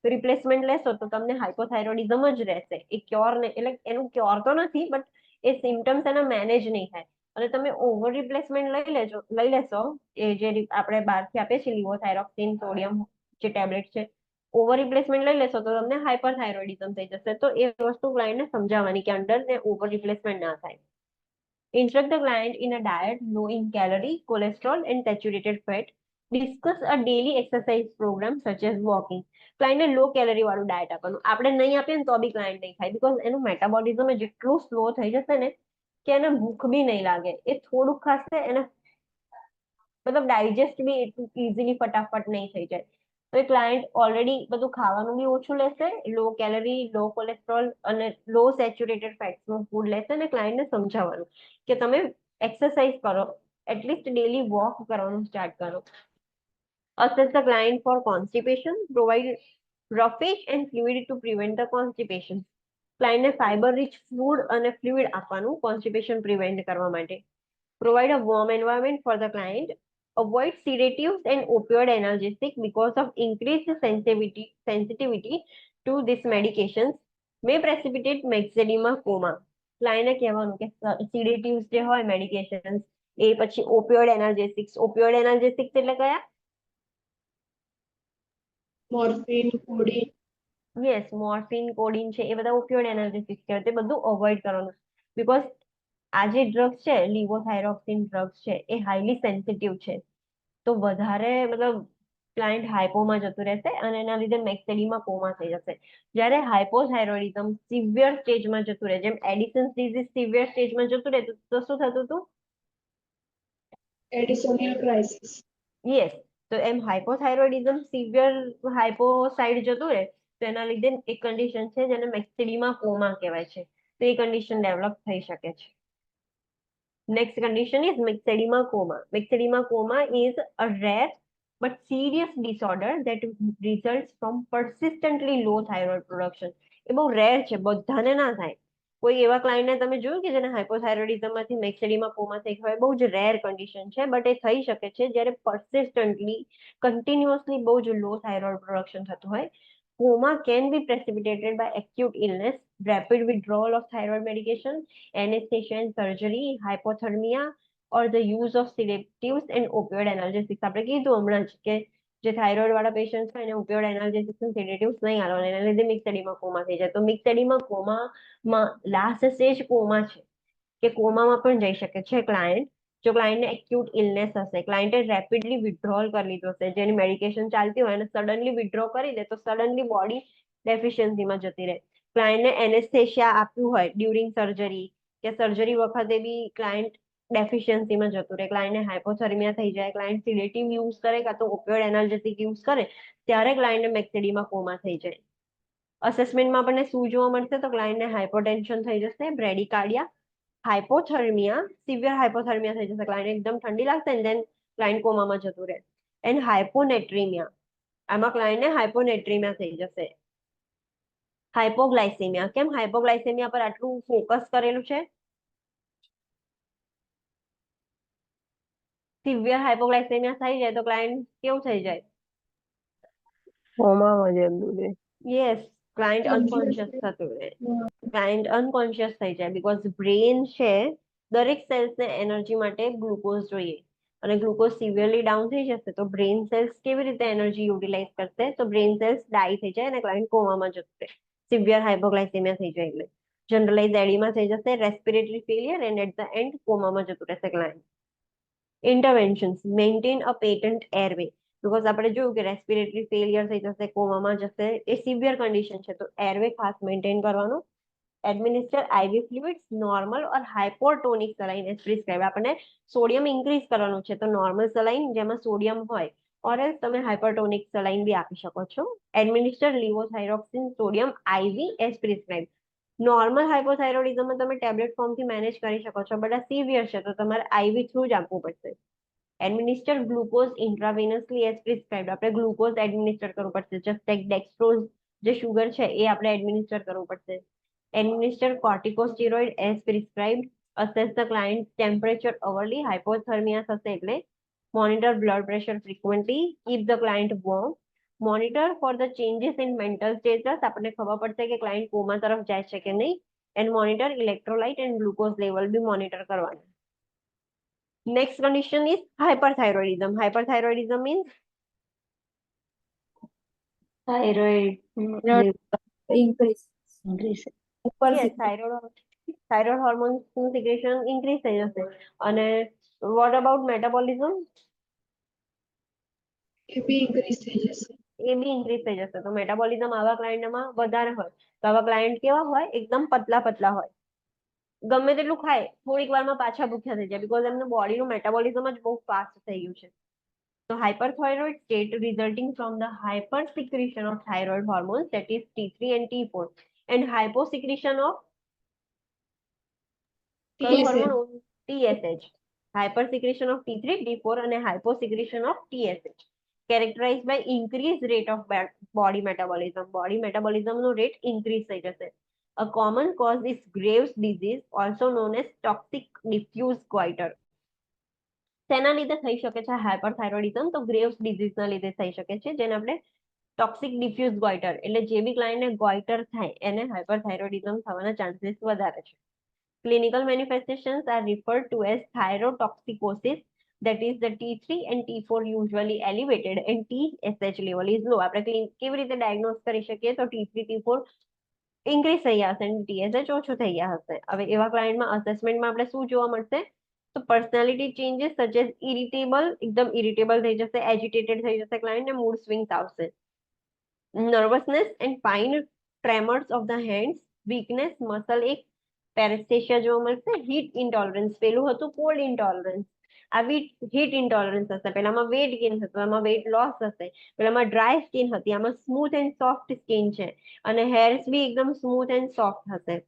S1: રિપ્લેસમેન્ટ લેશો તો તમને હાઇપોથાઇરોઇડિઝમ જ રહેશે, એ ક્યોર ને એટલે એનું ક્યોર તો નથી બટ એ સિમ્ટમ્સ એના મેનેજ નહીં થાય. અને તમે ઓવર રિપ્લેસમેન્ટ લઈ લેશો, એ જે આપણે બહારથી આપીએ છીએ લિવોથાઇરોક્સિન સોડિયમ જે ટેબ્લેટ છે, ઓવર રિપ્લેસમેન્ટ લઈ લેશો તો તમને હાઇપરથાઇરોઇડિઝમ થઈ જશે. તો એ વસ્તુ ક્લાયન્ટને સમજાવવાની કે અંડર ને ઓવર રિપ્લેસમેન્ટ ના થાય. Instruct the client in a diet low in calorie, cholesterol and saturated fat discuss a daily exercise program such as walking. ક્લાયન્ટને લો કેલરી વાળું ડાયટ આપવાનું. આપણે નહીં આપીએ ને તો બી ક્લાયન્ટ નહીં ખાય, બીકોઝ એનું મેટાબોલિઝમ જેટલું સ્લો થઈ જશે ને કે એને ભૂખ બી નહીં લાગે. એ થોડુંક ખાશે એને મતલબ ડાયજેસ્ટ બી એટલું ઇઝીલી ફટાફટ નહીં થઈ જાય. તો એ ક્લાયન્ટ ઓલરેડી બધું ખાવાનું બી ઓછું લેશે, લો કેલરી, લો કોલેસ્ટ્રોલ અને લો સેચ્યુરેટેડ ફેટ્સનું ફૂડ લેશે. અને ક્લાયન્ટને સમજાવવાનું કે તમે એક્સરસાઇઝ કરો, એટલીસ્ટ ડેલી વોક કરવાનું સ્ટાર્ટ કરો. Assess the client for constipation. Provide roughage and fluid to prevent the constipation. ક્લાયન્ટને ફાઇબર રિચ ફૂડ અને ફ્લુઇડ આપવાનું કોન્સ્ટિપેશન પ્રિવેન્ટ કરવા માટે. Provide a warm environment for the client. Avoid sedatives and opioid analgesics because of increased sensitivity to these medications may precipitate myxedema coma. ક્લાયન્ટને કહેવાનું કે sedatives જે હોય મેડિકેશન્સ, એ પછી opioid analgesics. Opioid analgesics એટલે કયા?
S2: Morphine, codeine.
S1: Yes, morphine, codeine છે, એ બધા ઓપિયોઇડ એનાલ્જેસિક્સ કહેવાય. તે બધું અવોઇડ કરવાનું, બીકોઝ આ જે ડ્રગ્સ છે, લિવોથાયરોક્સિન ડ્રગ્સ છે, એ હાઈલી સેન્સિટિવ છે. તો વધારે મતલબ ક્લાયન્ટ હાઇપોમાં જતું રહેશે અને એના લીધે મેક્સેડીમાં કોમા થઈ જશે. જ્યારે હાઇપોથાઇરોઇડિઝમ સિવિયર સ્ટેજમાં જતું રહે, જેમ એડિસન્સ ડિઝીઝ સિવિયર સ્ટેજમાં જતું રહે તો શું થતું હતું?
S2: Additional crisis.
S1: યસ. તો એમ હાઇપોથાઇરોઇડિઝમ સિવિયર હાઇપો સાઇડ જતું રહે તો એના લીધે એક કન્ડિશન છે જેને મેક્સેડીમાં કોમા કહેવાય છે. તો એ કન્ડિશન ડેવલપ થઈ શકે છે. Next condition is myxedema coma. Myxedema coma is a rare but serious disorder that results from persistently low thyroid production. એ બહુ રેર છે, બધાને ના થાય. કોઈ એવા ક્લાયન્ટને તમે જોયું કે જેને હાઇપોથાઇરોઇડિઝમમાંથી મેક્સેડીમાં કોમા થઈ ગયો હોય? બહુ જ રેર કન્ડિશન છે, બટ એ થઈ શકે છે જ્યારે persistently કન્ટિન્યુઅસલી બહુ જ લો થાઇરોઇડ પ્રોડક્શન થતું હોય. Coma can be precipitated by acute illness, rapid withdrawal of thyroid medication, anesthesia and surgery, hypothermia, or the use of sedatives and opioid analgesics. આપણે કીધું હમણાં જ કે જે થાઇરોઇડ વાળા પેશન્ટ છે એને ઓપિયોઇડ એનાલ્જેસિક્સ અને સેડેટિવ્સ નહીં આપવાના, એના લીધે મિક્સેડીમાં કોમા થઈ જાય. તો મિક્સેડીમાં કોમામાં લાસ્ટ સ્ટેજ કોમા છે કે કોમામાં પણ જઈ શકે છે ક્લાયન્ટ. જો ક્લાયન્ટને એક્યુટ ઇલનેસ હશે, ક્લાયન્ટે રેપિડલી વિથડ્રોલ કરી લીધું હશે, જેની મેડિકેશન ચાલતી હોય અને સડનલી વિથડ્રો કરી દે તો સડનલી બોડી ડેફિશિયન્સીમાં જતી રહે. ક્લાયન્ટને એનેસ્થેશિયા આપ્યું હોય ડ્યુરિંગ સર્જરી કે સર્જરી વખતે બી ક્લાયન્ટ ડેફિશિયન્સીમાં જતું રહે, ક્લાયન્ટને હાઇપોથર્મિયા થઈ જાય, ક્લાયન્ટ સિડેટિવ યુઝ કરે કાં તો ઓપિયોઇડ એનાલ્જેસિક યુઝ કરે, ત્યારે ક્લાયન્ટને મેક્સેડીમાં કોમા થઈ જાય. અસેસમેન્ટમાં આપણને શું જોવા મળશે? તો ક્લાયન્ટને હાઇપોટેન્શન થઈ જશે, બ્રેડિકાર્ડિયા, હાઇપોથર્મિયા, સિવિયર હાઇપોથર્મિયા થઈ જશે, ક્લાયન્ટ એકદમ ઠંડી લાગશે અને દેન ક્લાયન્ટ કોમામાં જતું રહે. એન્ડ હાઇપોનેટ્રીમિયા, આમાં ક્લાયન્ટને હાઇપોનેટ્રીમિયા થઈ જશે. હાઇપોગ્લાયસેમિયા, કેમ હાઇપોગ્લાયસેમિયા પર આટલું ફોકસ કરેલું છે? સિવિયર હાઇપોગ્લાયસેમિયા થઈ જાય તો ક્લાયન્ટ કેવું થઈ જાય?
S4: કોમામાં જતું રહે.
S1: યસ, ક્લાયન્ટ અનકોન્શિયસ થતું રહે, ક્લાયન્ટ અનકોન્શિયસ થઈ જાય, બીકોઝ બ્રેન છે, દરેક સેલ્સને એનર્જી માટે ગ્લુકોઝ જોઈએ અને ગ્લુકોઝ સિવિયરલી ડાઉન થઈ જશે તો બ્રેન સેલ્સ કેવી રીતે એનર્જી યુટિલાઇઝ કરશે? તો બ્રેન સેલ્સ ડાઈ થઈ જાય અને ક્લાયન્ટ કોમામાં જશે. સિવિયર હાઇપોગ્લાયસેમિયા થઈ જાય એટલે જનરલાઇઝ એડીમાં થઈ જશે, respiratory failure and at the end કોમામાં જતું રહેશે client. Interventions maintain a patent airway, because આપણે જોયું કે રેસ્પિરેટરી ફેલિયર થઈ જશે, કોમામાં જશે, એ સિવિયર કન્ડિશન છે, તો એરવે ખાસ મેન્ટેન કરવાનું. એડમિનિસ્ટર આઈવી ફ્લુઇડ્સ, નોર્મલ ઓર હાઇપોટોનિક સલાઇન એઝ પ્રિસ્ક્રાઇબ. આપણને સોડિયમ ઇન્ક્રીઝ કરવાનું છે તો નોર્મલ સલાઇન જેમાં સોડિયમ હોય, ઓર એલ્સ તમે હાઇપરટોનિક સલાઇન બી આપી શકો છો. એડમિનિસ્ટર લિવોથાયરોક્સિન સોડિયમ આઈવી એઝ પ્રિસ્ક્રાઇબ. નોર્મલ હાઇપોથાઇરોઇડિઝમમાં તમે ટેબ્લેટ ફોર્મથી મેનેજ કરી શકો છો, બટ આ સિવિયર છે તો તમારે આઈવી થ્રુ જ આપવું પડશે. Administer glucose intravenously as prescribe. આપણે ગ્લુકોઝ એડમિનિસ્ટર કરવું પડશે, જસ્ટ લાઈક ડેક્સ્ટ્રોઝ જે શુગર છે એ આપણે એડમિનિસ્ટર કરવું પડશે. Administer corticosteroid as prescribed. Assess the client's temperature hourly. Hypothermia થશે એટલે monitor blood pressure frequently. Keep the client warm. Monitor for the changes in mental status. આપણને ખબર પડશે કે ક્લાયન્ટ કોમા તરફ જાય છે કે નહીં. And monitor electrolyte and glucose level be monitor કરવાના. Next condition is hyperthyroidism. Hyperthyroidism means
S3: Thyroid
S5: increase.
S3: increase.
S1: yes, thyroid hormones નું secretion increase થઈ જશે. અને what about metabolism?
S2: એ બી ઇન્ક્રીઝ થઈ જશે.
S1: એ બી ઇન્ક્રીઝ થઈ જશે. તો મેટાબોલિઝમ આવા ક્લાયન્ટમાં વધારે હોય. તો આવા ક્લાયન્ટ કેવા હોય? એકદમ પતલા પતલા હોય. ગમે તેટલું ખાય થોડીક વારમાં પાછા ભૂખ્યા થઈ જાય, બીકોઝ એમનું બોડીનું મેટાબોલિઝમ જ બહુ ફાસ્ટ થઈ ગયું છે. So hyperthyroid state resulting from the hypersecretion of thyroid hormones, that is T3 and T4, and hyposecretion of કયું
S2: TSH.
S1: hormone? TSH. Hypersecretion of T3, T4 અને hyposecretion of TSH. Characterized by increased rate of body metabolism. Body metabolism no rate increase થઈ જશે. A common cause is Graves' disease, also known as toxic diffuse goiter. તેના લીધે થઈ શકે છે હાઇપરથાઇરોઇડિઝમ? તો ગ્રેવ્સ ડિઝીઝના લીધે થઈ શકે છે, જેને આપણે ટોક્સિક ડિફ્યુઝ ગોઈટર, એટલે જે બી ક્લાયન્ટને ગોઈટર થાય એને હાઇપરથાઇરોઇડિઝમ થવાના ચાન્સીસ વધારે છે. Clinical manifestations are referred to as thyrotoxicosis, that is the T3 and T4 usually elevated and TSH level is low. આપણે કેવી રીતે ડાયગ્નોઝ કરી શકીએ? તો T3 T4 ઇન્ક્રીઝ થઈ ગયા હશે અને TSH ઓછું થઈ ગયા હશે. હવે એવા ક્લાયન્ટમાં અસેસમેન્ટમાં આપણે શું જોવા મળશે? તો personality changes such as irritable, એકદમ ઇરિટેબલ થઈ જશે, એજિટેટેડ થઈ જશે ક્લાયન્ટ, ને મૂડ સ્વિંગ્સ આવશે. Nervousness and fine tremors of the hands, weakness, muscle ache, paresthesia જોવા મળશે. હીટ ઇન્ટોલરન્સ, પેલું હતું કોલ્ડ ઇન્ટોલરન્સ, આવી હીટ ઇન્ટોલરન્સ હશે. પેલામાં વેટ ગેઇન હતું, આમાં વેટ લોસ હશે. પેલામાં ડ્રાય સ્કિન હતી, આમાં સ્મૂથ એન્ડ સોફ્ટ સ્કિન છે, અને હેર્સ બી એકદમ સ્મૂથ એન્ડ સોફ્ટ હશે.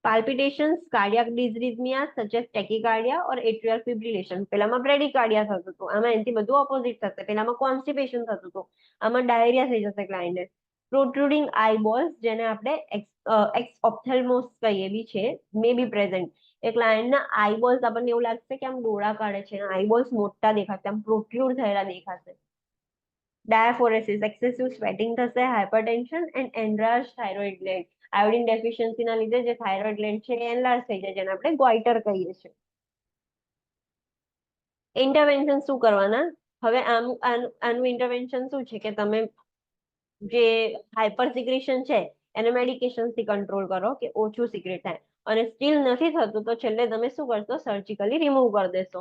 S1: Palpitations, cardiac dysrhythmia such as tachycardia or atrial fibrillation. પેલામાં બ્રેડિકાર્ડિયા થતું હતું, આમાં એનાથી બધું ઓપોઝિટ થશે. પેલામાં કોન્સ્ટિપેશન થતું હતું, આમાં ડાયરિયા થઈ જશે ક્લાયન્ટને. પ્રોટ્રુડિંગ આઈબોલ્સ, જેને આપણે એક્સ ઓપ્થેલ્મોસ કહીએ બી છે, મે બી પ્રેઝન્ટ. એ ક્લાયન્ટના આઈબોલ્સ આપણને એવું લાગશે કે આમ ડોળા કાઢે છે, આઈબોલ્સ મોટા દેખાશે, આમ પ્રોટ્રુડ થયેલા દેખાશે. ડાયાફોરેસિસ, એક્સેસિવ સ્વેટિંગ થશે. Hypertension and enlarge thyroid gland, iodine ડેફિશિયન્સીના લીધે જે થાઇરોઇડ ગ્લેન્ડ છે એ એનલાર્જ થઈ જાય, જેને આપણે ગોઈટર કહીએ છીએ. ઇન્ટરવેન્શન શું કરવાના? હવે આનું ઇન્ટરવેન્શન શું છે કે તમે જે હાઇપર સિક્રેશન છે એને મેડિકેશનથી કંટ્રોલ કરો કે ઓછું સિક્રેટ થાય, અને સ્ટીલ નથી થતું તો છેલ્લે તમે શું કરશો? સર્જિકલી રિમૂવ કરી દેશો.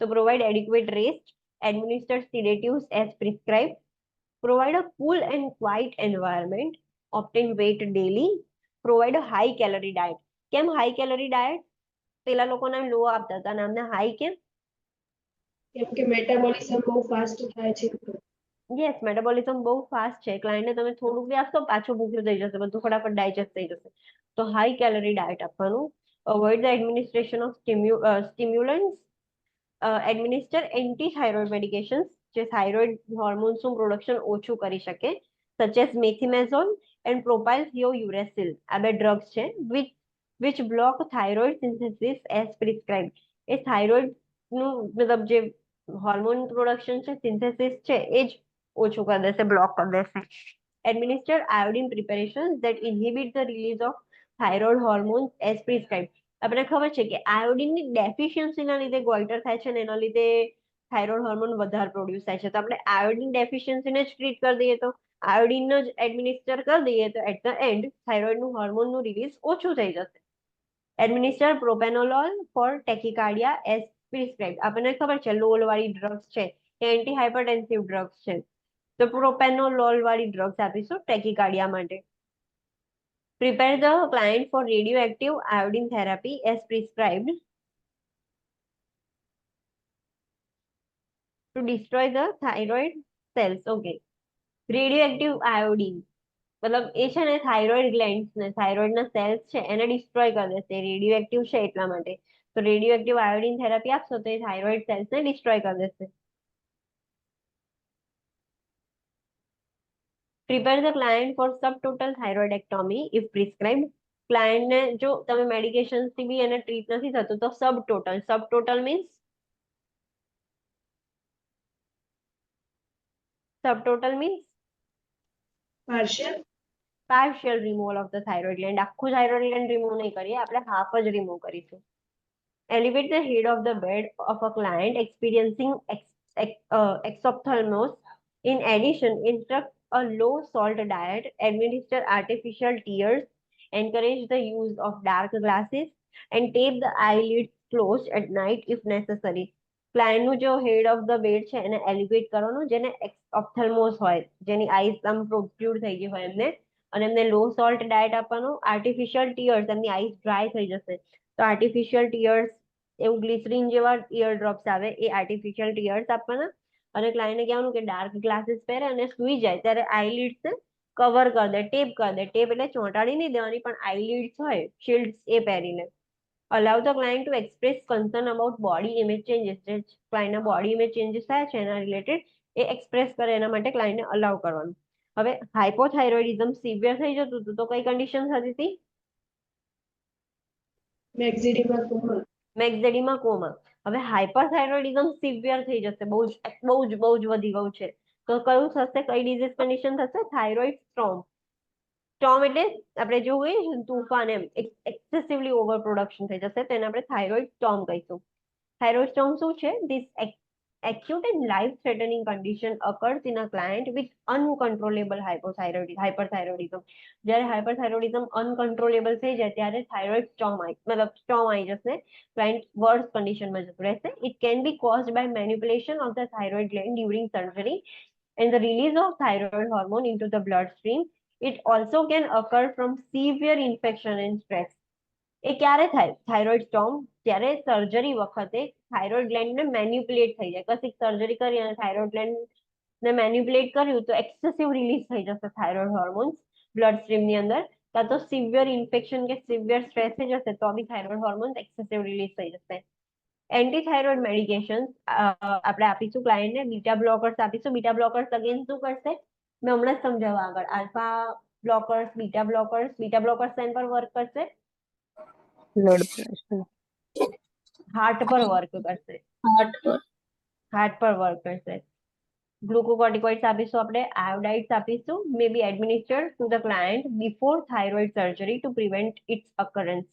S1: તો provide adequate rest, administer sedatives as prescribed, provide a cool and quiet environment, obtain weight daily, provide a high calorie diet. કેમ હાઈ કેલોરી ડાયટ? પેલા લોકોને લો આપતા હતા, નામને હાઈ કેમ?
S2: કેમ કે મેટાબોલિઝમ બહુ ફાસ્ટ થાય છે.
S1: યસ, મેટાબોલિઝમ બહુ ફાસ્ટ છે. ક્લાયન્ટને તમે થોડુંક બી આપશો, પાછું ભૂખ્યું થઈ જશે, બધું ફટાફટ ડાયજેસ્ટ થઈ જશે. તો હાઈ કેલોરી ડાયટ આપવાનું. Avoid the administration of stimulants, administer anti thyroid medications, જે થાઇરોઇડ હોર્મોન્સનું પ્રોડક્શન ઓછું કરી શકે, સચ એઝ મેથિમેઝોલ એન્ડ પ્રોપાઇલથિયોયુરેસિલ. આ બે ડ્રગ્સ છે which block thyroid synthesis as prescribed. A thyroid નું મતલબ જે હોર્મોન પ્રોડક્શન છે, સિન્થેસિસ છે, એ જ ઓછું કરી દેશે, બ્લોક કરી દેશે. Administer iodine preparation that inhibit the release of thyroid hormones as prescribed. આપણે ખબર છે કે આયોડિનની ડેફિશિયન્સીના લીધે ગોઈટર થાય છે, ને એના લીધે થાઇરોઇડ હોર્મોન વધારે પ્રોડ્યુસ થાય છે. તો આપણે આયોડિન ડેફિશિયન્સીને જ ટ્રીટ કરી દઈએ, તો આયોડિનનો જ એડમિનિસ્ટર કરી દઈએ, તો એટ ધ એન્ડ થાઇરોઇડનું હોર્મોનનું રિલીઝ ઓછું થઈ જશે. Administer propranolol for tachycardia as prescribe. આપણને ખબર છે લોલ વાળી ડ્રગ્સ છે એ એન્ટી હાઇપરટેન્સિવ ડ્રગ્સ છે, તો પ્રોપેનોલોલ વાળી ડ્રગ્સ આપીશું ટેકિકાર્ડિયા માટે. Prepare the client for radioactive iodine therapy as prescribed to destroy the thyroid cells. Okay. Radioactive iodine મતલબ એ છે ને થાઇરોઇડ ગ્લેન્ડ્સ ને થાઇરોઇડના સેલ્સ છે એને ડિસ્ટ્રોય કરી દેશે. રેડિયોએક્ટિવ છે એટલા માટે. તો રેડિયોએક્ટિવ આયોડિન થેરાપી આપશો તો એ થાઇરોઇડ સેલ્સને ડિસ્ટ્રોય કરી દેશે. Prepare the client for subtotal thyroidectomy if prescribed. ક્લાયન્ટને જો તમે મેડિકેશન્સથી બી એને ટ્રીટ નથી થતું તો subtotal means partial removal of the thyroid gland. આખું થાઇરોઇડ ગ્લેન્ડ રિમૂવ નહીં કરીએ, આપણે હાફ જ રિમૂવ કરીશું. Elevate the head of the bed of a client experiencing exophthalmos. In addition, instruct a low salt diet, administer artificial tears, encourage the use of dark glasses, and tape the eyelids closed at night if necessary. ક્લાયન્ટનું જો હેડ ઓફ ધ બેડ છે એને એલિવેટ કરવાનું, જેને ઓપ્થેલ્મોસ હોય, જેની આઈસ આમ પ્રોટ્રુડ થઈ ગઈ હોય એમને, અને એમને લો સોલ્ટ ડાયટ આપવાનું. આર્ટિફિશિયલ ટીયર્સ, એમની આઈસ ડ્રાય થઈ જશે તો આર્ટિફિશિયલ ટીયર્સ, એવું ગ્લિસરીન જેવા ઇયર ડ્રોપ્સ આવે, એ આર્ટિફિશિયલ ટીયર્સ આપવાના. અને ક્લાયન્ટને કહેવાનું કે ડાર્ક ગ્લાસીસ પહેરે અને સૂઈ જાય ત્યારે આઈલિડ્સ કવર કરી દે, ટેપ કરી દે. ટેપ એટલે ચોંટાડી નહીં દેવાની, પણ આઈલિડ્સ હોય શિલ્ડ્સ એ પહેરી લે. Allow the client to express concern about body image changes, જે ક્લાયન્ટના બોડી ઇમેજ ચેન્જીસ થાય છે એના રિલેટેડ એ એક્સપ્રેસ કરે, એના માટે ક્લાયન્ટને અલાઉ કરવાનું. હવે હાઇપોથાઇરોઇડિઝમ સિવિયર થઈ જતું હતું તો કઈ કન્ડિશન થતી હતી?
S2: મેક્ઝિડીમાં કોમા.
S1: મેક્ઝેડીમાં કોમા. હવે હાઇપરથાઇરોઇડિઝમ સિવિયર થઈ જશે, બહુ જ વધી ગયું છે, તો કયું થશે? કઈ ડિઝીઝ કન્ડિશન થશે? Thyroid storm. સ્ટોર્મ એટલે આપણે જોયું તુફાન, એમ એક્સેસિવલી ઓવર પ્રોડક્શન થઈ જશે, તેને આપણે થાઇરોઇડ સ્ટોર્મ કહીશું. થાઇરોઇડ સ્ટોર્મ શું છે? This acute and life-threatening condition occurs in a client with uncontrollable hyperthyroidism. જ્યારે હાઇપરથાઇરોઇડિઝમ અનકન્ટ્રોલેબલ થઈ જાય ત્યારે થાઇરોઇડ સ્ટોર્મ આવી જશે, ક્લાયન્ટ વર્સ કન્ડિશનમાં જતું રહેશે. It can be caused by manipulation of the thyroid gland during surgery and the release of thyroid hormone into the bloodstream. It also can occur from severe infection and stress. એ ક્યારે થાય થાઇરોઇડ સ્ટોર્મ? જ્યારે સર્જરી વખતે થાઇરોઇડ ગ્લેન્ડને મેન્યુપ્યુલેટ થઈ જાય. કશીક સર્જરી કરી અને થાઇરોઇડ ગ્લેન્ડને મેન્યુપ્યુલેટ કર્યું તો એક્સેસિવ રિલીઝ થઈ જશે થાઇરોઇડ હોર્મોન્સ બ્લડ સ્ટ્રીમની અંદર, કાં તો સિવિયર ઇન્ફેક્શન કે સિવિયર સ્ટ્રેસ થઈ જશે તો બી થાઇરોઇડ હોર્મોન્સ એક્સેસિવ રિલીઝ થઈ જશે. એન્ટીથાઇરોઇડ મેડિકેશન્સ આપણે આપીશું ક્લાયન્ટને, બીટા બ્લોકર્સ આપીશું. બીટા બ્લોકર્સ અગેન શું કરશે? મેં હમણાં જ સમજાવવા આગળ. આલ્ફા બ્લોકર્સ, બીટા બ્લોકર્સ શેન પર વર્ક કરશે?
S4: Blood pressure.
S1: હાર્ટ પર વર્ક કરશે. હાર્ટ પર વર્ક કરશે. ગ્લુકોકોર્ટિકોઇડ્સ આપીશું આપણે, આયોડાઇડ્સ આપીશું, may be administered to the client before thyroid surgery to prevent its occurrence.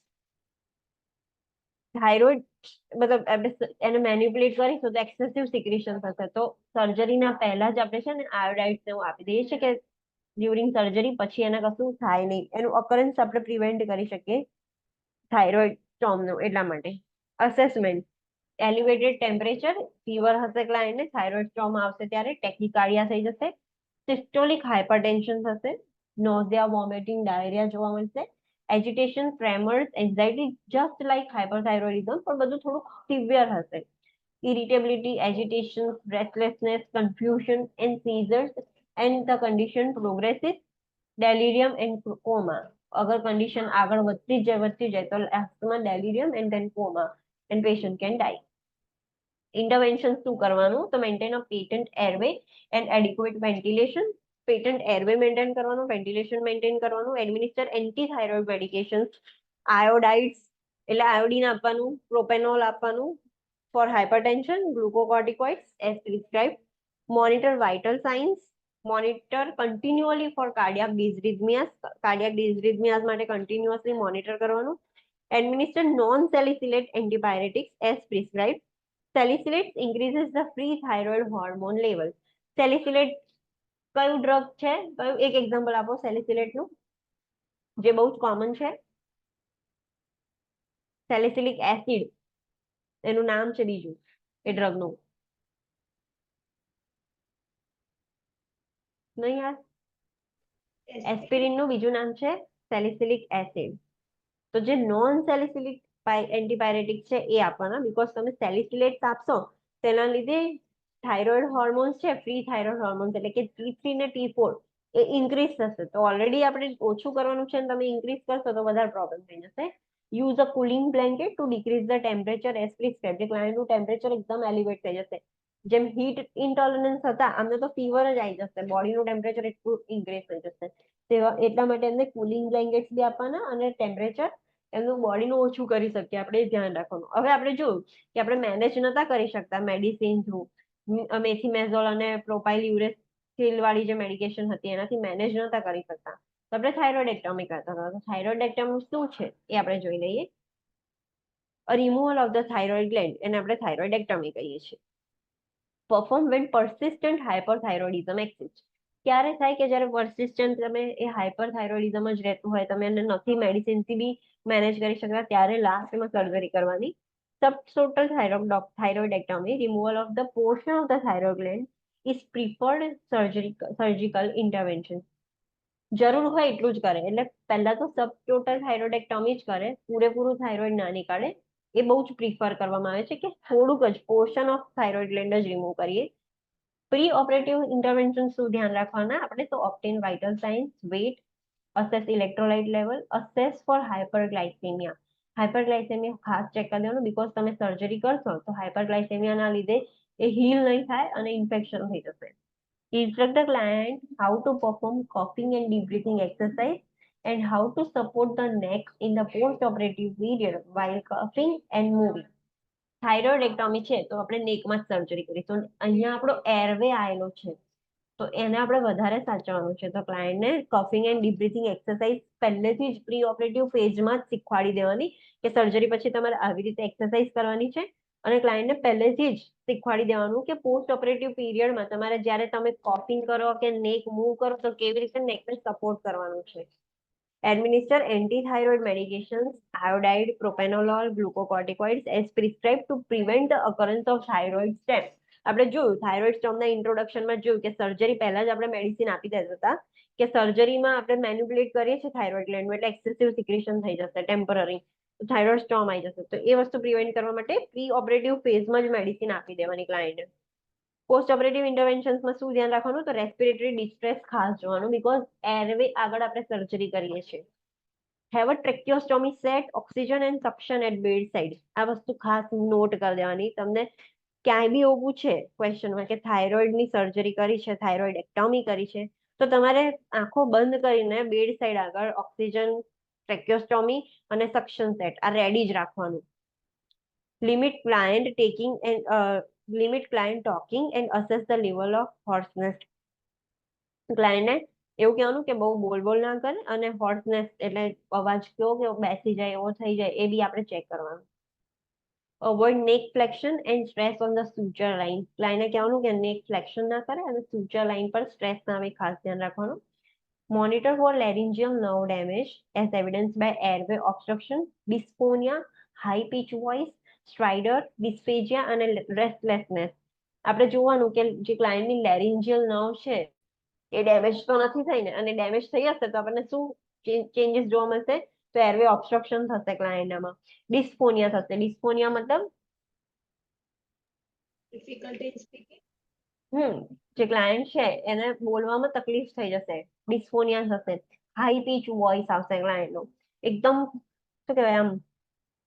S1: Thyroid મતલબ આપણે એને મેન્યુપ્યુલેટ કરીશું તો એક્સેસિવ સિક્રેશન થશે, તો સર્જરીના પહેલા જ આપણે છે ને આયોડાઇડ્સ એવું આપી દઈએ છીએ કે ડ્યુરિંગ સર્જરી પછી એને કશું થાય નહીં, એનું અકરન્સ આપણે પ્રિવેન્ટ કરી શકીએ થાઇરોઇડ સ્ટોર્મનું. એટલા માટે અસેસમેન્ટ: એલિવેટેડ ટેમ્પરેચર, ફીવર હશે ક્લાયન્ટને, થાઇરોઇડ સ્ટોર્મ આવશે ત્યારે ટેકિકાર્ડિયા થઈ જશે, સિસ્ટોલિક હાઇપરટેન્શન થશે, નોઝિયા, વોમિટિંગ, ડાયરિયા જોવા મળશે, agitation, tremors, anxiety, just like hyperthyroidism, પણ બધું થોડુંક સિવિયર હશે. Irritability, agitation, restlessness, confusion and seizures, and the condition progresses, delirium and coma. અગર કન્ડિશન આગળ વધતી જાય તો લાસ્ટમાં delirium and then coma and patient can die. Intervention શું કરવાનું? તો maintain a patent airway and adequate ventilation. Patent airway maintain કરવાનું, વેન્ટિલેશન મેન્ટેન કરવાનું, એડમિનિસ્ટર એન્ટીથાઇરોઇડ મેડિકેશન્સ, આયોડાઇડ્સ એટલે આયોડીન આપવાનું, પ્રોપેનોલ આપવાનું four hypertension, glucocorticoids as prescribed, monitor vital signs, monitor continually for cardiac dysrhythmias માટે કન્ટિન્યુઅસલી મોનિટર કરવાનું, administer non salicylate antipyretics as prescribed. Salicylate increases the free thyroid hormone level. Salicylate કયું ડ્રગ છે? કયું એક એક્ઝામ્પલ આપો સેલિસિલેટનું જે બહુ જ કોમન છે? સેલિસિલિક એસિડ એનું નામ છે બીજું એ ડ્રગનું. નહીં યાર, એસ્પિરિનનું બીજું નામ છે સેલિસિલિક એસિડ. તો જે નોન સેલિસિલિક એન્ટીપાયરેટિક છે એ આપવાના, બીકોઝ તમે સેલિસિલેટ આપશો તેના લીધે થાઇરોઇડ હોર્મોન્સ છે, ફ્રી થાઇરોઇડ હોર્મોન્સ એટલે કે T3 ને T4 એ ઇન્ક્રીઝ થશે. તો ઓલરેડી આપણે ઓછું કરવાનું છે અને તમે ઇન્ક્રીઝ કરશો તો વધારે પ્રોબ્લેમ થઈ જશે. Use a cooling blanket to decrease the temperature as prescribed. ક્લાયન્ટનું ટેમ્પરેચર એકદમ એલિવેટ થઈ જશે. જેમ હીટ ઇન્ટોલરન્સ હતા અમને તો ફીવર જ આવી જશે, બોડીનું ટેમ્પરેચર એટલું ઇન્ક્રીઝ થઈ જશે. એટલા માટે એમને કુલિંગ બ્લેન્કેટ્સ બી આપવાના અને ટેમ્પરેચર એમનું બોડીનું ઓછું કરી શકીએ આપણે, ધ્યાન રાખવાનું. હવે આપણે જોયું કે આપણે મેનેજ નતા કરી શકતા મેડિસિન થ્રુ, મેથીમેઝોલ અને પ્રોપાઇલ યુરેસિલ વાળી જે મેડિકેશન હતી એનાથી મેનેજ નતા કરી શકતા, તો આપણે થાઇરોઇડેક્ટોમી કરતા હતા. તો થાઇરોઇડેક્ટોમી શું છે એ આપણે જોઈ લઈએ. Removal of the thyroid gland, એને આપણે થાઇરોઇડેક્ટોમી કહીએ છીએ. Perform when persistent hyperthyroidism exists. ક્યારે થાય કે જ્યારે persistent તમે એ હાઇપરથાઇરોઇડિઝમ જ રહેતું હોય, તમે એને નથી મેડિસિનથી બી મેનેજ કરી શકતા, ત્યારે લાસ્ટમાં સર્જરી કરવાની. subtotal thyroidectomy, removal of the portion of the thyroid gland, is preferred surgical intervention. જરૂર હોય એટલું જ કરે, એટલે પહેલા તો સબટોટલ થાઇરોઇડેક્ટોમી જ કરે, પૂરેપૂરું થાઇરોઇડ ના નીકાળે. એ બહુ જ પ્રિફર કરવામાં આવે છે કે થોડુંક જ પોર્શન ઓફ થાઇરોઇડ ગ્લેન્ડ જ રિમૂવ કરીએ. પ્રી ઓપરેટિવ ઇન્ટરવેન્શન શું ધ્યાન રાખવાના આપણે? તો obtain vital signs, weight, assess electrolyte level, assess for hyperglycemia. Hyperglycemia ખાસ ચેક કરી દેવાનું, બીકોઝ તમે સર્જરી કરશો તો હાઇપરગ્લાઇસેમિયાના લીધે એ હીલ નહીં થાય અને ઇન્ફેક્શન થઈ જશે. Instruct the client how to perform coughing and deep breathing exercise and how to support the neck in the post-operative period while coughing and moving. થાઇરોઇડેક્ટોમી છે તો આપણે નેકમાં જ સર્જરી કરીશું. અહીંયા આપણો એરવે આવેલો છે તો એને આપણે વધારે સાચવવાનું છે. તો ક્લાયન્ટને coughing and deep breathing exercise પહેલેથી જ પ્રી ઓપરેટિવ ફેઝમાં જ શીખવાડી દેવાની કે સર્જરી પછી તમારે આવી રીતે એક્સરસાઇઝ કરવાની છે. અને ક્લાયન્ટને પહેલેથી જ શીખવાડી દેવાનું કે પોસ્ટ ઓપરેટિવ પીરિયડમાં તમારે જ્યારે તમે કોફિંગ કરો કે નેક મૂવ કરો તો કેવી રીતે નેકને સપોર્ટ કરવાનું છે. Administer anti-thyroid medications, iodide, propranolol, glucocorticoids as prescribed to prevent the occurrence of thyroid stem. આપણે જોયું થાઇરોઇડ સ્ટોમના ઇન્ટ્રોડક્શનમાં જોયું કે સર્જરી પહેલા જ આપણે મેડિસિન આપી દેતા હતા કે સર્જરીમાં આપણે મેન્યુપ્યુલેટ કરીએ છીએ થાઇરોઇડ ગ્લેન્ડ એટલે એક્સેસિવ સિક્રેશન થઈ જશે ટેમ્પરરી, થાઇરોઇડ સ્ટોમ આવી જશે. તો એ વસ્તુ પ્રિવેન્ટ કરવા માટે પ્રી ઓપરેટિવ ફેઝમાં જ મેડિસિન આપી દેવાની ક્લાયન્ટને. પોસ્ટ ઓપરેટિવ ઇન્ટરવેન્શન્સમાં શું ધ્યાન રાખવાનું? તો રેસ્પિરેટરી ડિસ્ટ્રેસ ખાસ જોવાનું, બીકોઝ એરવે આગળ આપણે સર્જરી કરીએ છીએ. Have a tracheostomy set, oxygen and suction at bed side. આ વસ્તુ ખાસ નોટ કરી દેવાની. તમને ક્યાંય બી એવું પૂછે ક્વેશ્ચનમાં કે થાઇરોઇડની સર્જરી કરી છે, થાઇરોઇડેક્ટોમી કરી છે, તો તમારે આંખો બંધ કરીને બેડ સાઇડ આગળ ઓક્સિજન, ટ્રેક્યોસ્ટોમી અને સક્શન સેટ આ રેડી જ રાખવાનું. Limit client taking and limit client talking and assess the level of hoarseness. ક્લાયન્ટને એવું કહેવાનું કે બહુ બોલ ના કરે અને હોર્સનેસ એટલે અવાજ કેવો કે બેસી જાય એવો થઈ જાય એ બી આપણે ચેક કરવાનું. Avoid neck flexion and stress on the suture line. ક્લાયન્ટને કહેવાનું કે નેક ફ્લેક્શન ના કરે અને સુચર લાઇન પર સ્ટ્રેસ ના આવે, ખાસ ધ્યાન રાખવાનું. Monitor for laryngeal nerve damage as evidenced by airway obstruction, dysphonia, high pitch voice, સ્ટ્રાઇડર, ડિસ્ફેજિયા અને રેસ્ટલેસનેસ. આપણે જોવાનું કે જે ક્લાયન્ટની લેરિન્જિયલ નર્વ છે એ ડેમેજ તો નથી થઈ ને, અને ડેમેજ થઈ હશે તો આપણને શું ચેન્જીસ જોવા મળશે? તો એરવે ઓબ્સ્ટ્રક્શન થશે ક્લાયન્ટમાં. ડિસ્ફોનિયા થશે. ડિસ્ફોનિયા મતલબ
S2: Difficulty in speaking.
S1: જે ક્લાયન્ટ છે એને બોલવામાં તકલીફ થઈ જશે, ડિસ્ફોનિયા થશે. હાઈ પીચ વોઇસ આવશે ક્લાયન્ટનો, એકદમ શું કહેવાય આમ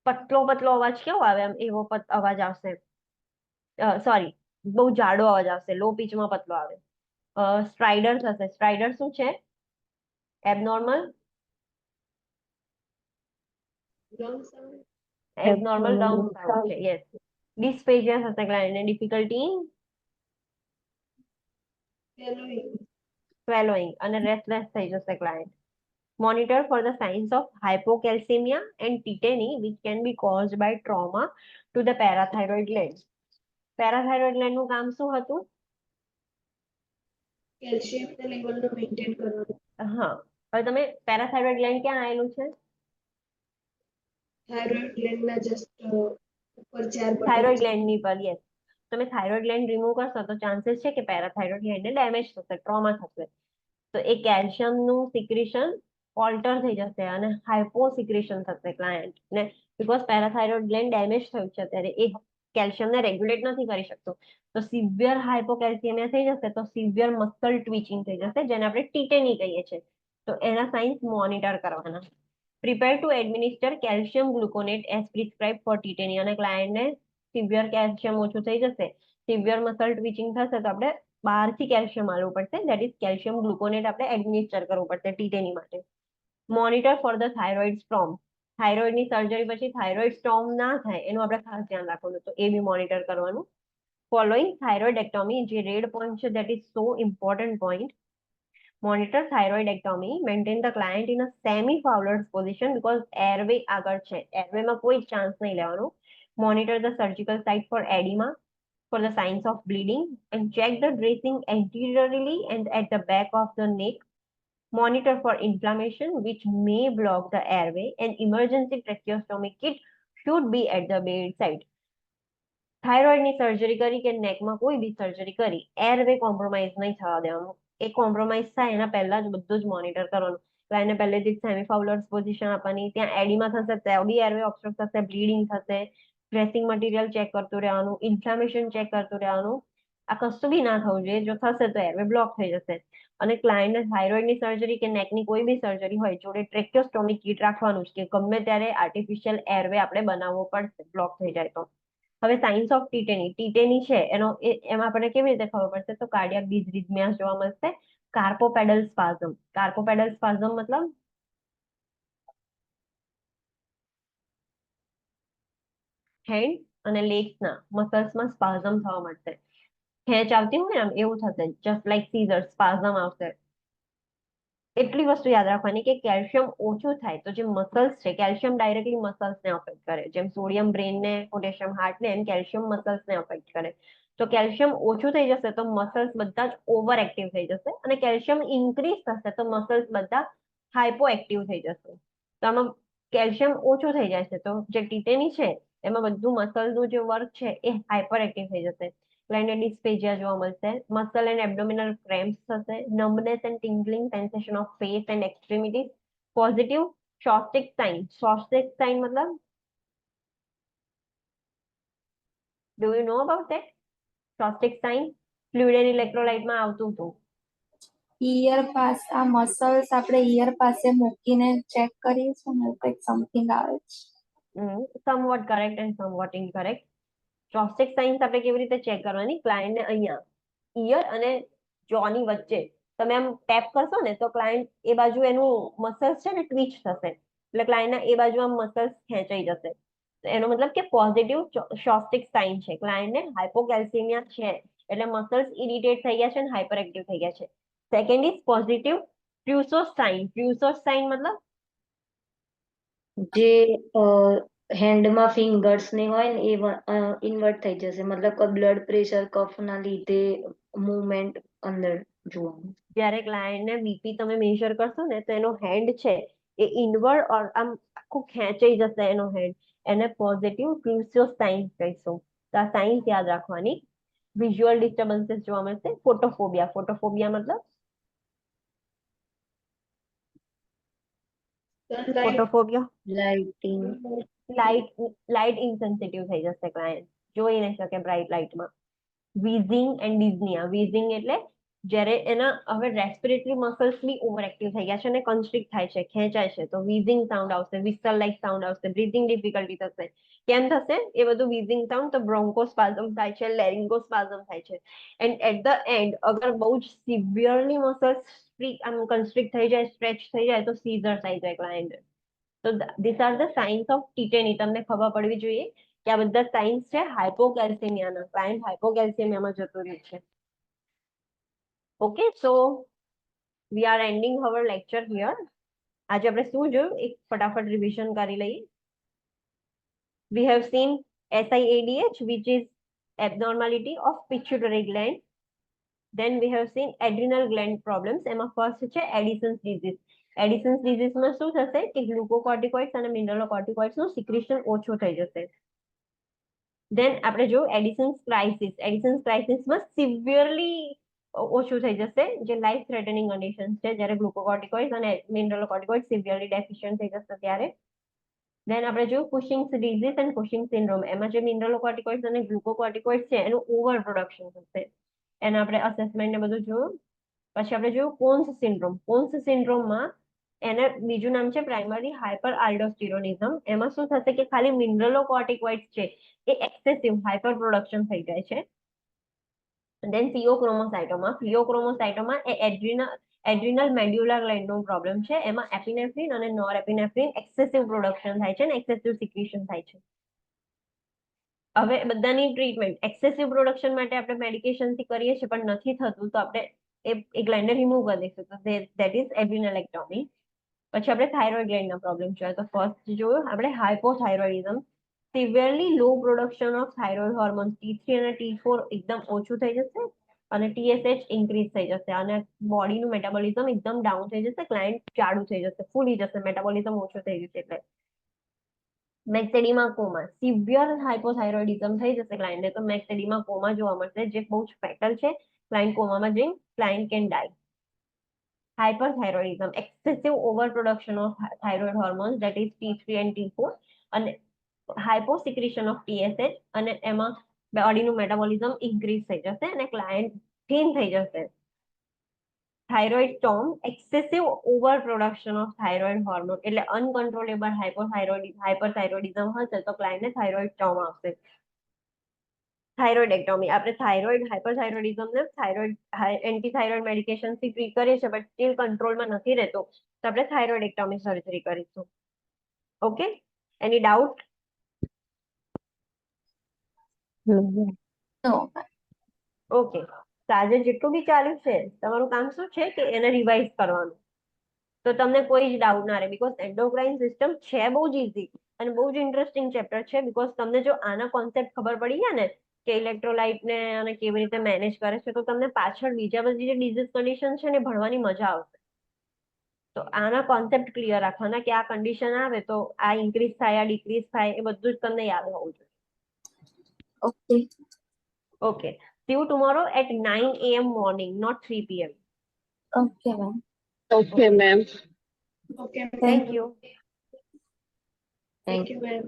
S1: પતલો અવાજ કેવો આવે આમ એવો અવાજ આવશે. સોરી, બહુ જાડો અવાજ આવશે, લો પીચમાં પતલો આવે. સ્ટ્રાઇડર થશે. સ્ટ્રાઇડર શું છે? Abnormal
S2: Long sound.
S1: Abnormal lung sound છે. યસ. ડિસ્ફેજિયા થશે ક્લાયન્ટને, ડિફિકલ્ટી ઇન
S2: Swallowing.
S1: swallowing અને રેસ્ટલેસ થઈ જશે client. Monitor for the signs of hypocalcemia and tetany which can be caused by trauma to the parathyroid gland. Parathyroid gland નું કામ શું હતું?
S2: Calcium ના લેવલ નું મેન્ટેન કરવાનું.
S1: હા, હવે તમે પેરાથાઇરોઇડ ગ્લેન્ડ ક્યાં આવેલું છે?
S2: થાઇરોઇડ ગ્લેન્ડ ના જસ્ટ ઉપર 4
S1: થાઇરોઇડ
S2: બટન.
S1: ગ્લેન્ડ ની પર. યસ. તમે થાઇરોઇડ ગ્લેન્ડ રિમૂવ કરશો તો ચાન્સીસ છે કે પેરાથાઇરોઇડ ગ્લેન્ડ ડેમેજ થશે, ટ્રોમા થશે. તો એ કેલ્શિયમનું સિક્રેશન ઓલ્ટર થઈ જશે અને હાઇપો સિક્રેશન થશે ક્લાયન્ટ ને, બીકોઝ પેરાથાઇરોઇડ ગ્લેન્ડ ડેમેજ થયું છે ત્યારે એ કેલ્શિયમને રેગ્યુલેટ નથી કરી શકતો. તો સિવિયર હાઇપોકેલ્સિયમિયા થઈ જશે તો સિવિયર મસલ ટ્વિચિંગ થઈ જશે, જેને આપણે ટીટેની કહીએ છીએ. તો એના સાઇન્સ મોનિટર કરવાના. Prepare to administer calcium gluconate as prescribe for tetany. અને ક્લાયન્ટને સિવિયર કેલ્શિયમ ઓછું થઈ જશે, સિવિયર મસલ ટ્વિચિંગ થશે તો આપણે બહારથી કેલ્શિયમ આવવું પડશે, દેટ ઇઝ કેલ્શિયમ ગ્લુકોનેટ આપણે એડમિનિસ્ટર કરવું પડશે ટીટેની માટે. Monitor for the thyroid storm. થાઇરોઇડની સર્જરી પછી થાઇરોઇડ સ્ટોમ ના થાય એનું આપણે ખાસ ધ્યાન રાખવાનું, તો એ બી મોનિટર કરવાનું. ફોલોઈંગ થાઇરોઇડેક્ટોમી, જે રેડ પોઈન્ટ છે, that is so important point. Monitor thyroidectomy, maintain the client in a semi-fowler's position because airway આગળ છે, એરવેમાં કોઈ ચાન્સ નહીં લેવાનું. Monitor the surgical site for edema, for the signs of bleeding, and check the dressing anteriorly and at the back of the neck. Monitor for inflammation which may block the airway. An emergency tracheostomy kit should be at the bedside. થાઇરોઇડની સર્જરી કરી કે નેકમાં કોઈ બી સર્જરી કરી એરવે કોમ્પ્રોમાઇઝ નહીં થવા દેવાનું. એ કોમ્પ્રોમાઇઝ થાય એના પહેલા જ બધું જ મોનિટર કરવાનું. તો એને પહેલેથી જ સેમિફાઉલર પોઝિશન આપવાની. ત્યાં એડીમાં થશે તો બી એરવે ઓબ્સ્ટ્રક્ટ થશે, બ્લીડિંગ થશે. ડ્રેસિંગ મટીરિયલ ચેક કરતું રહેવાનું, ઇન્ફ્લામેશન ચેક કરતું રહેવાનું. આ કશું બી ના થવું જોઈએ. જો થશે તો એરવે બ્લોક થઈ જશે. અને ક્લાયન્ટને થાઇરોઇડની સર્જરી કે નેકની કોઈ બી સર્જરી હોય જોડે ટ્રેક્યોસ્ટોમી કીટ રાખવાનું જ કે ગમે ત્યારે આર્ટિફિશિયલ એરવે આપણે બનાવવો પડશે બ્લોક થઈ જાય તો. હવે સાઇન્સ ઓફ ટીટેની. ટીટેની છે એમાં આપણે કેવી રીતે ખબર પડશે? તો કાર્ડિયાક ડિઝરીથમિયા જોવા મળશે. કાર્પોપેડલ સ્પાઝમ. કાર્પોપેડલ સ્પાઝમ મતલબ હેન્ડ અને લેગ્સના મસલ્સમાં સ્પાઝમ થવા મળશે. ખેંચ આવતી હોય ને આમ એવું થશે. જસ્ટ લાઈક સીઝર સ્પાઝમ આવશે. એટલી વસ્તુ યાદ રાખવાની કે કેલ્શિયમ ઓછું થાય તો જે મસલ્સ છે, કેલ્શિયમ ડાયરેક્ટલી મસલ્સને અફેક્ટ કરે. જેમ સોડિયમ બ્રેનને, પોટેશિયમ હાર્ટને, એમ કેલ્શિયમ મસલ્સને અફેક્ટ કરે. તો કેલ્શિયમ ઓછું થઈ જશે તો મસલ્સ બધા જ ઓવર એક્ટિવ થઈ જશે અને કેલ્શિયમ ઇન્ક્રીઝ થશે તો મસલ્સ બધા હાઇપો એક્ટિવ થઈ જશે. તો આમાં કેલ્શિયમ ઓછું થઈ જાય છે તો જે ટીટેની છે એમાં બધું મસલનું જે વર્ક છે એ હાઇપર એક્ટિવ થઈ જશે. ક્લાયન્ટને ડિસ્પેજિયા જોવા મળશે. મસલ એન્ડ એબ્ડોમિનલ ક્રેમ્પ્સ થશે. Numbness and tingling sensation of face and extremities. Positive Chvostek sign. Chvostek sign મતલબ do you know about that? Chvostek sign fluid and ઇલેક્ટ્રોલાઇટમાં આવતું હતું.
S6: ઈયર પાસ આ મસલ્સ આપણે ઈયર પાસે મૂકીને ચેક કરીએ છીએ ને કંઈક સમથિંગ આવે છે.
S1: Somewhat correct and somewhat incorrect. Chvostek signs આપણે કેવી રીતે ચેક કરવાની? ક્લાયન્ટને અહીંયા ઈયર અને જોની વચ્ચે તમે આમ ટેપ કરશો ને તો ક્લાયન્ટ એ બાજુ એનું મસલ્સ છે ને ટ્વિચ થશે. એટલે ક્લાયન્ટના એ બાજુ આમ મસલ્સ ખેંચાઈ જશે. તો એનો મતલબ કે પોઝિટિવ શોસ્ટિક સાઇન છે. ક્લાયન્ટને હાઇપોકેલ્સિમિયા છે એટલે મસલ્સ ઇરિટેટ થઈ ગયા છે અને હાઇપર એક્ટિવ થઈ ગયા છે. Second is positive Trousseau sign. Trousseau sign મતલબ
S3: જે હેન્ડમાં ફિંગર્સ ને હોય ને એ ઇન્વર્ટ થઈ જશે. મતલબ કે બ્લડ પ્રેશર કફના લીધે મૂવમેન્ટ અંદર જોવાનું.
S1: જ્યારે ક્લાયન્ટને બીપી તમે મેજર કરશો ને તો એનો હેન્ડ છે એ ઇનવર્ડ ઓર આમ આખું ખેંચાઈ જશે એનો હેન્ડ. એને પોઝિટિવ ટ્યુસોસ સાઇન કહીશું. તો આ સાઇન્સ યાદ રાખવાની. વિઝ્યુઅલ ડિસ્ટર્બન્સીસ જોવા મળશે. ફોટોફોબિયા. ફોટોફોબિયા મતલબ
S2: સનલાઇટ
S1: ફોટોફોબિયા
S3: લાઇટિંગ.
S1: લાઇટ ઇનસેન્સિટિવ થઈ જશે ક્લાયન્ટ. જોઈ નહીં શકે બ્રાઇટ લાઇટમાં. વીઝિંગ એન્ડ ડિઝનિયા. વીઝિંગ એટલે જ્યારે એના હવે રેસ્પિરેટરી મસલ્સ બી ઓવર એક્ટિવ થઈ ગયા છે અને કન્સ્ટ્રિક્ટ થાય છે, ખેંચાય છે તો વીઝિંગ સાઉન્ડ આવશે, વિસ્ટલ લાઇક સાઉન્ડ આવશે, બ્રીથિંગ ડિફિકલ્ટી થશે. કેમ થશે એ બધું વીઝિંગ સાઉન્ડ? તો બ્રોન્કોસ્પાઝમ થાય છે, લેરિંગોસ્પાઝમ થાય છે. એન્ડ એટ ધ એન્ડ અગર બહુ જ સિવિયરલી મસલ્સ આમ કન્સ્ટ્રિક્ટ થઈ જાય, સ્ટ્રેચ થઈ જાય તો સીઝર થઈ જાય ક્લાયન્ટ. તો this are the signs of tetany. તમને ખબર પડવી જોઈએ કે આ બધા સાઇન્સ છે હાઇપોકેલ્સિમિયાના. ક્લાયન્ટ હાઇપોકેલ્સિમિયામાં જતો રહ્યો છે. Okay, so we are ending our lecture here. આજે આપણે શું જોયું એક ફટાફટ રિવિઝન કરી લઈએ. We have seen SIADH, which is abnormality of pituitary gland. Then we have seen adrenal gland problems. એમાં ફર્સ્ટ છે એડિસન્સ ડિઝીઝ. એડિસન્સ ડિઝીઝમાં શું થશે કે ગ્લુકોકોર્ટિકોઇડ્સ અને મિનરલોકોર્ટિકોઇડ્સનું સિક્રેશન ઓછું થઈ જશે. ધેન આપણે જો એડિસન્સ ક્રાઇસિસ. એડિસન્સ ક્રાઇસિસમાં સિવિયરલી ઓછું થઈ જશે જે લાઈફ થ્રેટનિંગ કન્ડિશન છે જ્યારે ગ્લુકોકોર્ટિકોઇડ્સ અને મિનરલોકોર્ટિકોઇડ્સ સિવિયરલી ડેફિશિયન્ટ થઈ જશે ત્યારે. ધેન આપણે જોયું કુશિંગ્સ ડિઝીઝ એન્ડ કુશિંગ સિન્ડ્રોમ. એમાં જે મિનરલોકોર્ટિકોઇડ્સ અને ગ્લુકોકોર્ટિકોઇડ્સ છે એનું ઓવર પ્રોડક્શન થશે. એના આપણે અસેસમેન્ટ ને બધું જોયું. પછી આપણે જોયું કોન્સ સિન્ડ્રોમ. કોન્સ સિન્ડ્રોમમાં એને બીજું નામ છે પ્રાઇમરી હાઇપર આલ્ડોસ્ટિરોનિઝમ. એમાં શું થશે કે ખાલી મિનરલોકોર્ટિકોઇડ્સ છે એ એક્સેસિવ હાઇપર પ્રોડક્શન થઈ જાય છે. ધેન ફિયોક્રોમોસાઇટોમા. ફિયોક્રોમોસાઇટોમા એ એડ્રિનલ મેડ્યુલર ગ્લેન્ડનો પ્રોબ્લેમ છે. એમાં એપિનેફ્રિન અને નોરએપિનેફ્રિન એક્સેસિવ પ્રોડક્શન થાય છે અને એક્સેસિવ સિક્રીશન થાય છે. હવે બધાની ટ્રીટમેન્ટ એક્સેસિવ પ્રોડક્શન માટે આપણે મેડિકેશનથી કરીએ છીએ પણ નથી થતું તો આપણે એ ગ્લેન્ડને રિમૂવ કરી દઈશું. તો ધેટ ઇઝ એડ્રિનલેક્ટોમી. પછી આપણે થાઇરોઇડ ગ્લેન્ડના પ્રોબ્લેમ જોયા. તો ફર્સ્ટ જોયું આપણે hypothyroidism. Severely low production of thyroid hormones T3 અને T4 એકદમ ઓછું થઈ જશે અને TSH ઇન્ક્રીઝ થઈ જશે અને બોડીનું મેટાબોલિઝમ એકદમ ડાઉન થઈ જશે. ક્લાયન્ટ જાડું થઈ જશે, ફૂલી જશે, મેટાબોલિઝમ ઓછું થઈ જશે એટલે. મેક્સેડીમા કોમા, સિવિયર હાઇપોથાઇરોઇડિઝમ થઈ જશે ક્લાયન્ટને તો મેક્સેડીમા કોમા જોવા મળશે, જે બહુ જ ફેટલ છે. ક્લાયન્ટ કોમામાં જઈને client can die. Hyperthyroidism, excessive overproduction of thyroid hormones, that is T3 and T4, અને hyposecretion of TSH, અને એમાં બોડીનું મેટાબોલિઝમ ઇન્ક્રીઝ થઈ જશે અને ક્લાયન્ટ થીન થઈ જશે. Thyroid storm, excessive overproduction of thyroid hormone, એટલે અનકન્ટ્રોલેબલ હાઇપરથાઇરોઇડિઝમ હશે તો ક્લાયન્ટને થાઇરોઇડ સ્ટોર્મ આવશે. થાઇરોઇડેક્ટોમી, આપણે થાઇરોઇડ હાઇપરથાઇરોઇડિઝમને થાઇરોઇડ એન્ટીથાઇરોઇડ મેડિકેશનથી ટ્રીટ કરીએ છીએ, બટ સ્ટીલ કંટ્રોલમાં નથી રહેતો તો આપણે થાઇરોઇડેક્ટોમી સર્જરી કરીશું. Okay, any doubt?
S6: No
S1: okay, તો આજે જેટલું બી ચાલ્યું છે તમારું કામ શું છે કે એને રિવાઇઝ કરવાનું, તો તમને કોઈ જ ડાઉટ ના રહે. બીકોઝ એન્ડોક્રાઇન સિસ્ટમ છે બહુ જ ઇઝી અને બહુ જ ઇન્ટરેસ્ટિંગ ચેપ્ટર છે. બીકોઝ તમને જો આના કોન્સેપ્ટ ખબર પડી ગયા ને કે ઇલેક્ટ્રોલાઇટ ને અને કેવી રીતે મેનેજ કરે છે, તો તમને પાછળ બીજા બધી જે ડિઝીઝ કન્ડિશન છે ને ભણવાની મજા આવશે. તો આના કોન્સેપ્ટ ક્લિયર રાખવાના કે આ કન્ડિશન આવે તો આ ઇન્ક્રીઝ થાય, આ ડિક્રીઝ થાય, એ બધું જ તમને યાદ હોવું જોઈએ.
S6: Okay
S1: Okay. See you tomorrow at 9 a.m. morning, not 3 p.m.
S6: Okay ma'am
S4: Okay, ma'am.
S2: Okay,
S1: Thank you.
S2: thank you, ma'am.